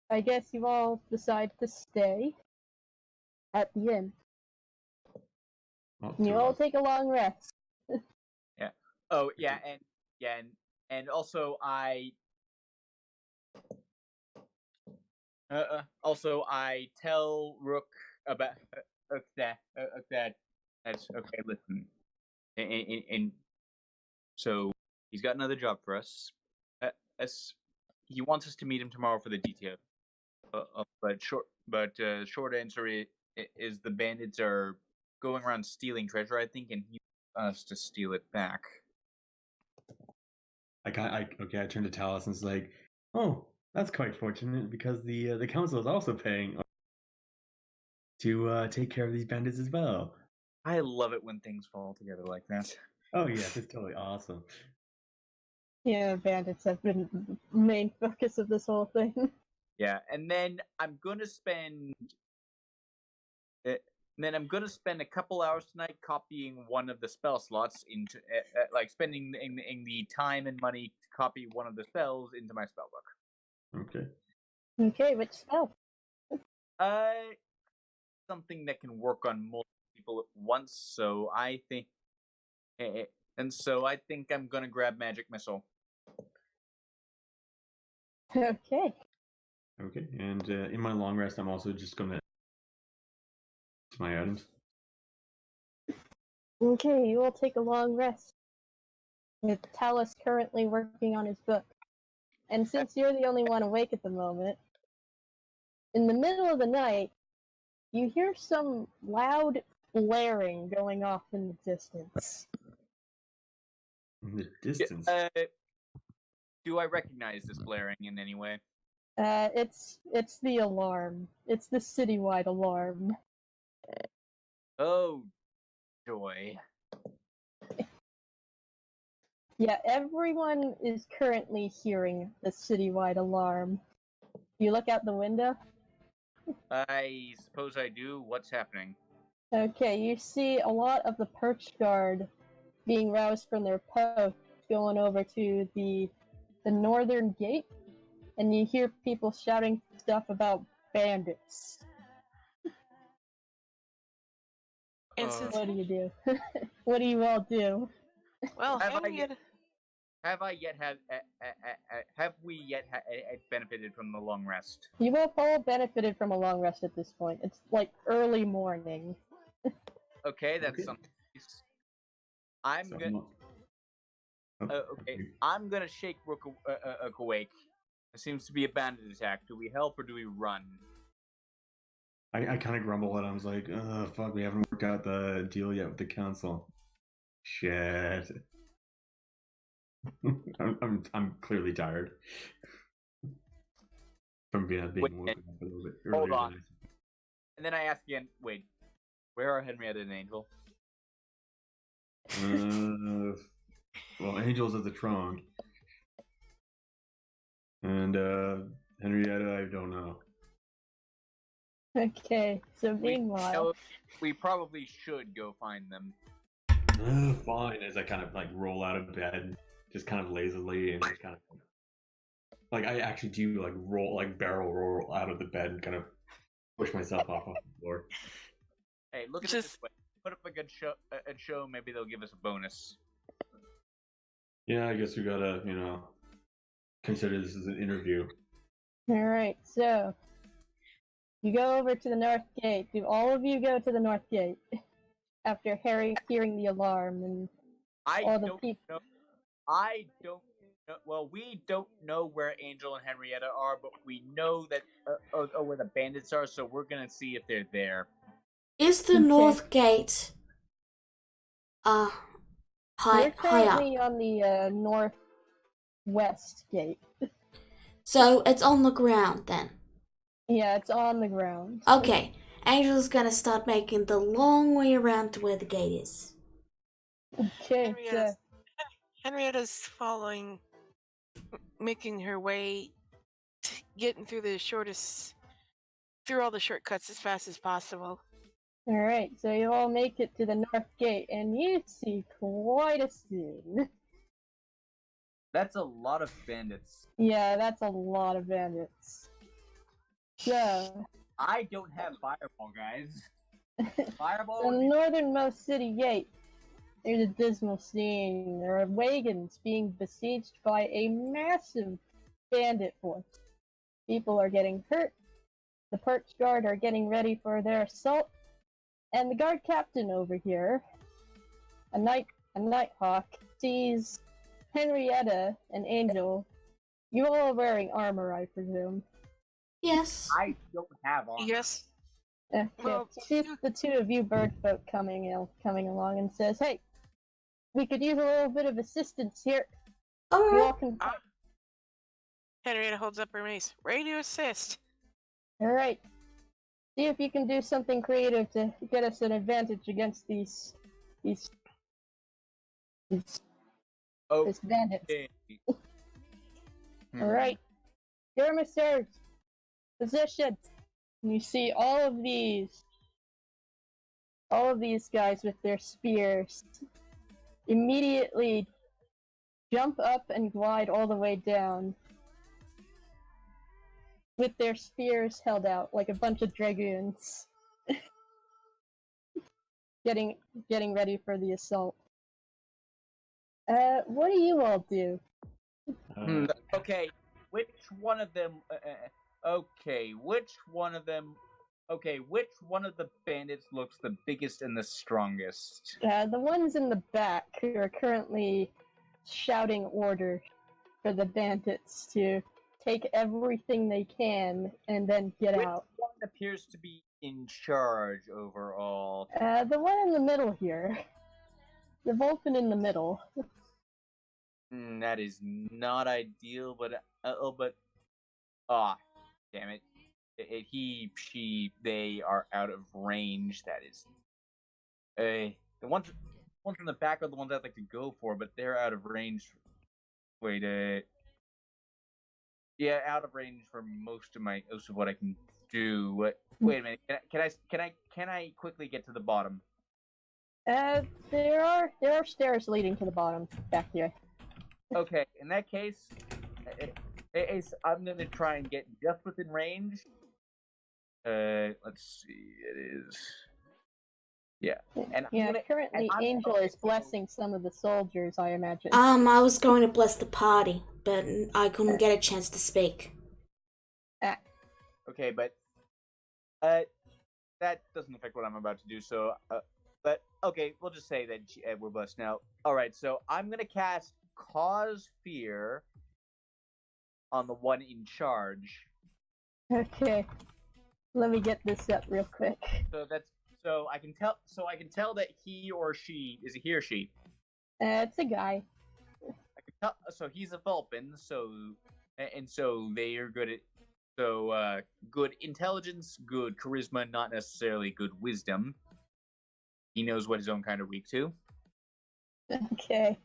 I guess you all decide to stay at the inn. Well, You 2 all of us. take a long rest. Yeah. Oh yeah, and also I tell Rook about that. That's okay. Listen, and so he's got another job for us. He wants us to meet him tomorrow for the detail. But short answer is the bandits are going around stealing treasure, I think, and he wants us to steal it back. I turned to Talos and it's like, oh, that's quite fortunate because the council is also paying to take care of these bandits as well. I love it when things fall together like that. Oh yeah, it's totally awesome. Yeah, bandits have been the main focus of this whole thing. Yeah, and then I'm gonna spend. Then I'm gonna spend a couple hours tonight copying one of the spell slots into, like spending in the time and money to copy one of the spells into my spell book. Okay. Okay, which spell? Something that can work on multiple people at once. So I think, I think I'm gonna grab Magic Missile. Okay. Okay. And in my long rest, I'm also just gonna my items. Okay, you will take a long rest. With Talus currently working on his book. And since you're the only one awake at the moment, in the middle of the night, you hear some loud blaring going off in the distance. In the distance. Do I recognize this blaring in any way? It's the alarm. It's the citywide alarm. Oh, joy. Yeah, everyone is currently hearing the citywide alarm. You look out the window? I suppose I do. What's happening? Okay, you see a lot of the perch guard being roused from their post, going over to the northern gate, and you hear people shouting stuff about bandits. And since What do you do? What do you all do? well, Have we yet benefited from the long rest? You have all benefited from a long rest at this point. It's like early morning. Okay, that's Okay. something. I'm So gonna. Okay, I'm gonna shake Rook awake. There seems to be a bandit attack. Do we help or do we run? I kind of grumble and I was like, fuck, we haven't worked out the deal yet with the council. Shit. I'm clearly tired from being woken up a little bit earlier. Hold on. And then I ask again, wait, where are Henrietta and Angel? Well, Angel's at the trunk. And Henrietta, I don't know. Okay, so meanwhile... We probably should go find them. Fine, as I kind of like roll out of bed, just kind of lazily, and just kind of like I actually do like barrel roll out of the bed and kind of push myself off the floor. Hey, look at it this way. Put up a good show, maybe they'll give us a bonus. Yeah, I guess we gotta, consider this as an interview. Alright, so... You go over to the north gate. Do all of you go to the north gate? After hearing the alarm and all the people... I don't know. Well, we don't know where Angel and Henrietta are, but we know that where the bandits are, so we're gonna see if they're there. Is the north gate high You're currently up? on the northwest gate. So it's on the ground then? Yeah, it's on the ground. Okay, Angel's gonna start making the long way around to where the gate is. Okay, Henrietta's following, making her way, getting through all the shortcuts as fast as possible. Alright, so you all make it to the north gate, and you see quite a scene. That's a lot of bandits. Yeah, that's a lot of bandits. So... I don't have fireball, guys. Fireball? On the northernmost city gate, there's a dismal scene. There are wagons being besieged by a massive bandit force. People are getting hurt, the perch guard are getting ready for their assault, and the guard captain over here, a nighthawk, sees Henrietta and Angel. You all are wearing armor, I presume. Yes. I don't have armor. Yes. Okay. Well, Sees the two of you bird folk coming along and says, "Hey, we could use a little bit of assistance here. Alright. You all can..." Henrietta holds up her mace, ready to assist. Alright. See if you can do something creative to get us an advantage against these Oh, It's bandits. okay. Alright. Skirmishers! Positions! And you see all of these guys with their spears immediately jump up and glide all the way down with their spears held out like a bunch of dragoons. getting ready for the assault. What do you all do? Okay, which one of them? Okay, which one of them? Okay, which one of the bandits looks the biggest and the strongest? The ones in the back who are currently shouting order for the bandits to take everything they can and then get Which out. one appears to be in charge overall? The one in the middle here. The Vulcan in the middle. That is not ideal, but damn it. He, she, they are out of range. That is, the ones from the back are the ones I'd like to go for, but they're out of range. Wait, yeah, out of range for most of what I can do. Wait a minute. Can I quickly get to the bottom? There are stairs leading to the bottom back here. Okay, in that case, I'm gonna try and get just within range. Let's see. It is. Yeah, and Currently Angel is blessing some of the soldiers, I imagine. I was going to bless the party, but I couldn't get a chance to speak. Okay, but that doesn't affect what I'm about to do. So, but okay, we'll just say that we're blessed now. All right, so I'm gonna cast Cause Fear on the one in charge. Okay. Let me get this up real quick. So I can tell that he or she is a he or she. It's a guy. I can tell, so he's a Vulcan. So they are good at good intelligence, good charisma, not necessarily good wisdom. He knows what his own kind of weak to. Okay.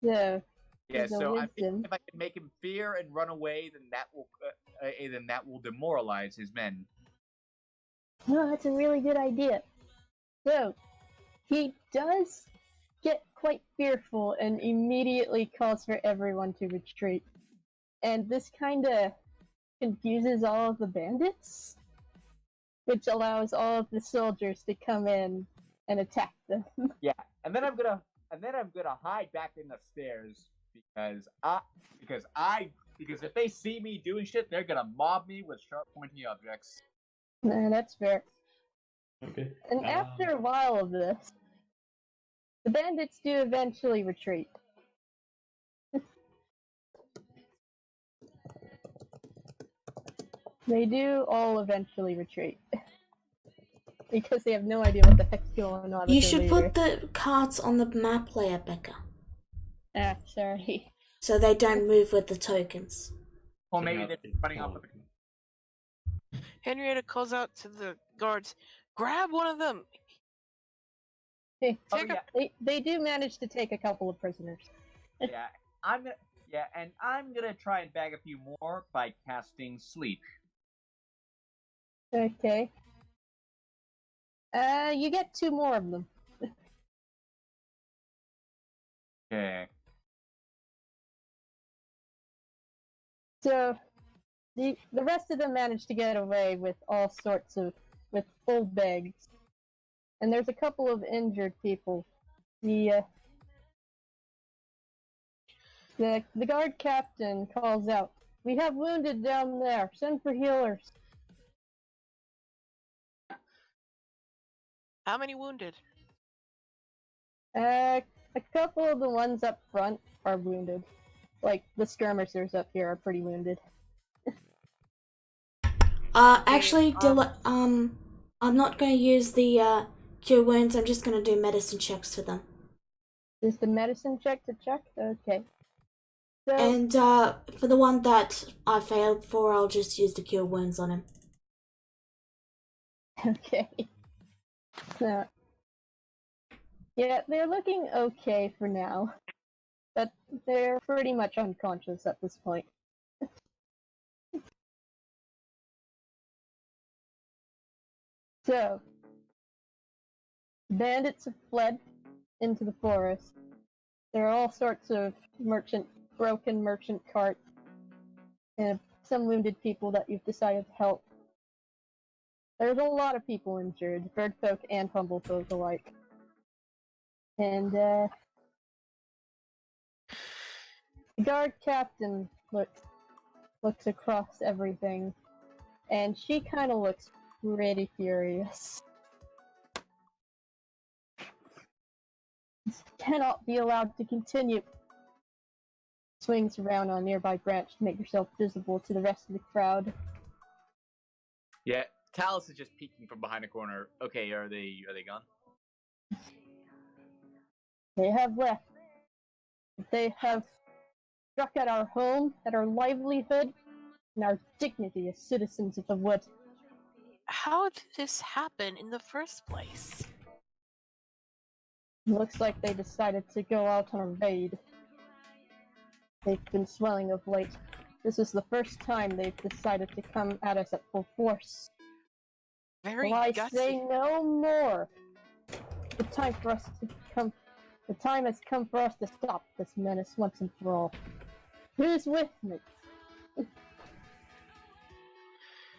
So. Yeah. So I think if I can make him fear and run away, then that will demoralize his men. Oh, that's a really good idea. So, he does get quite fearful and immediately calls for everyone to retreat. And this kind of confuses all of the bandits, which allows all of the soldiers to come in and attack them. Yeah, and then I'm gonna hide back in the stairs because if they see me doing shit, they're gonna mob me with sharp, pointy objects. That's fair. Okay. And after a while of this, the bandits do eventually retreat. They do all eventually retreat. Because they have no idea what the heck's going on. You should put the cards on the map layer, Becca. Sorry. So they don't move with the tokens. Or maybe they're running off with Henrietta calls out to the guards, "Grab one of them!" They do manage to take a couple of prisoners. Yeah, I'm gonna try and bag a few more by casting Sleep. Okay. You get 2 more of them. Okay. So, the rest of them manage to get away with all sorts of, with full bags. And there's a couple of injured people. The guard captain calls out, "We have wounded down there. Send for healers." How many wounded? A couple of the ones up front are wounded. Like, the skirmishers up here are pretty wounded. Actually, I'm not going to use the cure wounds. I'm just going to do medicine checks for them. Is the medicine check to check? Okay. So, And for the one that I failed for, I'll just use the cure wounds on him. okay. So, yeah, they're looking okay for now. but they're pretty much unconscious at this point. So, bandits have fled into the forest. There are all sorts of broken merchant carts, and some wounded people that you've decided to help. There's a lot of people injured, birdfolk and humblefolk alike. And, the guard captain looks across everything, and she kind of looks pretty furious. This cannot be allowed to continue. Swings around on a nearby branch to make yourself visible to the rest of the crowd. Yeah, Talus is just peeking from behind a corner. Okay, are they gone? They have left. They have struck at our home, at our livelihood, and our dignity as citizens of the wood. How did this happen in the first place? Looks like they decided to go out on a raid. They've been swelling of late. This is the first time they've decided to come at us at full force. Very Well, I gutsy. say no more. The time has come for us to stop this menace once and for all. Who's with me?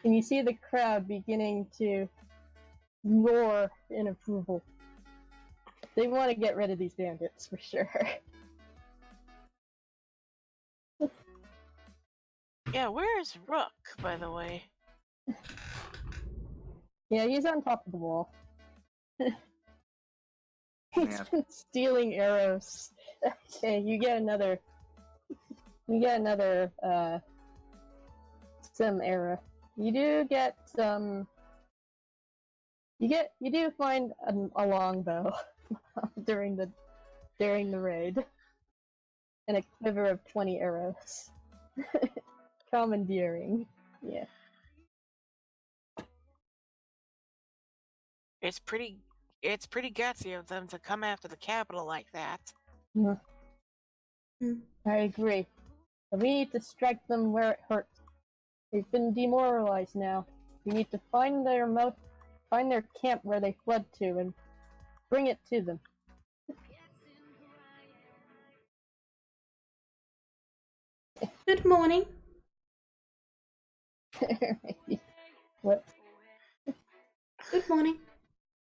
And you see the crowd beginning to roar in approval. They want to get rid of these bandits for sure. Yeah, where is Rook, by the way? Yeah, he's on top of the wall. He's Yeah. been stealing arrows. Okay, you get another some arrow. You do get some. You do find a longbow during the raid, and a quiver of 20 arrows. Commandeering, yeah. It's pretty gutsy of them to come after the capital like that. I agree. But we need to strike them where it hurts. They've been demoralized now. We need to find their camp where they fled to and bring it to them. Good morning. What? Good morning.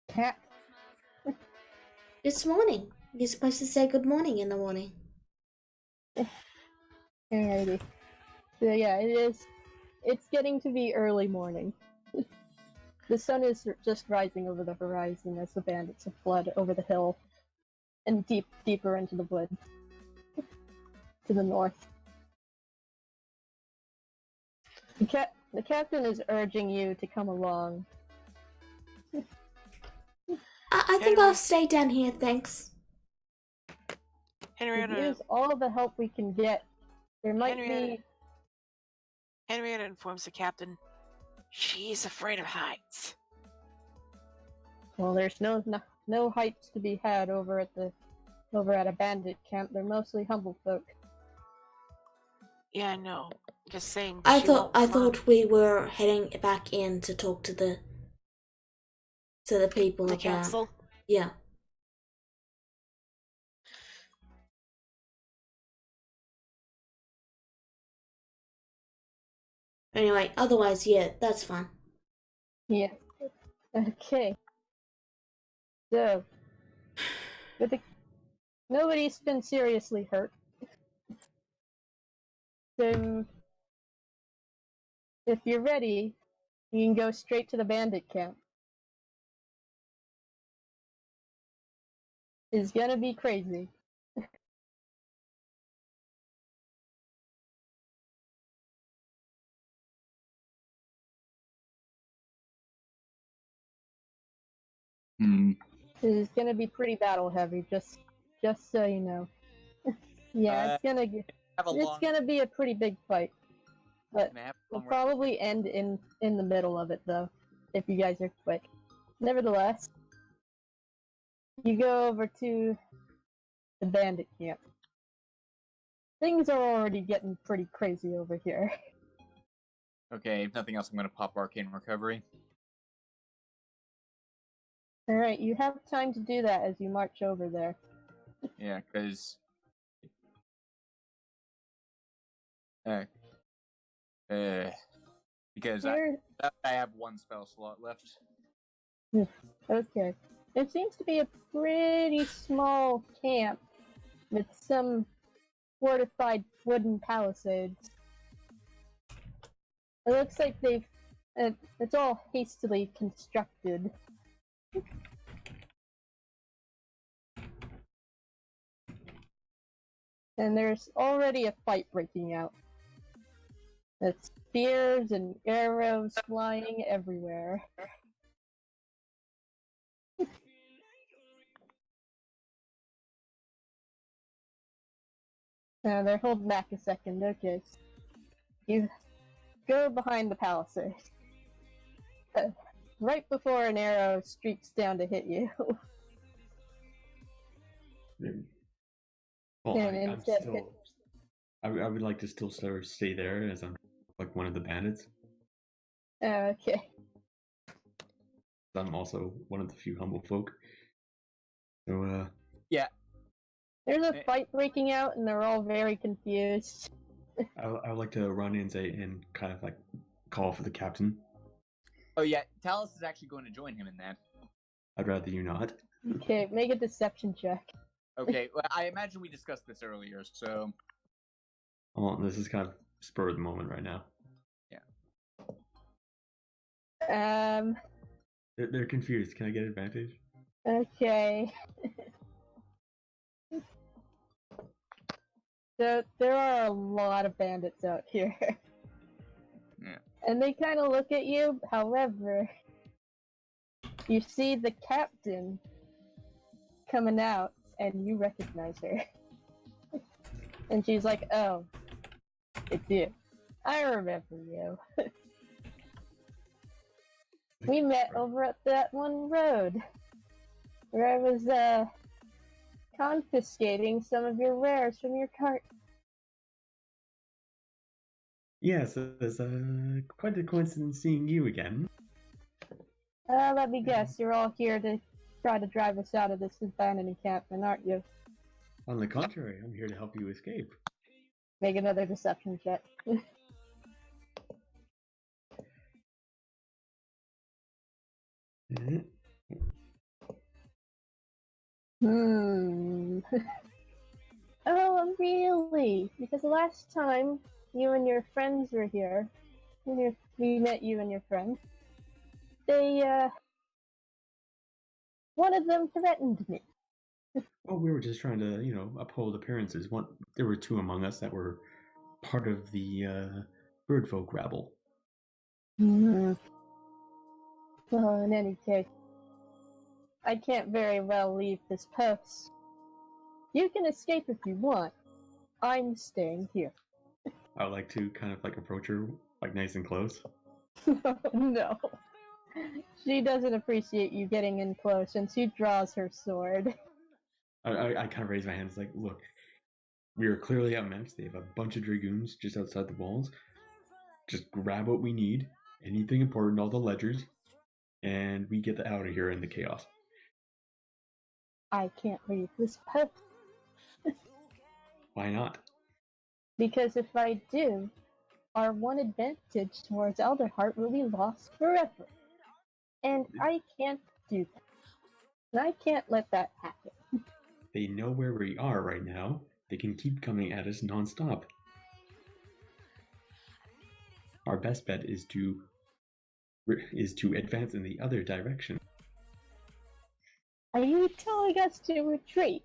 Cat? It's morning. You're supposed to say good morning in the morning. Alrighty. So yeah, it's getting to be early morning. The sun is just rising over the horizon as the bandits have fled over the hill and deeper into the wood to the north. The captain is urging you to come along. I think I'll stay down here, thanks. We Henrietta use all the help we can get. There might be. Henrietta informs the captain she's afraid of heights. Well, there's no heights to be had over at a bandit camp. They're mostly humble folk. Yeah, I know. Just saying. I she won't run. thought we were heading back in to talk to the people The about. council. Yeah. Anyway, otherwise, yeah, that's fine. Yeah. Okay. So, nobody's been seriously hurt. So, if you're ready, you can go straight to the bandit camp. It's gonna be crazy. It's gonna be pretty battle heavy, just so you know. Yeah, it's gonna be a pretty big fight, but we'll probably end in the middle of it though, if you guys are quick. Nevertheless, you go over to the bandit camp. things are already getting pretty crazy over here. Okay, if nothing else, I'm gonna pop Arcane Recovery. Alright, you have time to do that as you march over there. Yeah, because because Here, I have one spell slot left. okay. It seems to be a pretty small camp with some fortified wooden palisades. It looks like it's all hastily constructed. And there's already a fight breaking out. With spears and arrows flying everywhere. They're holding back a second, okay. You go behind the palisade. Right before an arrow streaks down to hit you. Well, And I'm instead still. I would like to still sort of stay there as I'm like one of the bandits. Okay. I'm also one of the few humble folk. So, Yeah. There's a fight breaking out, and they're all very confused. I would like to run in and kind of like call for the captain. Oh yeah, Talus is actually going to join him in that. I'd rather you not. Okay, make a deception check. Okay, well, I imagine we discussed this earlier, so Well, this is kind of spur of the moment right now. They're confused. Can I get advantage? Okay. So there are a lot of bandits out here. Yeah. And they kind of look at you, however, you see the captain coming out, and you recognize her. And she's like, oh, it's you. I remember you. We met over at that one road, where I was, confiscating some of your wares from your cart. Yes, it's quite a coincidence seeing you again. Let me guess, you're all here to try to drive us out of this abandoned encampment, aren't you? On the contrary, I'm here to help you escape. Make another deception check. Oh, really? Because the last time you and your friends were here, we met you and your friends, one of them threatened me. Well, we were just trying to, uphold appearances. There were two among us that were part of the birdfolk rabble. Well, in any case, I can't very well leave this post. You can escape if you want. I'm staying here. I would like to kind of like approach her like nice and close. No. She doesn't appreciate you getting in close, and she draws her sword. I kind of raise my hands like, look, we are clearly outmatched. They have a bunch of dragoons just outside the walls. Just grab what we need, anything important, all the ledgers, and we get out of here in the chaos. I can't leave this post. Why not? Because if I do, our one advantage towards Elderheart will be lost forever. And I can't do that. And I can't let that happen. They know where we are right now. They can keep coming at us nonstop. Our best bet is to advance in the other direction. Are you telling us to retreat?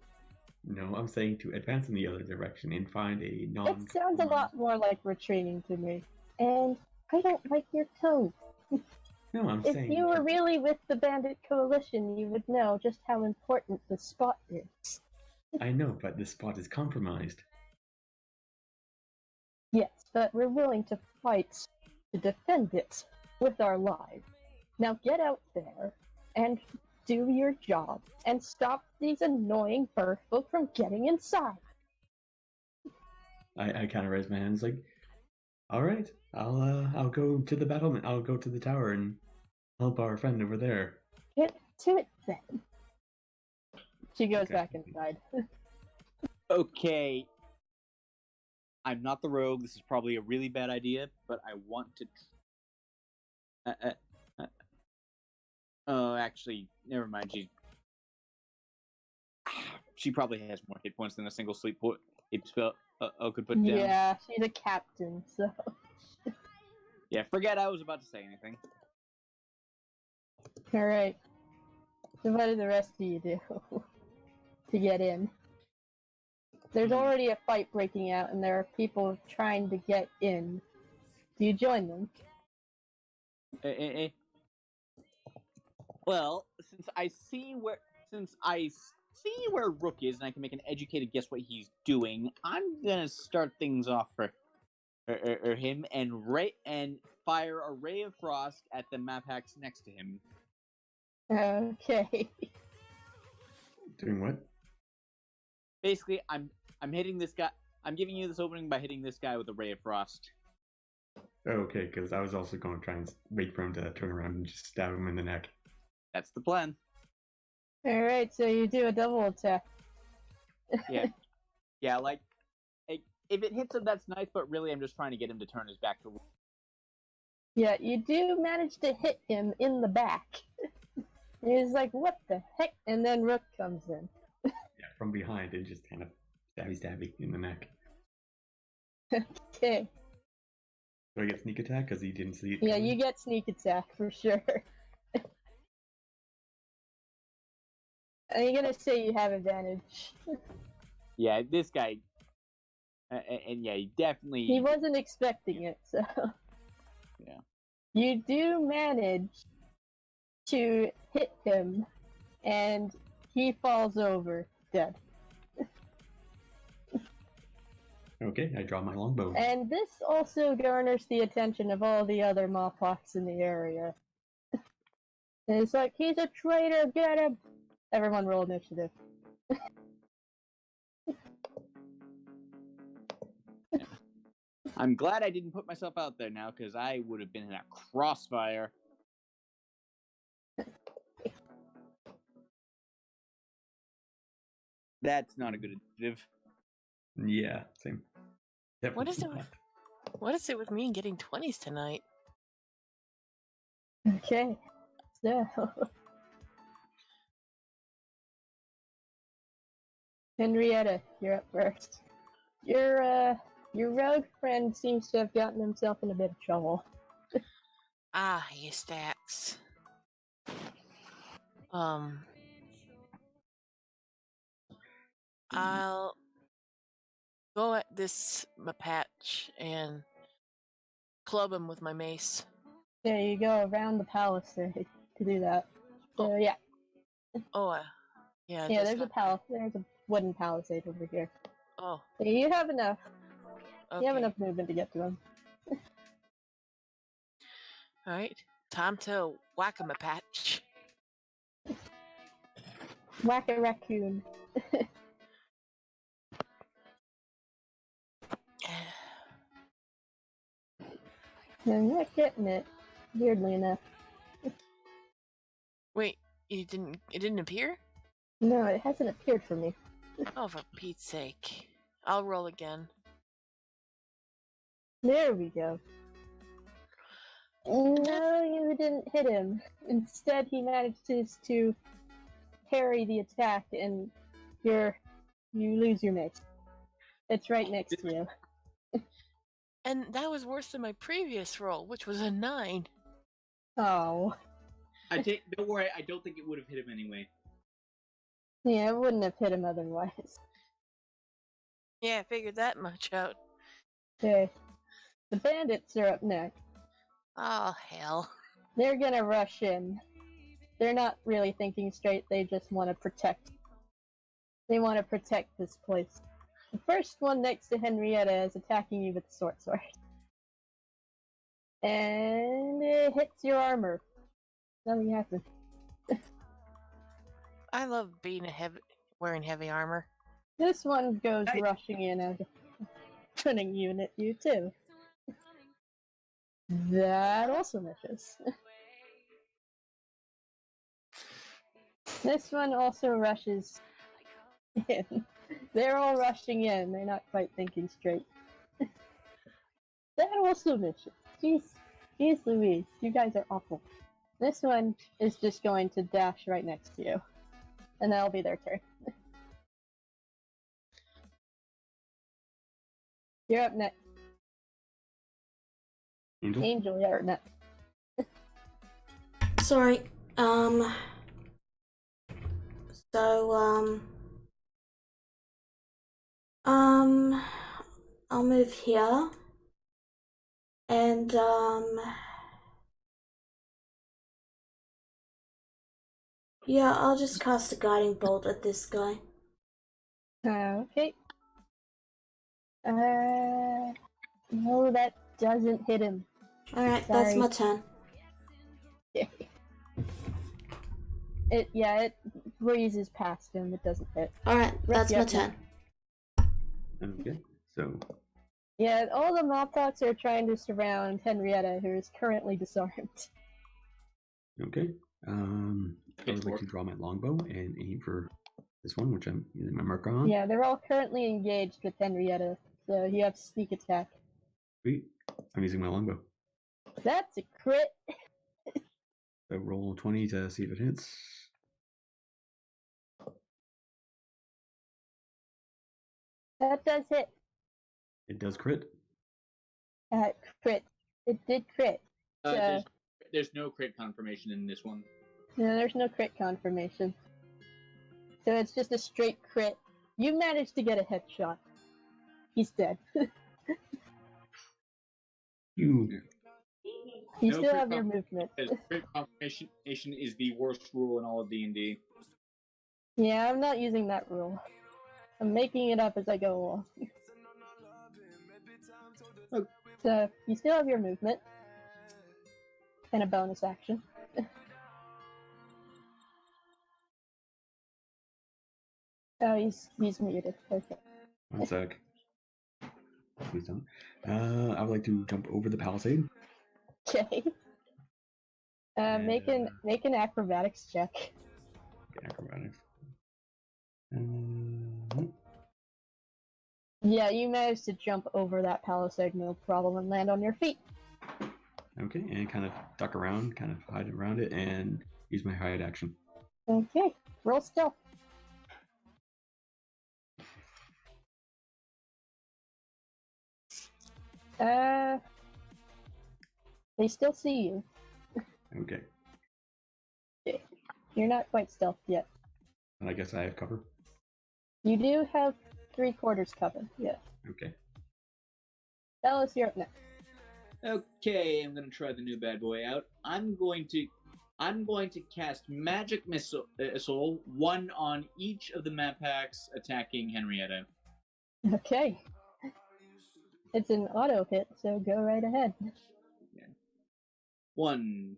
No, I'm saying to advance in the other direction and find a non. That sounds a lot more like retreating to me. And I don't like your tone. No, I'm If saying. you were really with the Bandit Coalition, you would know just how important the spot is. I know, but this spot is compromised. Yes, but we're willing to fight to defend it with our lives. Now get out there and do your job and stop these annoying bird folk from getting inside. I kind of raise my hands like, all right, I'll go to the battlement. I'll go to the tower and help our friend over there. Get to it then. She goes Okay. back inside. Okay. I'm not the rogue. This is probably a really bad idea, but I want to. Oh, actually, never mind. She probably has more hit points than a single sleep spell could put down. Yeah, she's a captain, so. Yeah, forget I was about to say anything. Alright. So what do the rest of you do to get in? There's already a fight breaking out, and there are people trying to get in. Do you join them? Well, since I see where Rook is, and I can make an educated guess what he's doing, I'm gonna start things off for him and fire a ray of frost at the map hacks next to him. Okay. Doing what? Basically, I'm hitting this guy. I'm giving you this opening by hitting this guy with a ray of frost. Oh, okay, because I was also going to try and wait for him to turn around and just stab him in the neck. That's the plan. Alright, so you do a double attack. Yeah. Yeah, like, if it hits him, that's nice, but really I'm just trying to get him to turn his back to... Yeah, you do manage to hit him in the back. He's like, what the heck? And then Rook comes in. Yeah, from behind and just kind of stabby in the neck. Okay. Do I get sneak attack because he didn't see it? Yeah, coming? you get sneak attack for sure. Are you gonna say you have advantage? Yeah, this guy... and yeah, he definitely... He wasn't expecting it, so... Yeah. You do manage to hit him, and he falls over, dead. Okay, I draw my longbow. And this also garners the attention of all the other Mawpoks in the area. And it's like, he's a traitor, get him! Everyone roll initiative. I'm glad I didn't put myself out there now, because I would have been in a crossfire. That's not a good initiative. Yeah, same. What is Definitely it? not. What is it with me and getting 20s tonight? Okay, so... Henrietta, you're up first. Your rogue friend seems to have gotten himself in a bit of trouble. Ah, you stacks. I'll go at this patch and club him with my mace. There you go, around the palisade to do that. So yeah. Oh, yeah. Yeah, this there's a wooden palisade over here. Oh, So you have enough. okay. You have enough movement to get to him. All right, time to whack him a patch. Whack a raccoon. I'm not getting it, weirdly enough. Wait, it didn't appear? No, it hasn't appeared for me. Oh, for Pete's sake! I'll roll again. There we go. No, you didn't hit him. Instead, he managed to parry the attack, and you lose your mace. It's right next to you. And that was worse than my previous roll, which was a 9. Oh. Don't worry, I don't think it would have hit him anyway. Yeah, it wouldn't have hit him otherwise. Yeah, I figured that much out. Okay. The bandits are up next. Oh, hell. They're gonna rush in. They're not really thinking straight, they just want to protect. They want to protect this place. The first one next to Henrietta is attacking you with a short sword. And it hits your armor. Nothing happens. I love wearing heavy armor. This one goes rushing in. running unit, you too. That also misses. This one also rushes in. They're all rushing in. They're not quite thinking straight. That also misses. Jeez Louise, you guys are awful. This one is just going to dash right next to you. And that'll be their turn. You're up next. Angel, you're up next. Sorry. I'll move here. And, yeah, I'll just cast a guiding bolt at this guy. Okay. No, that doesn't hit him. Alright, that's my turn. It breezes past him. It doesn't hit. Alright, that's my turn. Okay, so Yeah, all the Moppox are trying to surround Henrietta, who is currently disarmed. okay. I would like to draw my longbow and aim for this one, which I'm using my marker on. Yeah, they're all currently engaged with Henrietta, so you have sneak attack. Sweet. I'm using my longbow. That's a crit. So roll 20 to see if it hits. That does hit. It does crit. Crit. It did crit. There's no crit confirmation in this one. No, there's no crit confirmation. So it's just a straight crit. You managed to get a headshot. He's dead. You You No still crit have your movement. Crit confirmation is the worst rule in all of D&D. Yeah, I'm not using that rule. I'm making it up as I go along. Okay. So, you still have your movement. And a bonus action. Oh, he's muted. Okay. One sec. Please don't. I would like to jump over the palisade. Okay. Make an acrobatics check. Okay, acrobatics. Yeah, you managed to jump over that palisade, no problem, and land on your feet. Okay, and kind of duck around, kind of hide around it, and use my hide action. Okay, roll stealth. They still see you. Okay. Okay. You're not quite stealth yet. And I guess I have cover. You do have 3/4 cover, yeah. Okay. Dallas, you're up next. Okay, I'm gonna try the new bad boy out. I'm going to cast Magic Missile, 1 on each of the map packs attacking Henrietta. Okay. It's an auto hit, so go right ahead. Yeah. 1,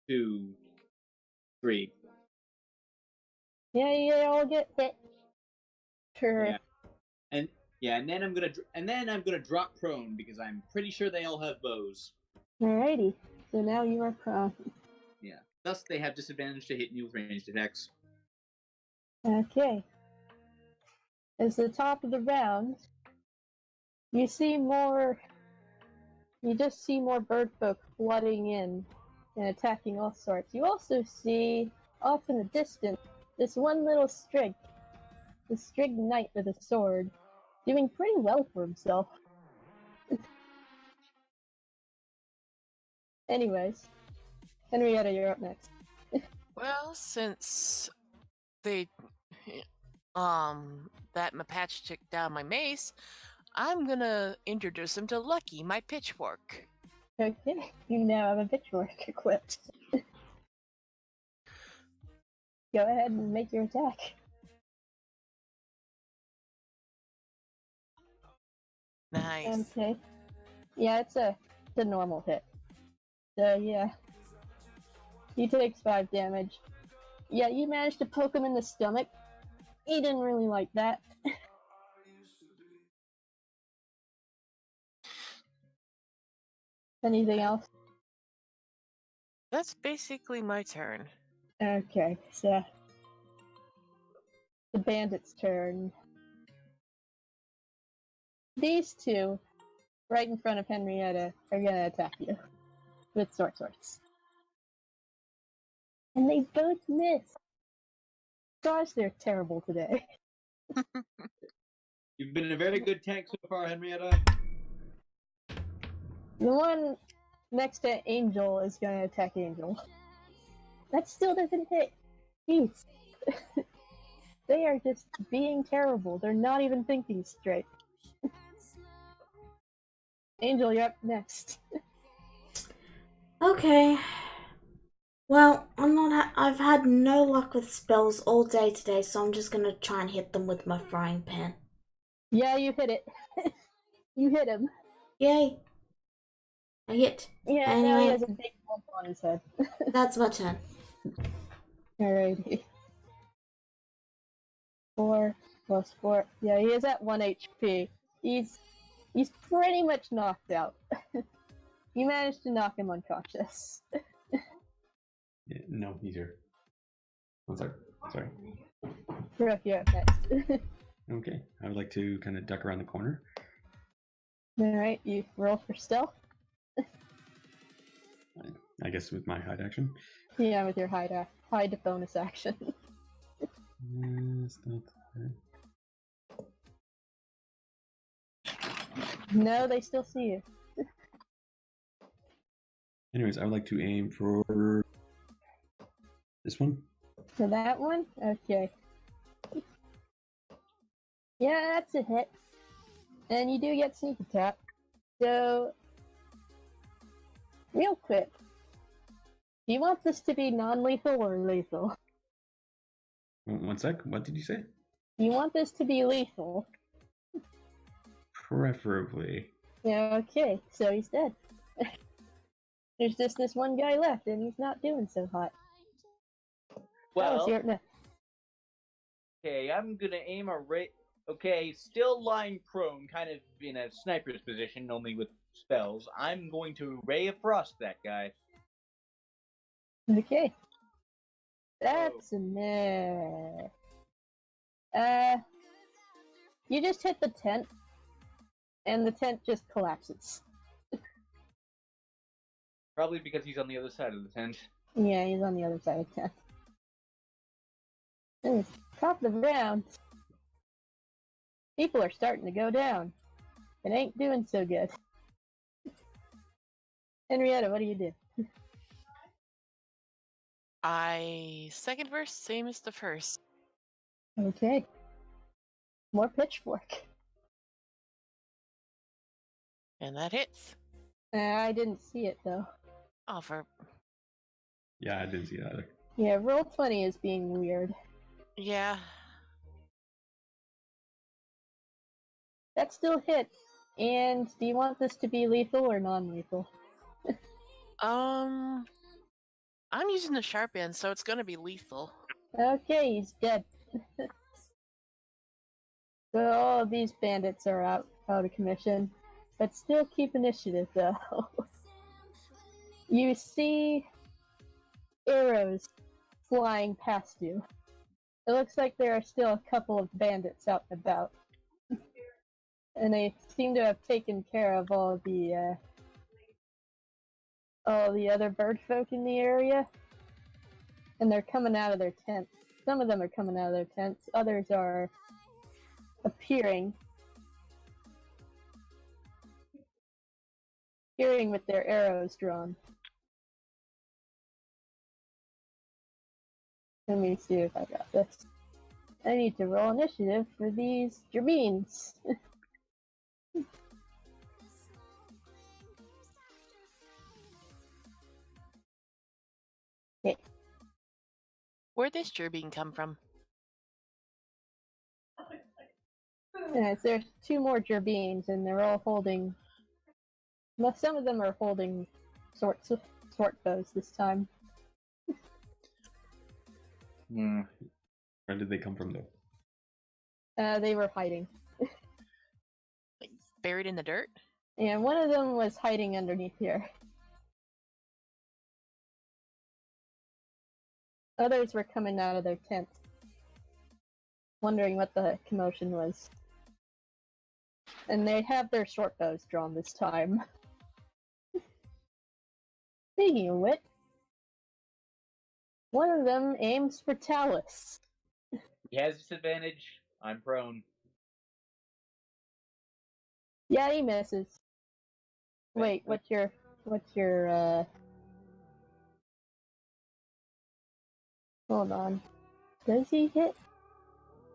2, 3. Yeah, you all get hit. Sure. Yeah. And then I'm gonna drop prone because I'm pretty sure they all have bows. Alrighty. So now you are prone. Yeah. Thus, they have disadvantage to hit you with ranged attacks. Okay. As the top of the round, you see more. You just see more bird folk flooding in and attacking all sorts. You also see, off in the distance, this one little Strig. The Strig knight with a sword, doing pretty well for himself. Anyways, Henrietta, you're up next. Well, since they that Mapatch took down my mace, I'm gonna introduce him to Lucky, my pitchfork. Okay, you now have a pitchfork equipped. Go ahead and make your attack. Nice. Okay. Yeah, it's a normal hit. So yeah. He takes 5 damage. Yeah, you managed to poke him in the stomach. He didn't really like that. Anything else? That's basically my turn. Okay, so the bandit's turn. These two, right in front of Henrietta, are gonna attack you with sword swords. And they both miss. Gosh, they're terrible today. You've been a very good tank so far, Henrietta. The one next to Angel is gonna attack Angel. That still doesn't hit. Jeez. They are just being terrible. They're not even thinking straight. Angel, you're up next. Okay. Well, I've had no luck with spells all day today, so I'm just gonna try and hit them with my frying pan. Yeah, you hit it. You hit him. Yay! I hit. Yeah, Anyway. now he has a big bump on his head. That's my turn. Alrighty. 4 plus 4. Yeah, he is at 1 HP. He's pretty much knocked out. You managed to knock him unconscious. Yeah, no, he's here. Oh, sorry. Brooke, you're up next. Okay, I would like to kind of duck around the corner. Alright, you roll for stealth. I guess with my hide action. Yeah, with your hide bonus action. No, they still see you. Anyways, I would like to aim for this one. For that one? Okay. Yeah, that's a hit. And you do get sneak attack. So, real quick, do you want this to be non-lethal or lethal? One sec. What did you say? Do you want this to be lethal? Preferably. Yeah, okay, so he's dead. There's just this one guy left, and he's not doing so hot. Well, Okay, I'm gonna aim a ray. Okay, still lying prone, kind of in a sniper's position, only with spells. I'm going to Ray of Frost that guy. Okay. That's a miss. You just hit the tent, and the tent just collapses. Probably because he's on the other side of the tent. Yeah, he's on the other side of the tent. And top of the round. People are starting to go down. It ain't doing so good. Henrietta, what do you do? Second verse, same as the first. Okay. More pitchfork. And that hits. I didn't see it, though. Oh, for... Yeah, I didn't see that either. Yeah, roll 20 is being weird. Yeah. That still hit. And do you want this to be lethal or non-lethal? I'm using the sharp end, so it's gonna be lethal. Okay, he's dead. So all of these bandits are out of commission, but still keep initiative though. You see arrows flying past you. It looks like there are still a couple of bandits out and about. And they seem to have taken care of all the other bird folk in the area. And they're coming out of their tents. Some of them are coming out of their tents, others are appearing with their arrows drawn. Let me see if I got this. I need to roll initiative for these Gerbeans. Okay. Where'd this Gerbine come from? Yes, there's 2 more Gerbeans, and they're all holding. Well, some of them are holding sword bows this time. Where did they come from, though? They were hiding. Like, buried in the dirt? And one of them was hiding underneath here. Others were coming out of their tents, wondering what the commotion was. And they have their short bows drawn this time. Speaking of which, one of them aims for Talus. He has disadvantage. I'm prone. Yeah, he misses. Wait, what's your hold on. Does he hit?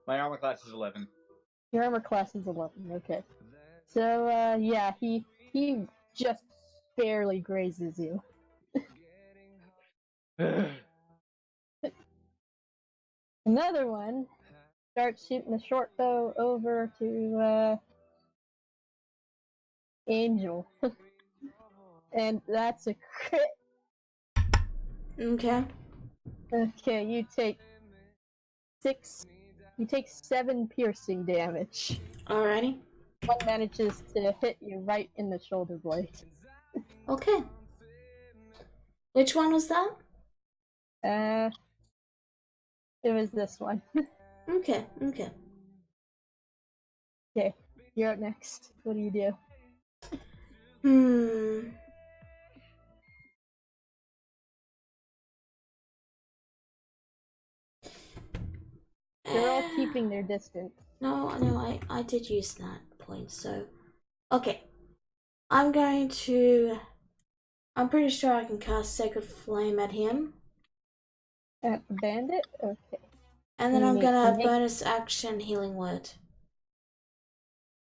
My armor class is 11. Your armor class is 11, okay. So, yeah, he just barely grazes you. Another one starts shooting the short bow over to, Angel. And that's a crit. Okay. Okay, you take 7 piercing damage. Alrighty. One manages to hit you right in the shoulder blade. Okay. Which one was that? It was this one. Okay, okay. Okay, you're up next. What do you do? They're all keeping their distance. No, I did use that point, so... Okay. I'm pretty sure I can cast Sacred Flame at him. At the bandit? Okay. And then I'm gonna bonus action Healing Word.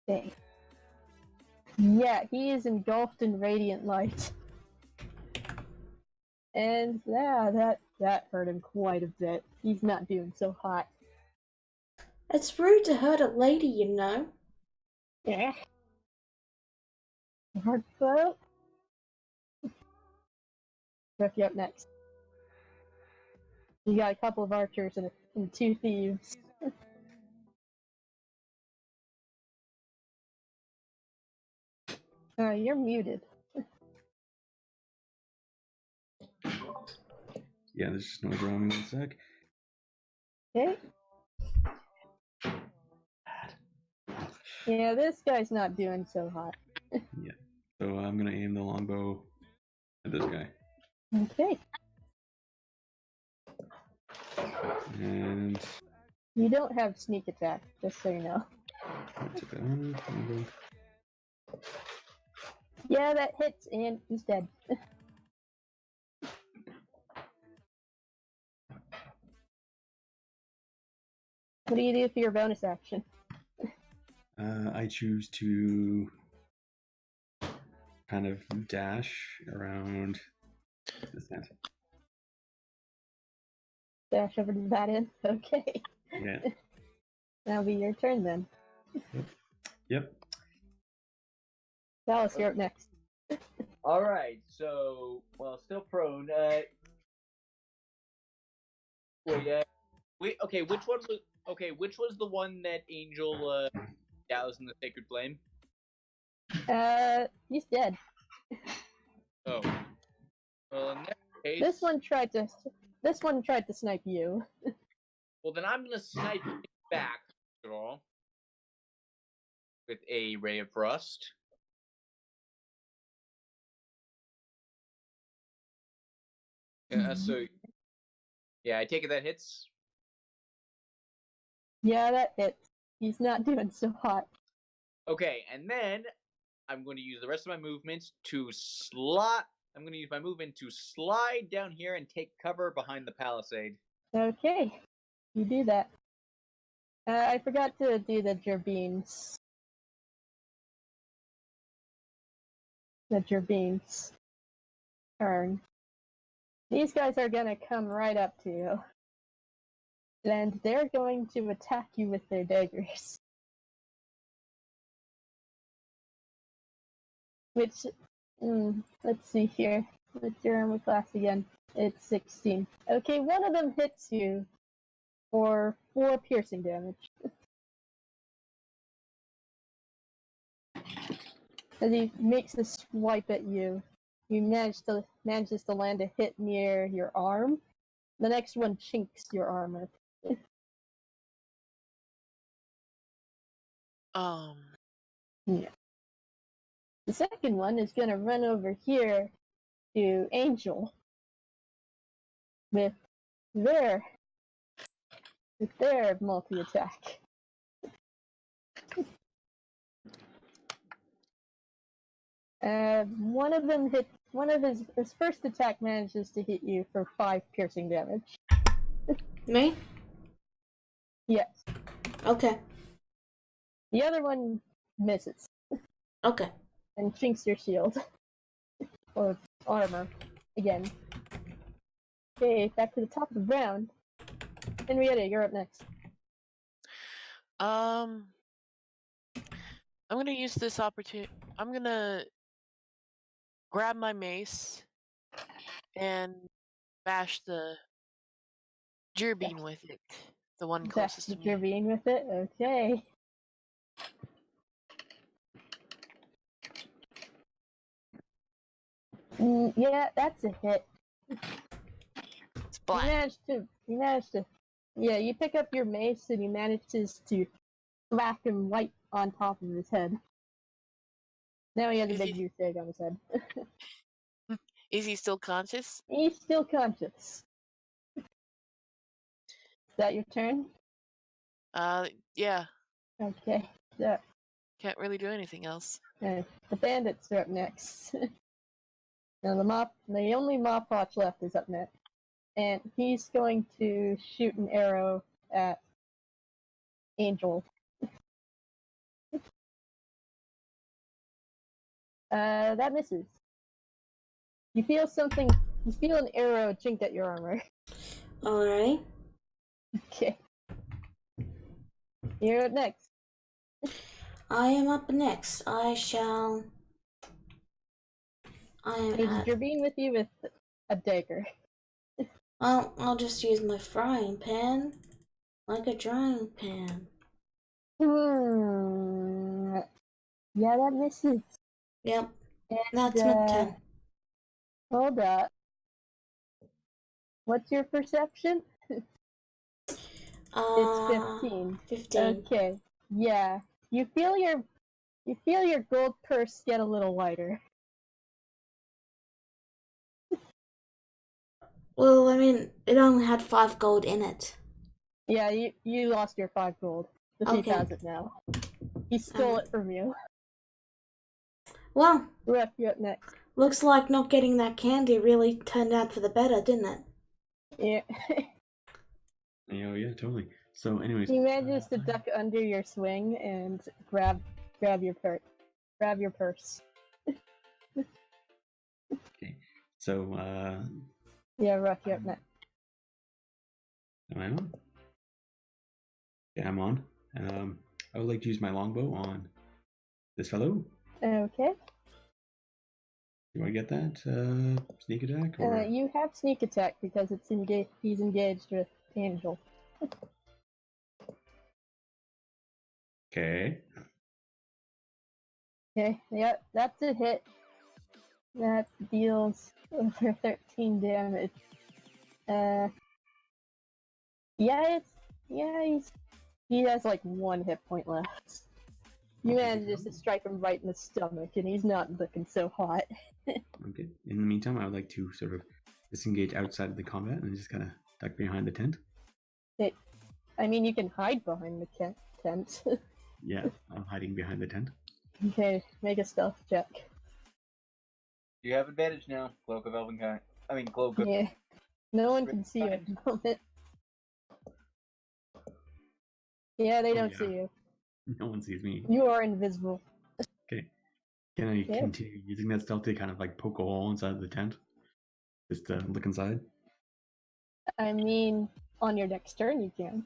Okay. Yeah, he is engulfed in radiant light. And yeah, that hurt him quite a bit. He's not doing so hot. It's rude to hurt a lady, you know. Yeah. Hard foot. Rip you up next. You got a couple of archers and 2 thieves. You're muted. Yeah, there's just noise around me 1 sec. Okay. Yeah, this guy's not doing so hot. Yeah. So I'm gonna aim the longbow at this guy. Okay. And You don't have sneak attack, just so you know. took that one. Longbow. Yeah, that hits and he's dead. What do you do for your bonus action? I choose to kind of dash around this tent. Dash over to that end? Okay. Yeah. That'll be your turn then. Yep. Dallas, you're up next. Alright, so, well, still prone. Which was the one that Angel, doused in the Sacred Flame? He's dead. Oh. Well, in that case... This one tried to snipe you. Well, then I'm gonna snipe him back, first of all. With a Ray of Frost. So... Yeah, I take it that hits? Yeah, that hits. He's not doing so hot. Okay, and then I'm going to use the rest of my movement to slide. I'm going to use my movement to slide down here and take cover behind the palisade. Okay, you do that. I forgot to do the Jerbeans. The Jerbeans turn. These guys are gonna come right up to you. And they're going to attack you with their daggers. Which, let's see here. What's your armor class again? It's 16. Okay, one of them hits you for 4 piercing damage. As he makes a swipe at you, you manages to land a hit near your arm. The next one chinks your armor. Yeah. The second one is gonna run over here to Angel with their multi-attack. One of his first attack manages to hit you for 5 piercing damage. Me? Yes. Okay. The other one misses Okay. and chinks your shield. Or armor. Again. Okay, back to the top of the round. Henrietta, you're up next. I'm gonna use this opportunity. I'm gonna grab my mace and bash the Jerbean with it. The one closest to me. Jerbean with it? Okay. Yeah, that's a hit. Splat. You managed to. Yeah, you pick up your mace and he manages to whack him right on top of his head. Now he has a big goose egg on his head. Is he still conscious? He's still conscious. Is that your turn? Yeah. Okay. So, Can't really do anything else. the bandits are up next. Now the only Mopwatch left is up next. And he's going to shoot an arrow at Angel. That misses. You feel an arrow chink at your armor. Alright. Okay. You're up next. I am up next. You're being with you with a dagger. Well, I'll just use my frying pan. Like a drying pan. Yeah, that misses. Yep. And, That's my turn. Hold up. What's your perception? It's 15. 15. Okay. Yeah. You feel your gold purse get a little lighter. Well, I mean, it only had 5 gold in it. Yeah, you lost your 5 gold. The thief has it now. He stole it from you. Well, Ref, you up next. Looks like not getting that candy really turned out for the better, didn't it? Yeah. Oh yeah, totally. So, anyways, He manages to duck under your swing and grab your purse. Grab your purse. Okay. So, Yeah, Ruff, you up next. Am I on? Yeah, I'm on. I would like to use my longbow on this fellow. Okay. Do I get that sneak attack? Or... You have sneak attack because he's engaged with Angel. Okay. Okay, yeah, that's a hit. That deals over 13 damage. He has like 1 hit point left. You manage to strike him right in the stomach, and he's not looking so hot. Okay. In the meantime, I would like to sort of disengage outside of the combat and just kind of duck behind the tent. I mean, you can hide behind the tent. Yeah, I'm hiding behind the tent. Okay, make a stealth check. You have advantage now, Cloak of Elvenkind. I mean, Cloak of... Yeah. No one can see you at the moment. Yeah, they don't see you. No one sees me. You are invisible. Okay. Can I continue using that stealth to kind of like poke a hole inside the tent? Just to look inside? I mean, on your next turn you can.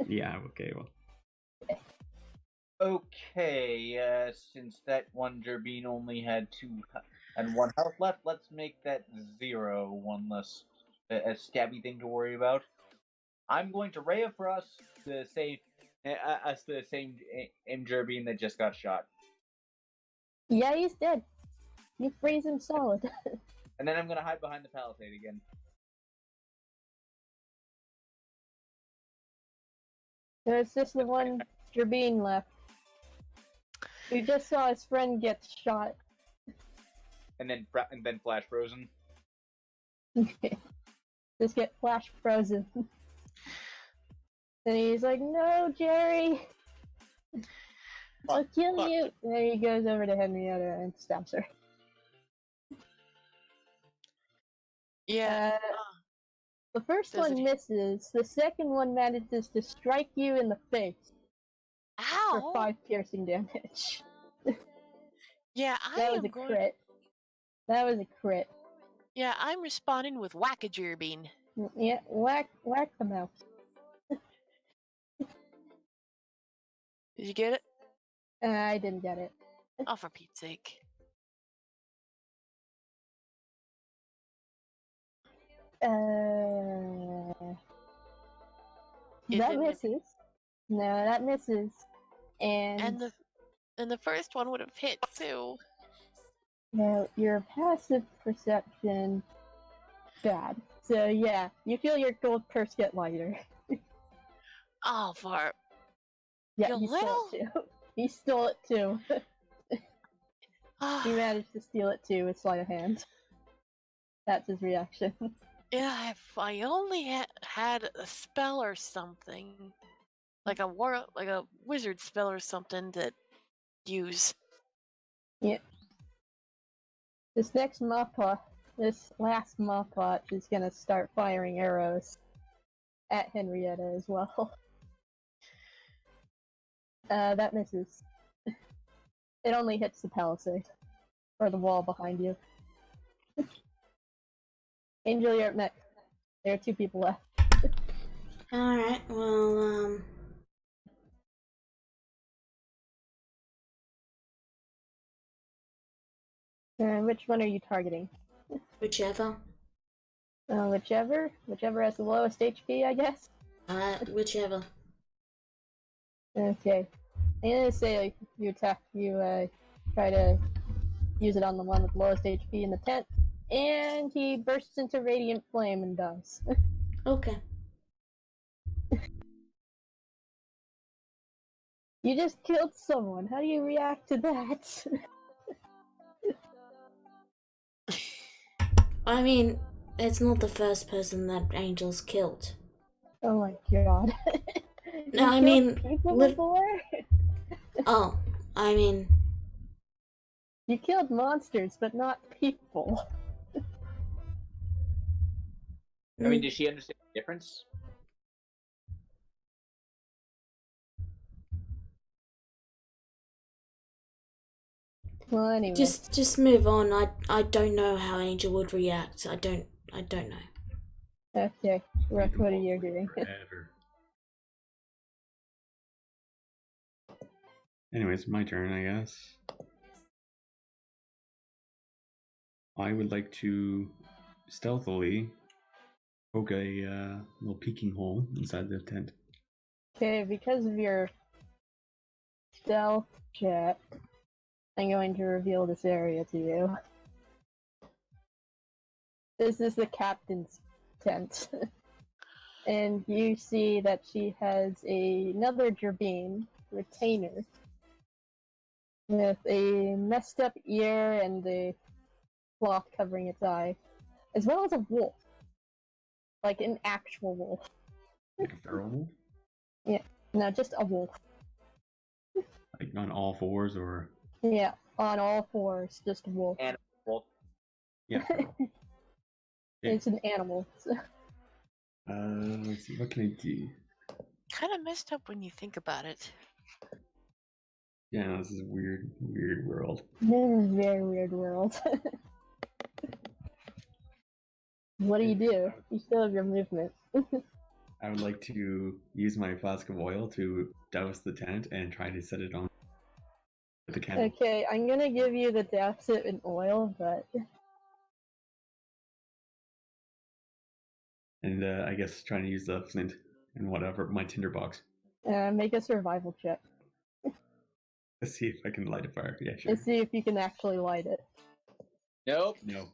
Yeah, okay, well. Okay, since that one Jerbean only had 2 and 1 health left, let's make that 0 one less a scabby thing to worry about. I'm going to Ray of Frost to save us the same Jerbean that just got shot. Yeah, he's dead. You freeze him solid. And then I'm gonna hide behind the palisade again. There's just the one Jabin left. We just saw his friend get shot. And then flash frozen. Just get flash frozen. And he's like, "No, Jerry! I'll kill you!" And then he goes over to Henrietta and stabs her. Yeah. The first Does one it- misses. The second one manages to strike you in the face for Ow! 5 piercing damage. Yeah, That was a crit. That was a crit. Yeah, I'm responding with whack-a-jerbine. Yeah, whack the mouse. Did you get it? I didn't get it. Oh, for Pete's sake. It That didn't hit- misses. No, that misses. And the first one would have hit too. Now, your passive perception, bad. So yeah, you feel your gold purse get lighter. Oh, for Yeah, You he stole it too. He stole it too. He managed to steal it too with sleight of hand. That's his reaction. Yeah, if I only had a spell or something, like a wizard spell or something that use. Yeah. This last Mopot is gonna start firing arrows at Henrietta as well. That misses. It only hits the palisade. Or the wall behind you. Angel, you're up next. There are 2 people left. Alright, well, Which one are you targeting? whichever. Whichever has the lowest HP, I guess. Whichever. Okay. I'm gonna say you try to use it on the one with the lowest HP in the tent, and he bursts into radiant flame and dies. Okay. You just killed someone. How do you react to that? I mean, it's not the first person that Angel's killed. Oh my god. No, You I killed mean, people before? Oh, I mean, You killed monsters, but not people. I mean, does she understand the difference? Well, anyway. just move on. I don't know how Angel would react. I don't know. Okay, Rook, what are you doing? Forever. Anyways, my turn, I guess. I would like to stealthily poke a little peeking hole inside the tent. Okay, because of your stealth check, I'm going to reveal this area to you. This is the captain's tent. And you see that she has another Gerbine retainer with a messed up ear and a cloth covering its eye, as well as a wolf. Like an actual wolf. Like a feral wolf? No, just a wolf. Like on all fours or Yeah, on all 4s, just a wolf. And well, yeah. Feral. Yeah. It's an animal. Let's see, what can I do? Kind of messed up when you think about it. Yeah, no, this is a weird world. This is a very weird world. What do? You still have your movement. I would like to use my flask of oil to douse the tent and try to set it on with the candle. Okay, I'm gonna give you the douse it in oil, but And I guess trying to use the flint and whatever, my tinderbox. make a survival check. Let's see if I can light a fire. Yeah, sure. Let's see if you can actually light it. Nope. No.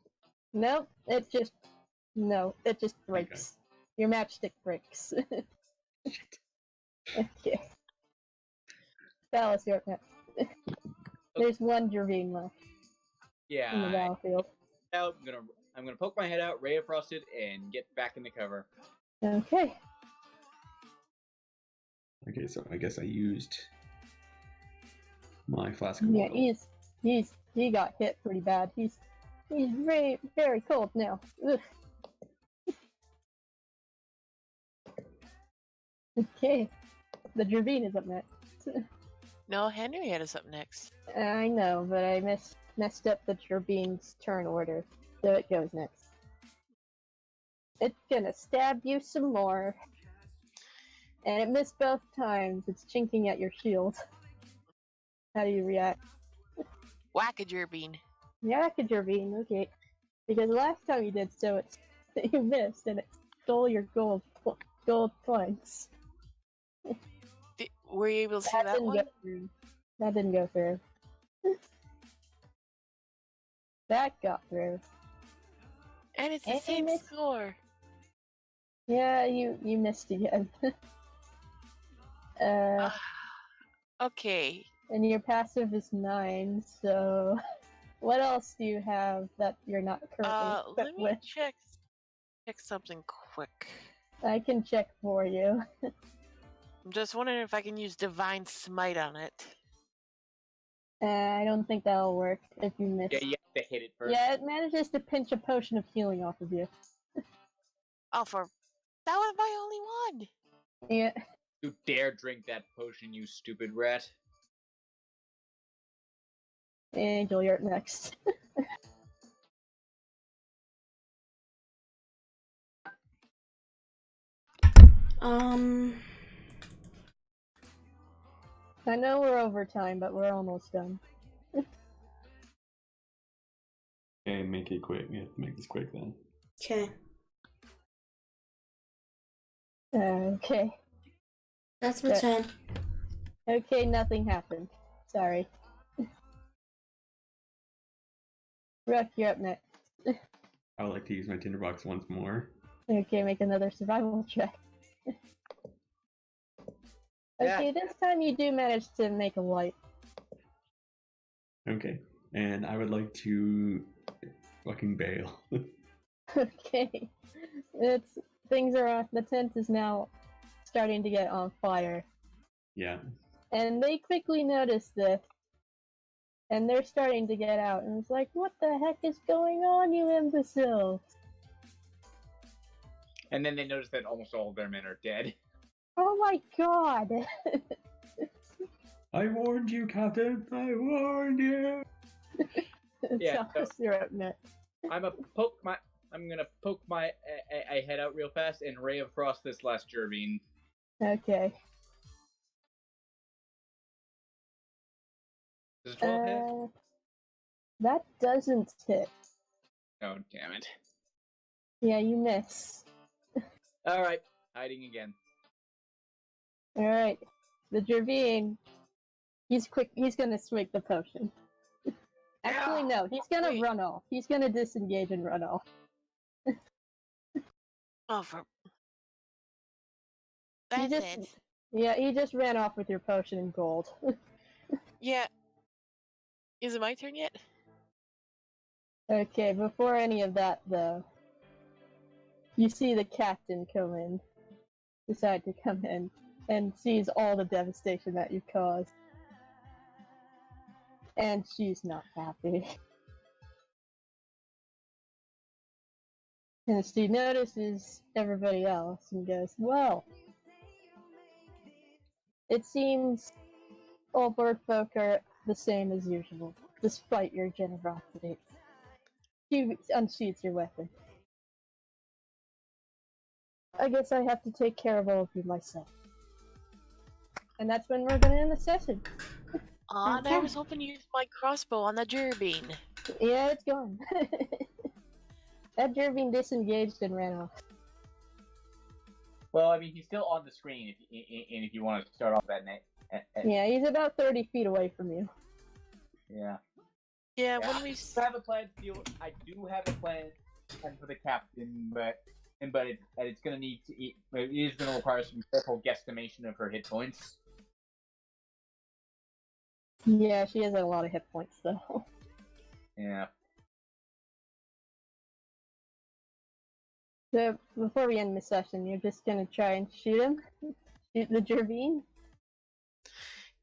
Nope, it just breaks. Your matchstick breaks. Okay. Dallas, you're up next. There's one Jervine left in the Yeah. battlefield. I'm gonna poke my head out, ray of frosted, and get back in the cover. Okay. Okay, so I guess I used my flask of Yeah, oil. he got hit pretty bad. He's very, very cold now. Ugh. Okay. The Jervine is up next. No, Henrietta's up next. I know, but I messed up the Jervine's turn order, so it goes next. It's gonna stab you some more. And it missed both times. It's chinking at your shield. How do you react? Whack a Jervine. Yeah, Jervine, okay. Because last time you did so, you missed, and it stole your gold points. Were you able to see that didn't one? go through. That didn't go through. That got through. And it's the And same missed. score. Yeah, you missed again. Okay. And your passive is 9, so what else do you have that you're not currently Let equipped me with? check something quick. I can check for you. I'm just wondering if I can use Divine Smite on it. I don't think that'll work if you miss. Yeah, you have to hit it first. Yeah, it manages to pinch a potion of healing off of you. Oh, that was my only one. Yeah. You dare drink that potion, you stupid rat. Angel, you're up next. I know we're over time, but we're almost done. Okay, make it quick. We have to make this quick then. Okay. Okay. That's my turn. Okay, nothing happened. Sorry. Rook, you're up next. I would like to use my tinderbox once more. Okay, make another survival check. Okay, this time you do manage to make a light. Okay, and I would like to fucking bail. Okay. Things are on. The tent is now starting to get on fire. Yeah. And they quickly notice this. And they're starting to get out. And it's like, what the heck is going on, you imbeciles? And then they notice that almost all of their men are dead. Oh my god! I warned you, Captain. I warned you. Yeah, Thomas, you're up next. I'm gonna poke my head out real fast and ray of frost this last Jervine. Okay. Does 12 hit? That doesn't hit. Oh, damn it. Yeah, you miss. Alright, hiding again. Alright. The Jervine, he's gonna swig the potion. Actually, no, he's gonna run off. He's gonna disengage and run off. Oh, That's it. Yeah, he just ran off with your potion and gold. Yeah. Is it my turn yet? Okay, before any of that, though, you see the captain decide to come in, and sees all the devastation that you caused. And she's not happy. And she notices everybody else and goes, well, it seems all bird folk are the same as usual, despite your generosity. She unsheathes your weapon. I guess I have to take care of all of you myself. And that's when we're gonna end the session. Aw, and I was hoping to use my crossbow on the Jervine. Yeah, it's gone. That Jervine disengaged and ran off. Well, I mean, he's still on the screen if you want to start off Yeah, he's about 30 feet away from you. Yeah. Yeah, Yeah. when we I have a plan. I do have a plan for the captain, but it's gonna need to eat. It is gonna require some careful guesstimation of her hit points. Yeah, she has a lot of hit points though. Yeah. So before we end the session, you're just gonna try and shoot him? Shoot the Jervine?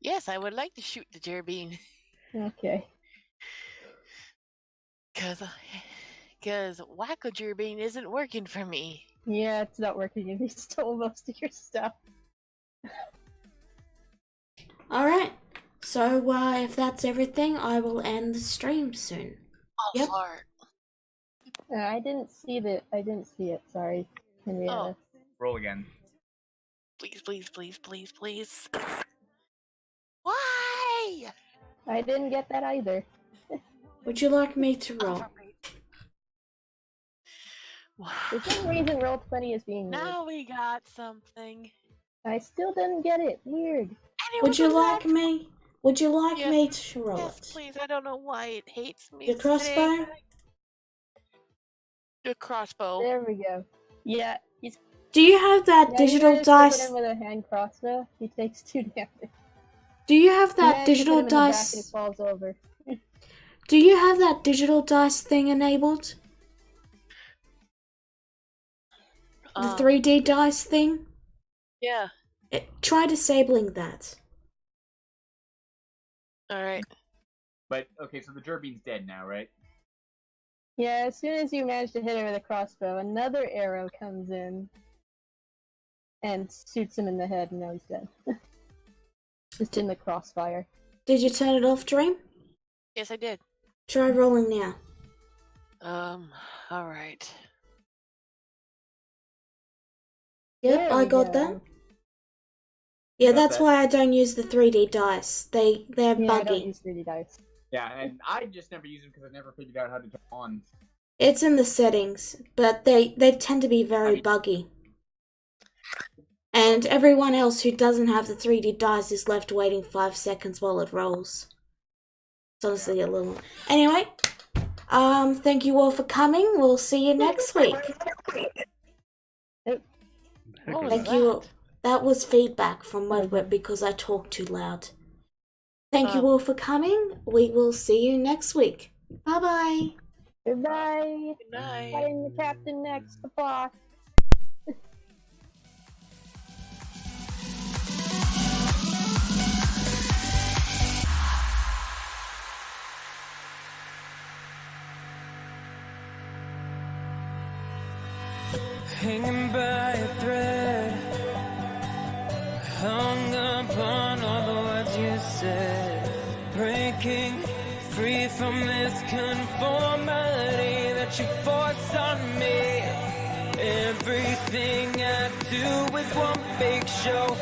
yes, I would like to shoot the Jerbean. Okay. Cause Wacko Jerbean isn't working for me. Yeah, it's not working and he stole most of your stuff. Alright, so if that's everything, I will end the stream soon. Oh, Yep. fart. I didn't see it, sorry, Henrietta. Roll again. Please, please, please, please, please. Why? I didn't get that either. Would you like me to roll? For some reason, Roll20 is being weird. Now we got something. I still didn't get it. Weird. Would you like me? Would you like Yes. me to roll Yes, it? please. I don't know why it hates me. Your crossbow? today. The crossbow. There we go. Yeah, he's Do you have that digital you hit dice? him with a hand crossbow. He takes 2 damage. Do you have that Yeah, you digital hit him in the back and dice? he falls over. Do you have that digital dice thing enabled? The 3D dice thing? Yeah. Try disabling that. All right. But okay, so the Jerbean's dead now, right? Yeah, as soon as you manage to hit him with a crossbow, another arrow comes in and shoots him in the head, and now he's dead. Just in the crossfire. Did you turn it off, Dream? Yes, I did. Try rolling now. All right. Yep, There I we got go. that. Yeah, Got that's that. why I don't use the 3D dice. They're Yeah, I don't buggy. use 3D dice. Yeah, and I just never use them because I never figured out how to turn on. It's in the settings, but they tend to be very buggy. And everyone else who doesn't have the 3D dice is left waiting 5 seconds while it rolls. It's honestly a little... Anyway, thank you all for coming. We'll see you next week. What was Thank that? you all. That was feedback from Mudweb because I talked too loud. Thank you all for coming. We will see you next week. Bye-bye. Goodbye. Good night. Fighting the captain next, the boss. Hanging by a thread, hung upon all the words you said, breaking free from this conformity that you force on me. Everything I do is one big show.